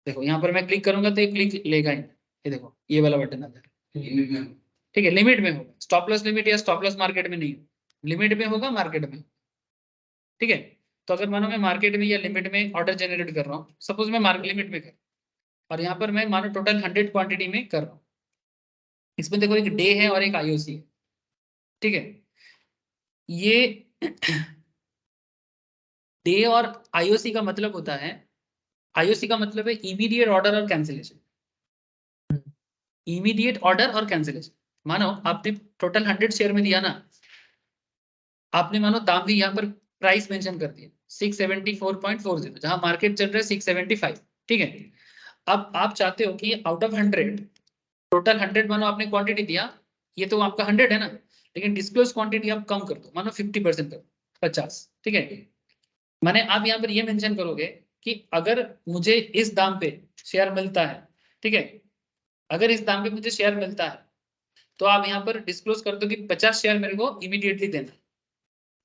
देखो यहाँ पर मैं क्लिक करूंगा तो ये क्लिक लेगा ही, ये देखो ये वाला बटन आ जाएगा, ठीक है। लिमिट में होगा, स्टॉप लॉस लिमिट या स्टॉप लॉस मार्केट में नहीं, लिमिट में होगा मार्केट में, ठीक है। तो अगर मानो मैं मार्केट में या लिमिट में ऑर्डर जनरेट कर रहा हूँ, सपोज मैं मार्केट लिमिट में कर, और यहाँ पर मैं मानो टोटल 100 क्वांटिटी में कर रहा हूँ, इसमें देखो एक डे है और एक आईओसी है, ठीक है। ये डे और आईओसी का मतलब होता है, आईओसी का मतलब है इमीडिएट ऑर्डर और कैंसिलेशन, इमीडिएट ऑर्डर और कैंसिलेशन। मानो आपने टोटल 100 शेयर में दिया ना, आपने मानो दाम भी यहाँ पर प्राइस मेंशन कर दिया 674.40, जहां मार्केट चल रहा है 675, ठीक है। अब आप चाहते हो कि आउट ऑफ 100 टोटल 100 मानो आपने क्वांटिटी दिया, ये तो आपका 100 है ना, लेकिन डिस्क्लोज क्वांटिटी आप कम कर दो, मानो 50% कर दो, 50, ठीक है। माने आप यहाँ पर ये मेंशन करोगे कि अगर मुझे इस दाम पे शेयर मिलता है, ठीक है, अगर इस दाम पे मुझे शेयर मिलता है तो आप यहाँ पर डिस्क्लोज कर दो कि 50 शेयर मेरे को इमीडिएटली देना।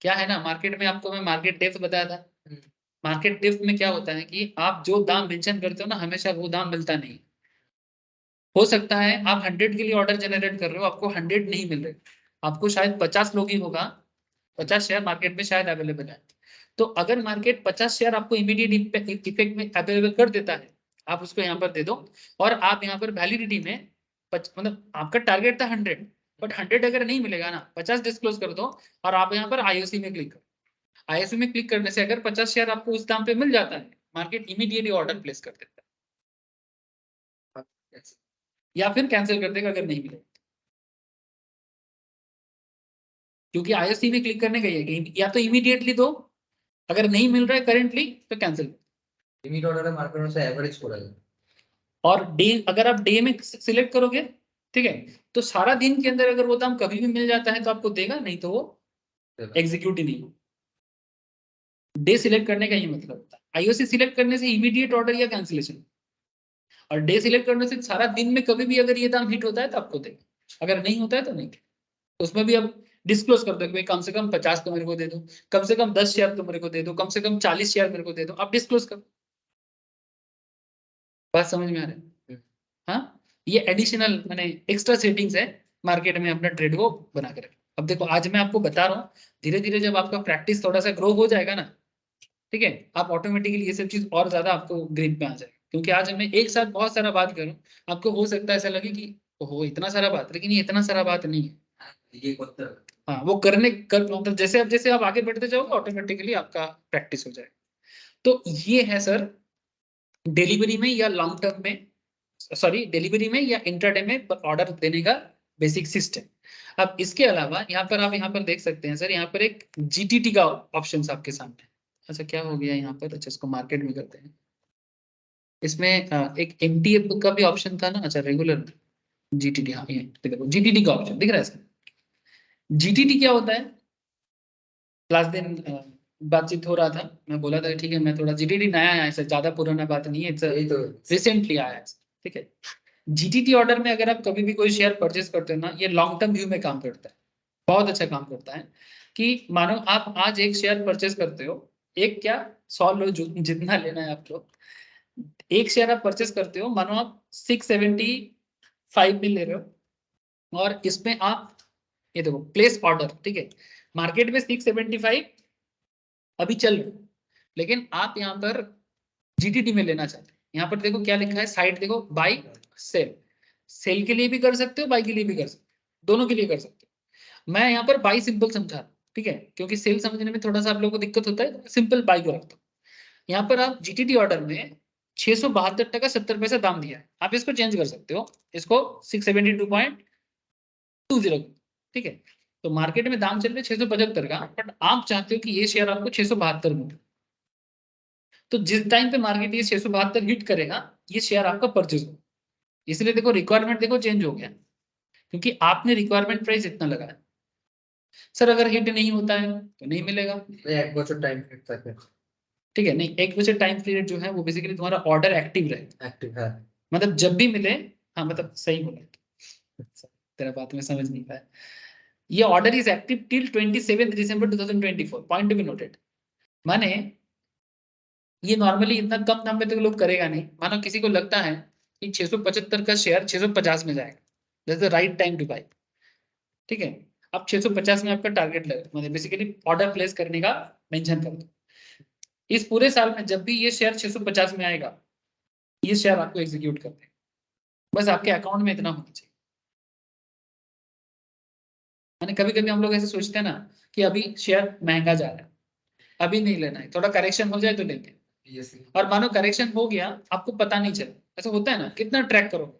क्या है ना, मार्केट में आपको मैं मार्केट डेप्थ बताया था, मार्केट डेप्थ में क्या होता है कि आप जो दाम मेंशन करते हो ना, हमेशा वो दाम मिलता नहीं, हो सकता है आप 100 के लिए ऑर्डर जनरेट कर रहे हो, आपको 100 नहीं मिल रहे, आपको शायद 50 लोग ही होगा, 50 शेयर मार्केट में शायद अवेलेबल है। तो अगर मार्केट 50 शेयर आपको इमीडिएट इफेक्ट में अवेलेबल कर देता है, आप उसको यहाँ पर दे दो, और आप यहाँ पर वैलिडिटी में मतलब आपका टारगेट था 100, बट 100 अगर नहीं मिलेगा ना, 50 डिस्क्लोज कर दो, और आप यहाँ पर आईओसी में क्लिक करो। आईओसी में क्लिक करने से अगर 50 शेयर आपको उस दाम पे मिल जाता है, मार्केट इमीडिएटली ऑर्डर प्लेस कर देता है, या फिर कैंसिल कर देगा अगर नहीं मिलेगा। क्योंकि आईओसी में क्लिक करने का ये है कि या तो इमीडिएटली दो, अगर नहीं मिल रहा है करेंटली तो कैंसिल। लिमिट ऑर्डर मार्केट में से एवरेज को और डे अगर आप डे में सिलेक्ट करोगे, ठीक है, तो सारा दिन के अंदर अगर वो दाम कभी भी मिल जाता है तो आपको देगा, नहीं तो वो एग्जीक्यूट ही नहीं हो। डे सिलेक्ट करने का ये मतलब होता है। आईओसी सिलेक्ट करने से इमीडिएट ऑर्डर या कैंसिलेशन, और डे सिलेक्ट करने से सारा दिन में कभी भी अगर ये दाम हिट होता है तो आपको देगा, अगर नहीं होता है तो नहीं। तो उसमें भी अब डिस्क्लोज कर दो कि भाई कम से कम 50 तो मेरे को दे दो, कम से कम 10 शेयर तो मेरे को दे दो, कम से कम 40 शेयर मेरे को दे दो, आप डिस्क्लोज करो। बात समझ में आ रहा है? हाँ, ये एडिशनल मैंने एक्स्ट्रा सेटिंग्स है मार्केट में अपना ट्रेड को बना कर। अब देखो आज मैं आपको बता रहा हूँ, धीरे धीरे जब आपका प्रैक्टिस थोड़ा सा ग्रो हो जाएगा ना, ठीक है, आप ऑटोमेटिकली ये सब चीज और ज्यादा आपको ग्रिप में आ जाएगा। क्योंकि आज मैं एक साथ बहुत सारा बात करूँ, आपको हो सकता है ऐसा लगे कि ओहो इतना सारा बात, लेकिन ये इतना सारा बात नहीं है। ये करते हैं। हाँ, वो करने कर मतलब जैसे आप आगे बढ़ते जाओगे ऑटोमेटिकली आपका प्रैक्टिस हो जाएगा। तो ये है सर डिलीवरी में या लॉन्ग टर्म में, सॉरी डिलीवरी में या इंट्राडे में ऑर्डर देने का बेसिक सिस्टम। अब इसके अलावा आप यहाँ पर देख सकते हैं सर, यहाँ पर एक जीटीटी का ऑप्शन आपके सामने। अच्छा क्या हो गया यहाँ पर, अच्छा इसको मार्केट में करते हैं। इसमें एक एमटीएफ का भी ऑप्शन था ना, अच्छा रेगुलर जीटीटी, हाँ ये देखो जीटीटी का ऑप्शन दिख रहा है इसमें। जीटीटी क्या होता है, लास्ट दिन बातचीत हो रहा था, मैं बोला था ठीक है मैं थोड़ा जीटीटी नया आया है सर, ज्यादा पुराना बात नहीं है, यही तो रिसेंटली आया है, ठीक है। जीटीटी ऑर्डर में अगर आप कभी भी कोई शेयर परचेस करते हो ना, ये लॉन्ग टर्म व्यू में काम करता है, बहुत अच्छा काम करता है। कि मानो आप आज एक शेयर परचेस करते हो, एक क्या 100 लो जितना लेना है आपको, एक शेयर आप परचेस करते हो, मानो आप 675 में ले रहे हो, और इसमें आप ये देखो प्लेस ऑर्डर, ठीक है, मार्केट में 675 अभी चल रहे, लेकिन आप यहाँ पर जीटीटी में लेना चाहते हैं। यहाँ पर देखो क्या लिखा है, साइड देखो बाई सेल, सेल के लिए भी कर सकते हो, बाई के लिए भी कर सकते हो, दोनों के लिए कर सकते हो। मैं यहाँ पर बाई सिंपल समझा रहा हूँ, ठीक है, क्योंकि सेल समझने में थोड़ा सा आप लोगों को दिक्कत होता है, सिंपल बाई को रखता हूँ। यहाँ पर आप जीटीटी ऑर्डर में 672 टका 70 पैसा दाम दिया है, आप इसको चेंज कर सकते हो, इसको 672.20, ठीक है। तो मार्केट में दाम चल रहा है 675 का, बट आप चाहते हो कि ये शेयर आपको 672 में, तो जिस टाइम पे मार्केट ये 672 हिट करेगा, ये शेयर आपका परचेज हो। इसलिए देखो रिक्वायरमेंट देखो चेंज हो गया, क्योंकि आपने रिक्वायरमेंट प्राइस इतना लगाया। सर अगर हिट नहीं होता है तो नहीं मिलेगा, एक बছর टाइम तक है, ठीक है, नहीं एक बजे टाइम पीरियड जो है वो बेसिकली तुम्हारा ऑर्डर एक्टिव रहे, एक्टिव है। मतलब जब भी मिले, हाँ मतलब सही बोला, तेरा बात में समझ नहीं पाया। ये order is active till 27 December 2024, point to be noted. माने ये नॉर्मली इतना कम दाम में तो लोग करेगा नहीं, मानो किसी को लगता है कि 675 का शेयर 650 में जाएगा, that's the right time to buy, ठीक है। अब 650 में आपका टारगेट लगा, मतलब बेसिकली ऑर्डर प्लेस करने का मेंशन कर दो। इस पूरे साल में जब भी ये शेयर 650 में आएगा, ये शेयर आपको एग्जीक्यूट कर देगा, बस आपके अकाउंट में इतना होना चाहिए। मैंने कभी कभी हम लोग ऐसे सोचते हैं ना कि अभी शेयर महंगा जा रहा है, अभी नहीं लेना है, थोड़ा करेक्शन हो जाए तो लेंगे, और मानो करेक्शन हो गया आपको पता नहीं चला, ऐसा होता है ना, कितना ट्रैक करोगे,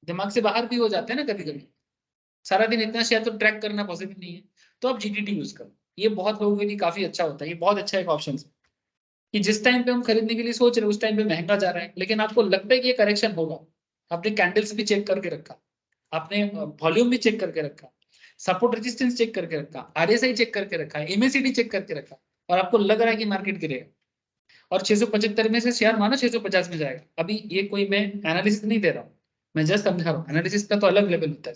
दिमाग से बाहर भी हो जाते हैं ना कभी कभी, सारा दिन इतना शेयर तो ट्रैक करना पॉसिबल नहीं है। तो आप जीटीटी यूज करो, ये बहुत लोगों के लिए काफी अच्छा होता है, ये बहुत अच्छा एक ऑप्शन है कि जिस टाइम पे हम खरीदने के लिए सोच रहे हैं उस टाइम पे महंगा जा रहा है, लेकिन आपको लगता है कि ये करेक्शन होगा, आपने कैंडल्स भी चेक करके रखा, आपने वॉल्यूम भी चेक करके रखा, सपोर्ट रेजिस्टेंस चेक करके रखा, आरएसआई चेक करके रखा, एमएसीडी चेक करके रखा, और आपको लग रहा है कि मार्केट गिरेगा, और 675 में से शेयर मानो 650 में जाएगा। अभी ये कोई मैं एनालिसिस नहीं दे रहा हूँ, मैं जस्ट समझा रहा हूँ, एनालिसिस का तो अलग लेवल होता है।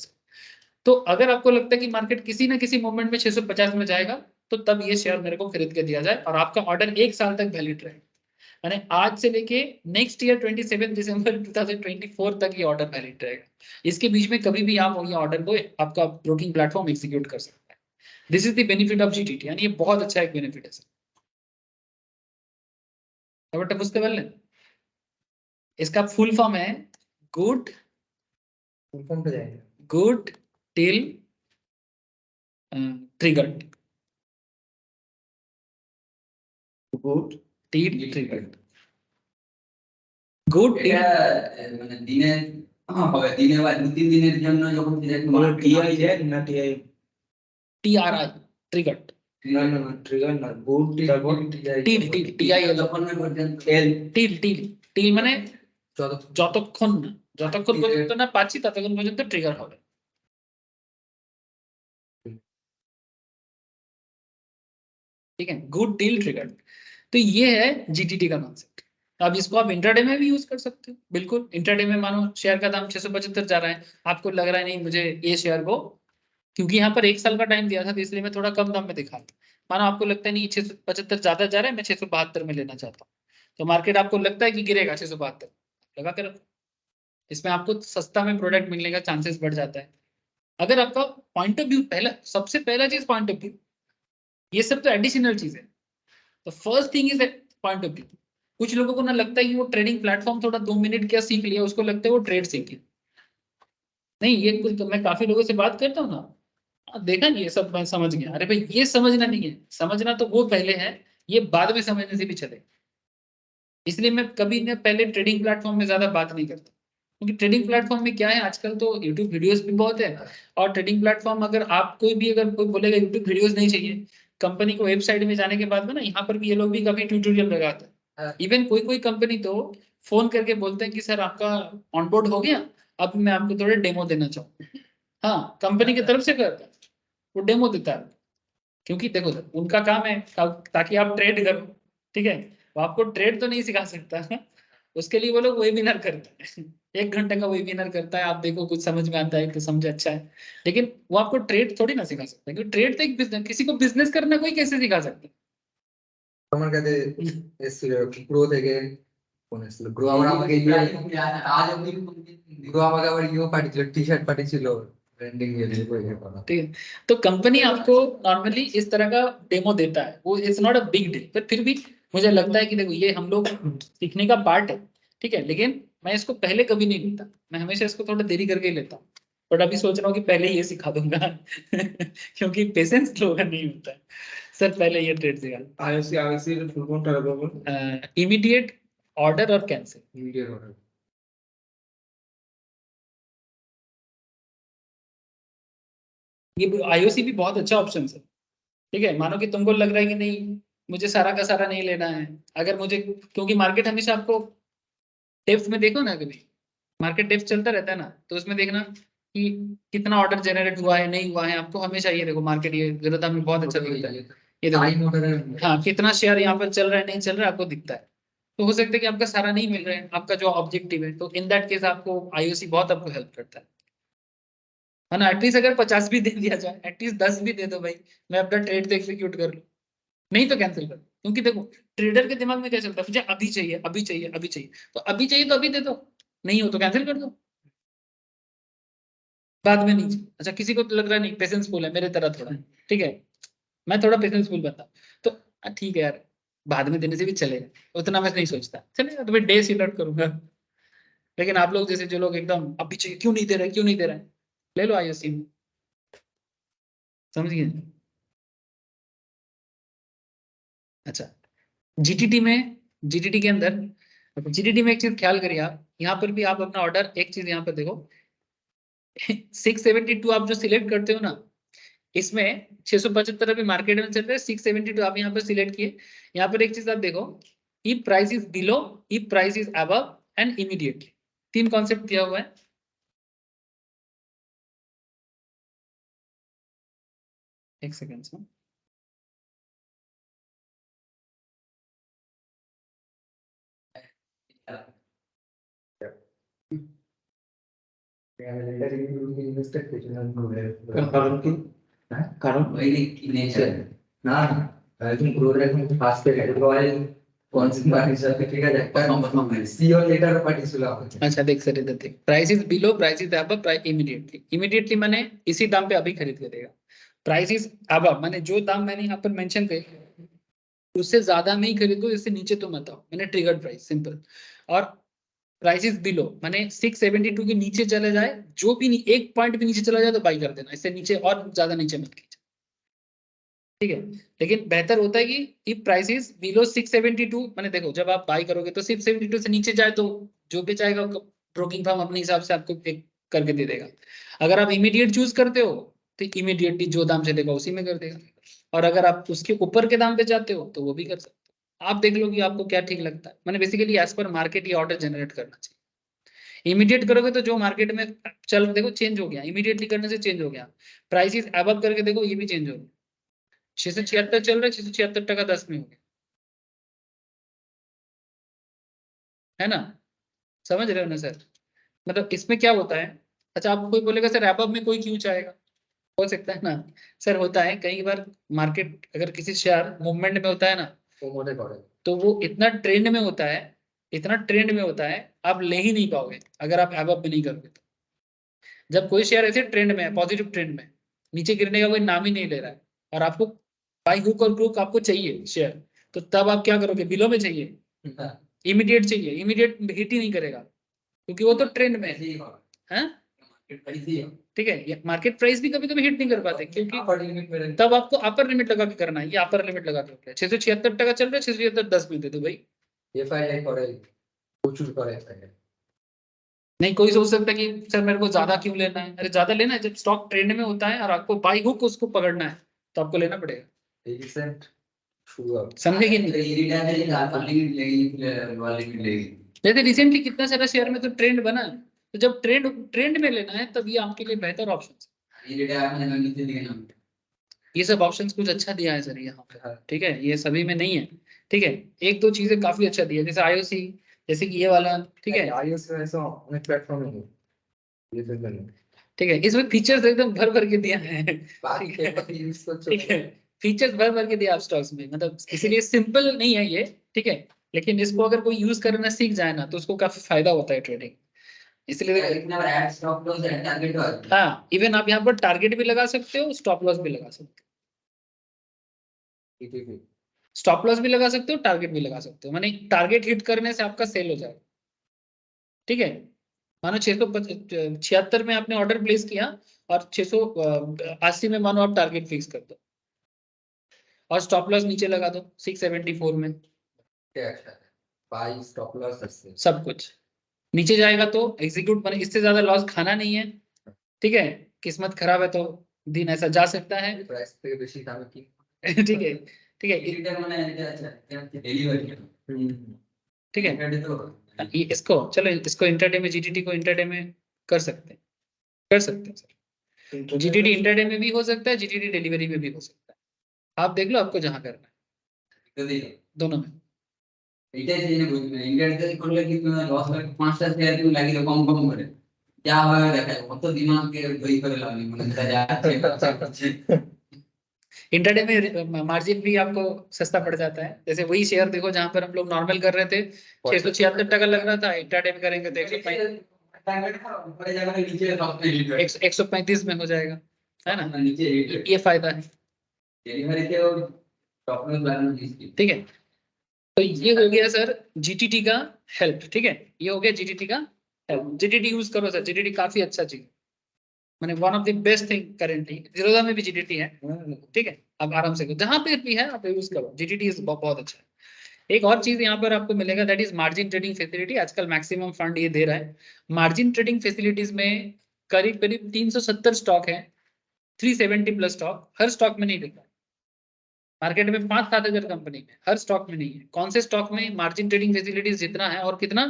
तो अगर आपको लगता है कि मार्केट किसी ना किसी मोमेंट में 650 में जाएगा, तो तब ये शेयर मेरे को खरीद के दिया जाए और आपका ऑर्डर 1 साल तक वैलिड रहे। यानी आज से लेके नेक्स्ट ईयर 27 दिसंबर 2024 तक ये ऑर्डर वैलिड रहेगा। इसके बीच में कभी भी आप ये ऑर्डर को आपका ब्रोकिंग प्लेटफॉर्म एग्जीक्यूट कर सकता है। This is the benefit of GTT, यानी ये बहुत अच्छा एक बेनिफिट है सर। बुझते पारलेन? इसका फुल फॉर्म है गुड फुल फॉर्म पे जाएंगे। Good till triggered. Good till triggered. Good till এটা মানে দিনে হবে, দিনে বা 2-3 দিনের জন্য যখন টিআই জেড না টিআই টিআরআই ট্রিগার্ড। না না না ট্রিগার না, গুড টিল টিল টিআইএল যখন পর্যন্ত টিল টিল টিল মানে যত যতক্ষণ না, যতক্ষণ পর্যন্ত না পাচ্ছি ততক্ষণ পর্যন্ত ট্রিগার হবে। ठीक है, गुड डील ट्रिगर्ड। तो ये है जीटीटी का कॉन्सेप्ट। अब इसको आप इंट्राडे में भी यूज कर सकते हो। बिल्कुल इंट्राडे में मानो शेयर का दाम 675 जा रहा है, आपको लग रहा है नहीं मुझे ये शेयर को, क्योंकि यहाँ पर 1 साल का टाइम दिया था तो इसलिए मैं थोड़ा कम दाम में दिखा रहा। मानो आपको लगता है नहीं 675 ज्यादा जा रहा है, मैं 672 में लेना चाहता हूँ, तो मार्केट आपको लगता है कि गिरेगा 672, लगा कर रखो। इसमें आपको सस्ता में प्रोडक्ट मिलने का चांसेस बढ़ जाता है। अगर आपका पॉइंट ऑफ व्यू, पहला सबसे पहला चीज पॉइंट ऑफ व्यू, ये सब तो एडिशनल चीज है। तो first thing is point of view. कुछ लोगों को ना लगता है कि वो ट्रेडिंग प्लेटफॉर्म थोड़ा 2 मिनट क्या सीख लिया, उसको लगता है वो ट्रेड सीख लिया। नहीं, ये कुछ तो मैं काफी लोगों से बात करता हूँ ना, देखा नहीं ये सब मैं समझ गया। अरे भाई ये समझना नहीं है, समझना तो वो पहले है, ये बाद में समझने से भी चले। इसलिए मैं कभी ना पहले ट्रेडिंग प्लेटफॉर्म में ज्यादा बात नहीं करता, क्योंकि ट्रेडिंग प्लेटफॉर्म में क्या है, आजकल तो यूट्यूब वीडियोस भी बहुत है। और ट्रेडिंग प्लेटफॉर्म अगर आप कोई भी, अगर कोई बोलेगा यूट्यूब वीडियोस नहीं चाहिए, कंपनी को वेबसाइट में जाने के बाद में ना, यहाँ पर भी ये लोग भी काफी ट्यूटोरियल लगाते हैं। इवन कोई कंपनी तो फोन करके बोलते हैं कि सर आपका ऑनबोर्ड हो गया, अब मैं आपको थोड़े डेमो देना चाहूँ। हाँ, कंपनी की तरफ से करता है, वो डेमो देता है, क्योंकि देखो उनका काम है ताकि आप ट्रेड करो। ठीक है, वो आपको ट्रेड तो नहीं सिखा सकता, उसके लिए वो लोग वेबिनार करते हैं। 1 घंटे का वेबिनार करता है, आप देखो कुछ समझ में आता है तो समझ अच्छा है, लेकिन वो आपको ट्रेड थोड़ी ना सिखा सकता है, क्योंकि ट्रेड तो एक बिजनेस, किसी को बिजनेस करना कोई कैसे सिखा सकता है। আমার কাছে এসেছিল গ্রো থেকে ফোন এসেছিল, গ্রো আবার আমাকে আজ অবধি গ্রো আমাকে আবার ইও পাঠিয়েছিল, টি শার্ট পাঠিয়েছিল ব্র্যান্ডিং এর लिए করা। ठीक है, तो कंपनी आपको नॉर्मली इस तरह का डेमो देता है, वो it's not a big deal, पर फिर भी मुझे लगता है कि देखो ये हम लोग सीखने का पार्ट है। ठीक है, लेकिन मैं इसको पहले कभी नहीं लेता, मैं हमेशा इसको थोड़ा देरी करके ही लेता हूँ। बट अभी सोच रहा हूँ कि पहले ये सिखा दूंगा क्योंकि पेशेंस लोगों का नहीं होता है। सर पहले ये ट्रेड सिखा, আইওসি এর ফুল ফর্মটা বলুন। इमीडिएट ऑर्डर और कैंसिल। Immediate order. ये आईओसी भी बहुत अच्छा ऑप्शन है। ठीक है, मानो कि तुमको लग रहा है कि नहीं मुझे सारा का सारा नहीं लेना है, अगर मुझे, क्योंकि मार्केट हमेशा आपको डेप्थ में देखो ना, कभी मार्केट डेप्थ चलता रहता है ना, तो उसमें देखना कि कितना ऑर्डर जनरेट हुआ है नहीं हुआ है। आपको हमेशा ये देखो मार्केट ये जरूरत में बहुत अच्छा दिखता है, ये देखो টাইম অর্ডার हाँ कितना शेयर यहाँ पर चल रहा है नहीं चल रहा है आपको दिखता है। तो हो सकता है कि आपका सारा नहीं मिल रहा है, आपका जो ऑब्जेक्टिव है, तो इन दैट केस आपको आईओसी बहुत आपको हेल्प करता है ना। एटलीस्ट अगर 50 भी दे दिया जाए, एटलीस्ट 10 भी दे दो भाई, मैं अपना ट्रेड तो एग्जीक्यूट कर लूँ, नहीं तो कैंसिल कर दो। क्योंकि देखो ट्रेडर के दिमाग में क्या चलता है, मुझे अभी चाहिए अभी चाहिए अभी चाहिए, तो अभी चाहिए तो अभी दे दो, नहीं हो तो कैंसिल कर दो, बाद में नहीं चाहिए। अच्छा किसी को तो लग रहा है नहीं पेशेंसफुल है मेरे तरह थोड़ा, ठीक है, मैं थोड़ा पेशेंसफुल बनता हूँ, तो ठीक है यार बाद में देने से भी चलेगा, उतना मैं नहीं सोचता, चलेगा तो मैं डे सीट आउट करूंगा। लेकिन आप लोग जैसे जो लोग एकदम अभी चाहिए, क्यों नहीं दे रहे क्यों नहीं दे रहे, ले लो आईओसी में, समझ गए। अच्छा जीटीटी के अंदर, जीटीटी में एक चीज ख्याल करिए आप, यहाँ पर भी आप अपना ऑर्डर, एक चीज यहाँ पर देखो 672 आप जो सिलेक्ट करते हो ना, इसमें 675 अभी मार्केट में चल रहा है, 672 आप यहाँ पर सिलेक्ट किए। यहाँ पर एक चीज आप देखो, if price is below, if price is above and immediately, 3 concept दिया हुआ है। एक सेकेंड से ইনভেস্টেড পেছনে কারণ কি? কারণ ওই কিনেছে না না একদম গ্রোর একদম ফার্স্ট কোন সিম্বালির সাথে ঠিক আছে একটা সিও লেটার পাঠিয়েছিল আমাকে अच्छा देख सर इधर देख, price is below, price is above, price immediately, immediately माने इसी दाम पे अभी खरीद के देगा। प्राइस इज अबव माने जो दाम मैंने यहाँ पर मेंशन किया उससे ज्यादा नहीं खरीदो, इससे नीचे तो मत आओ, मैंने ट्रिगर्ड प्राइस सिंपल। और प्राइस इज बिलो माने 672 के नीचे चले जाए, जो भी एक पॉइंट भी नीचे चला जाए तो बाई कर देना, इससे नीचे और ज्यादा नीचे मत कीजिए, ठीक है। लेकिन बेहतर होता है कि इफ प्राइस इज बिलो 672, माने देखो जब आप बाई करोगे तो 672 से नीचे जाए तो जो भी चाहेगा ब्रोकिंग फर्म अपने हिसाब से आपको एक करके दे देगा। अगर आप इमीडिएट चूज करते हो तो इमीडिएटली जो दाम से देगा उसी में कर देगा, और अगर आप उसके ऊपर के दाम पे जाते हो तो वो भी कर सकते हो। आप देख लो कि आपको क्या ठीक लगता है, मैंने बेसिकली एज पर मार्केट ये ऑर्डर जनरेट करना चाहिए। इमीडिएट करोगे तो जो मार्केट में चल देखो चेंज हो गया, इमीडिएटली करने से चेंज हो गया। प्राइस इज अबव करके देखो ये भी चेंज हो गया, 676 चल रहा है, 676 टका 10 में हो गया, है ना, समझ रहे हो ना सर। मतलब इसमें क्या होता है, अच्छा आप कोई बोलेगा सर अबव में कोई क्यों चाहेगा, हो सकता है ना सर, होता है कई बार मार्केट अगर किसी शेयर मूवमेंट में होता है ना वो मोटे करे तो वो इतना ट्रेंड में होता है, इतना ट्रेंड में होता है आप ले ही नहीं पाओगे अगर आप अबव में नहीं करोगे तो। जब कोई शेयर ऐसे ट्रेंड में है, पॉजिटिव ट्रेंड में, नीचे गिरने का कोई नाम ही नहीं ले रहा है और आपको बाई हुक और क्रूक आपको चाहिए शेयर, तो तब आप क्या करोगे, बिलो में चाहिए, इमीडिएट चाहिए, इमीडिएट हिट ही नहीं करेगा क्योंकि वो तो ट्रेंड में है, ठीक है। ये मार्केट प्राइस भी कभी कभी हिट नहीं कर पाते क्योंकि तब आपको अपर लिमिट लगा के करना है, ये अपर लिमिट लगा के 676 टका चल रहा है, 676 10 में दे दो भाई। এফআইআই করে প্রচুর করে এফআইআই नहीं कोई सोच सकता है कि सर मेरे को ज्यादा क्यों लेना है, अरे ज्यादा लेना है जब स्टॉक ट्रेंड में होता है और आपको बाई हुक उसको पकड़ना है तो आपको लेना पड़ेगा, এই রিসেন্ট শুরু হবে समझे कि नहीं। जैसे रिसेंटली कितना सारा शेयर में तो ट्रेंड बना है, तो जब ट्रेंड में लेना है तब ये आपके लिए बेहतर ऑप्शन है। ये सब ऑप्शंस कुछ अच्छा दिया है सर यहाँ पे, ठीक है, ये सभी में नहीं है, ठीक है। एक दो चीजें काफी अच्छा दिया है जैसे आईओसी, जैसे कि ये वाला, ठीक है iOS में ऐसा অনেক প্ল্যাটফর্ম है ये फिर मैंने ठीक है, इसमें फीचर्स एकदम भर भर के दिया है, बाकी ठीक है, पेपर यूज तो ठीक है, फीचर्स भर भर के दिया आप स्टॉक्स में, मतलब इसीलिए सिंपल नहीं है ये, ठीक है, लेकिन इसको अगर कोई यूज करना सीख जाए ना तो उसको काफी फायदा होता है ट्रेडिंग, इसलिए हाँ इवन आप यहाँ पर टारगेट भी लगा सकते हो, स्टॉप लॉस भी लगा सकते हो, ईटीपी स्टॉप लॉस भी लगा सकते हो, टारगेट भी लगा सकते हो, माने टारगेट हिट करने से आपका सेल हो जाएगा, ठीक है। मानो 676 में आपने ऑर्डर प्लेस किया और 680 में मानो आप टारगेट फिक्स कर दो और स्टॉप लॉस नीचे लगा दो 674 में, अच्छा बाई स्टॉप लॉस আছে सब कुछ नीचे जाएगा तो एग्जीक्यूट, माने इससे ज्यादा लॉस खाना नहीं है, ठीक है। किस्मत खराब है तो दिन ऐसा जा सकता है, প্রাইস থেকে বেশি দামে কি ठीक है, ठीक है, ठीक है। ये इसको चलो इसको इंटरडे में, जीटीटी को इंटरडे में कर सकते हैं, कर सकते हैं सर, जीटीटी इंटरडे में भी हो सकता है, जीटीटी डिलीवरी में भी हो सकता है, आप देख लो आपको जहां करना है, दोनों में। এটাই জেনে বুঝবে ইন্ডিয়াতে করলে কি তুমি লস হয় 5টা শেয়ার তুমি লাগিয়ে কম কম করে যা হয় দেখায় কত দিমাগকে বই করে লাগানি মানে যা इंटरडे में मार्जिन भी आपको सस्ता पड़ जाता है, जैसे वही शेयर देखो जहां पर हम लोग नॉर्मल कर रहे थे 676 टका लग रहा था, इंटरडे में करेंगे तो 135 में हो जाएगा, है ना, ये फायदा है, ठीक है। तो ये हो गया सर जीटीटी का हेल्प, ठीक है, ये हो गया जीटीटी का हेल्प। जीटीटी यूज करो सर, जीटीटी काफी अच्छा चीज, माने one of the best thing currently, Zerodha में भी जीटीटी है, ठीक है, आप आराम से जहां पे भी है आप यूज करो, जीटीटी इज बहुत अच्छा है। एक और चीज यहाँ पर आपको मिलेगा that is margin trading facility, आजकल मैक्सिमम फंड ये दे रहा है। मार्जिन ट्रेडिंग फैसिलिटीज में करीब करीब 370 स्टॉक है, 370 प्लस स्टॉक, हर स्टॉक में नहीं दिखा, मार्केट में 5-7 हजार कंपनी में, हर स्टॉक में नहीं है। कौन से स्टॉक में मार्जिन ट्रेडिंग फैसिलिटीज जितना है और कितना,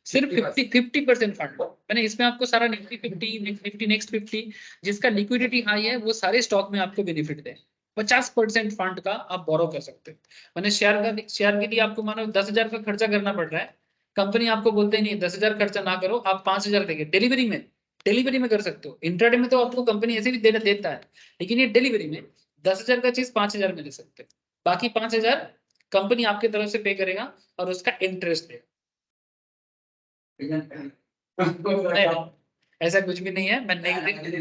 सिर्फ 50% फंड, मैंने इसमें आपको सारा निफ्टी 50, निफ्टी नेक्स्ट 50 जिसका लिक्विडिटी हाई है वो सारे स्टॉक में आपको बेनिफिट दे, 50% फंड का आप बोरो कर सकते हो। मैंने शेयर के लिए आपको मानो 10,000 का खर्चा करना पड़ रहा है, कंपनी आपको बोलते ही नहीं 10,000 खर्चा ना करो, आप 5,000 देंगे, डिलीवरी में कर सकते हो। इंट्राडे में तो आपको कंपनी ऐसे भी देता है, लेकिन ये डिलीवरी में 10,000 का चीज 5,000 में ले सकते हो, बाकी 5,000 कंपनी आपके तरफ से पे करेगा और उसका इंटरेस्ट देगा। नहीं, ऐसा कुछ भी नहीं है। मैं नेगेटिव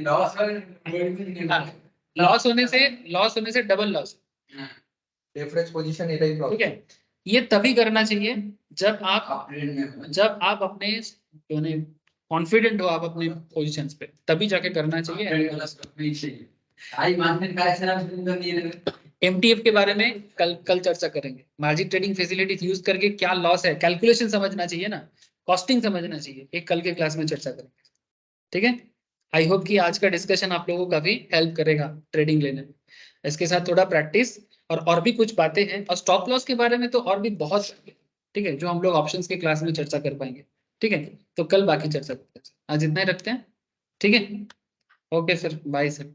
लॉस होने से डबल लॉस, लेवरेज पोजीशन एटाই ठीक प्रॉब्लम। है। ये तभी करना चाहिए जब आप अपने कॉन्फिडेंट हो आप अपने पोजीशंस पे, तभी जाके करना चाहिए। एमटीएफ के बारे में कल चर्चा करेंगे। मार्जिन ट्रेडिंग फैसिलिटीज यूज करके क्या लॉस है, कैलकुलेशन समझना चाहिए ना, कॉस्टिंग समझना चाहिए, एक कल के क्लास में चर्चा करेंगे, ठीक है। आई होप कि आज का डिस्कशन आप लोगों को काफी हेल्प करेगा ट्रेडिंग लेने में। इसके साथ थोड़ा प्रैक्टिस और भी कुछ बातें हैं, और स्टॉप लॉस के बारे में तो और भी बहुत, ठीक है, जो हम लोग ऑप्शंस के क्लास में चर्चा कर पाएंगे, ठीक है। तो कल बाकी चर्चा करते हैं, आज इतना ही रखते हैं, ठीक है। Okay sir, bye sir.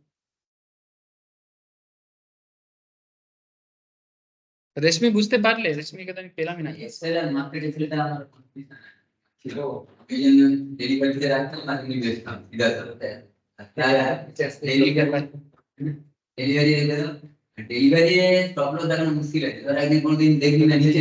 रेशमी बुझते पारले, रेशमी के पेला में ना डेलीवरी स्टॉप लॉस लगाना मुश्किल है। अगर कोई दिन देखी ना नीचे